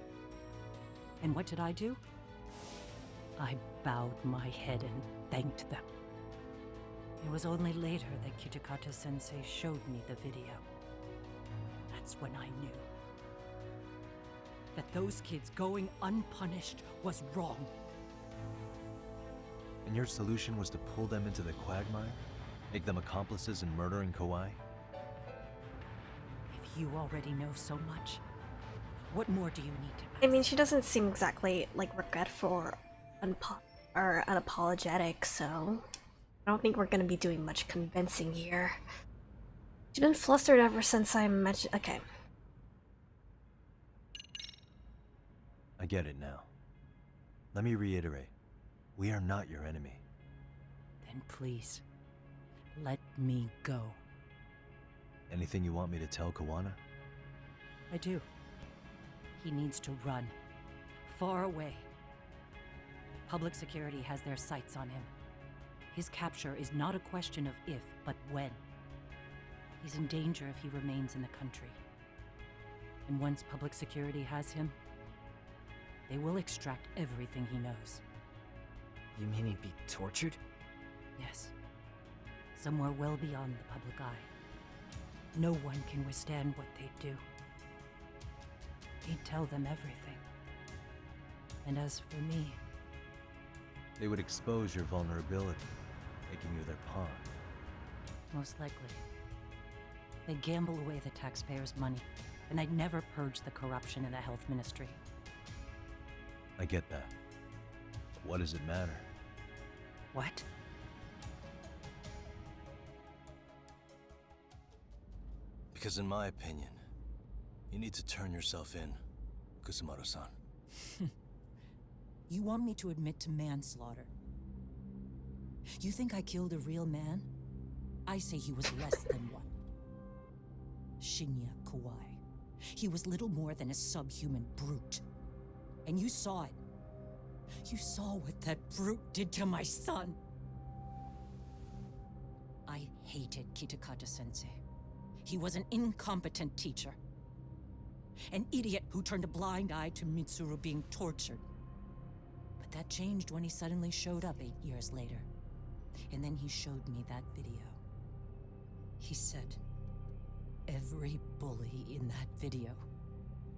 And what did I do? I bowed my head and thanked them. It was only later that Kitakata-sensei showed me the video. That's when I knew that those kids going unpunished was wrong. And your solution was to pull them into the quagmire? Make them accomplices in murdering Kawai? If you already know so much, what more do you need to know? I mean, she doesn't seem exactly like regretful or unapologetic, so I don't think we're gonna be doing much convincing here. She's been flustered ever since I mentioned. Okay. I get it now. Let me reiterate. We are not your enemy. Then please, let me go. Anything you want me to tell Kawana? I do. He needs to run. Far away. Public security has their sights on him. His capture is not a question of if, but when. He's in danger if he remains in the country. And once public security has him, they will extract everything he knows. You mean he'd be tortured? Yes. Somewhere well beyond the public eye. No one can withstand what they do. He'd tell them everything. And as for me... They would expose your vulnerability. making you their pawn. Most likely. They gamble away the taxpayers' money, and I'd never purge the corruption in the health ministry. I get that. But what does it matter? What? Because in my opinion, you need to turn yourself in, Kusumoto-san. You want me to admit to manslaughter? You think I killed a real man? I say he was less than one. Shinya Kawai. He was little more than a subhuman brute. And you saw it. You saw what that brute did to my son. I hated Kitakata-sensei. He was an incompetent teacher. An idiot who turned a blind eye to Mitsuru being tortured. But that changed when he suddenly showed up 8 years later. And then he showed me that video. He said, every bully in that video,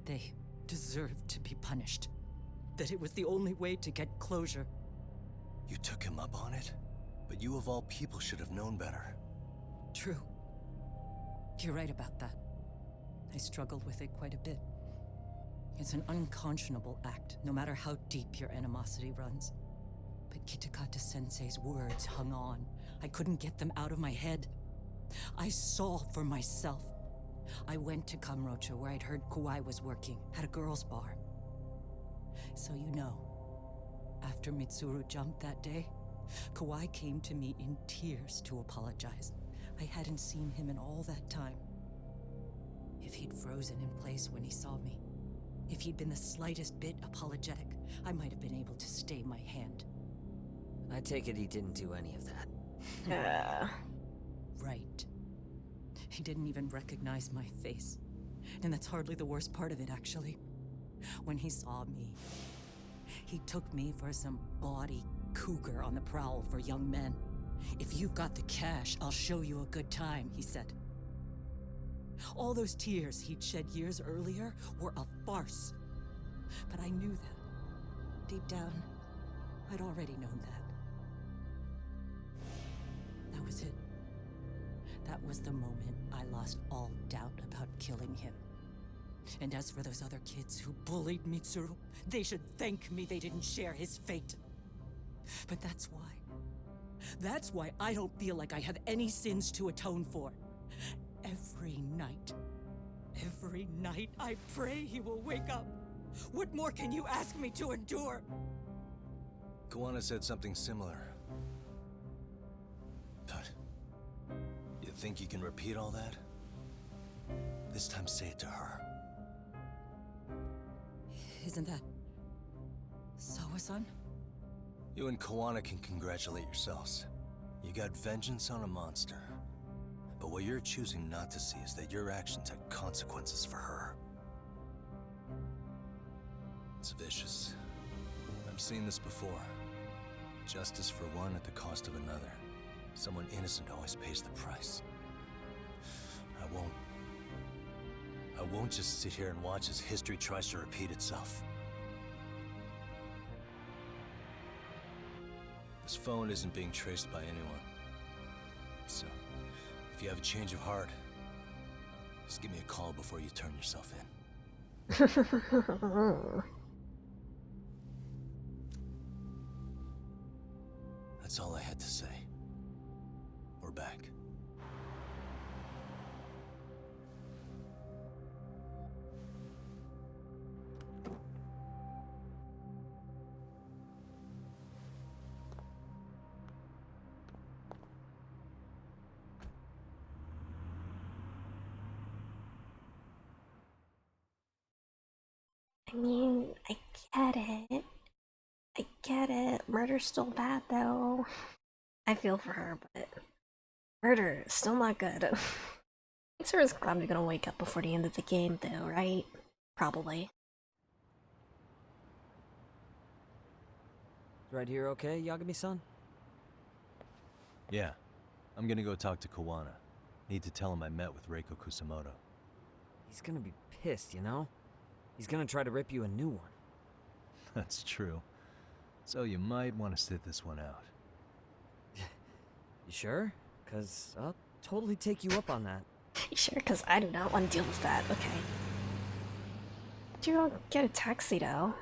they deserved to be punished. That it was the only way to get closure. You took him up on it? But you of all people should have known better. True. You're right about that. I struggled with it quite a bit. It's an unconscionable act, no matter how deep your animosity runs. But Kitakata-sensei's words hung on. I couldn't get them out of my head. I saw for myself. I went to Kamurocho, where I'd heard Kawai was working, at a girls' bar. So you know, after Mitsuru jumped that day, Kawai came to me in tears to apologize. I hadn't seen him in all that time. If he'd frozen in place when he saw me, if he'd been the slightest bit apologetic, I might have been able to stay my hand. I take it he didn't do any of that. Right. He didn't even recognize my face. And that's hardly the worst part of it, actually. When he saw me, he took me for some bawdy cougar on the prowl for young men. If you've got the cash, I'll show you a good time, he said. All those tears he'd shed years earlier were a farce. But I knew that. Deep down, I'd already known that. That was it. That was the moment I lost all doubt about killing him. And as for those other kids who bullied Mitsuru, they should thank me they didn't share his fate. But that's why. That's why I don't feel like I have any sins to atone for. Every night I pray he will wake up. What more can you ask me to endure? Kawana said something similar. But you think you can repeat all that? This time say it to her. Isn't that Sawa-san? You and Kawana can congratulate yourselves. You got vengeance on a monster. But what you're choosing not to see is that your actions had consequences for her. It's vicious. I've seen this before. Justice for one at the cost of another. Someone innocent always pays the price. I won't just sit here and watch as history tries to repeat itself. This phone isn't being traced by anyone. So, if you have a change of heart, just give me a call before you turn yourself in. That's all I had to say. We're back. I mean, I get it. I get it. Murder's still bad, though. I feel for her, but murder is still not good. Mitsuru is probably gonna wake up before the end of the game, though, right? Probably. Right here okay, Yagami-san? Yeah. I'm gonna go talk to Kawana. Need to tell him I met with Reiko Kusumoto. He's gonna be pissed, you know? He's gonna try to rip you a new one. That's true. So you might want to sit this one out. You sure? Cause I'll totally take you up on that. You sure? Because I do not want to deal with that. Okay. Do you get a taxi though?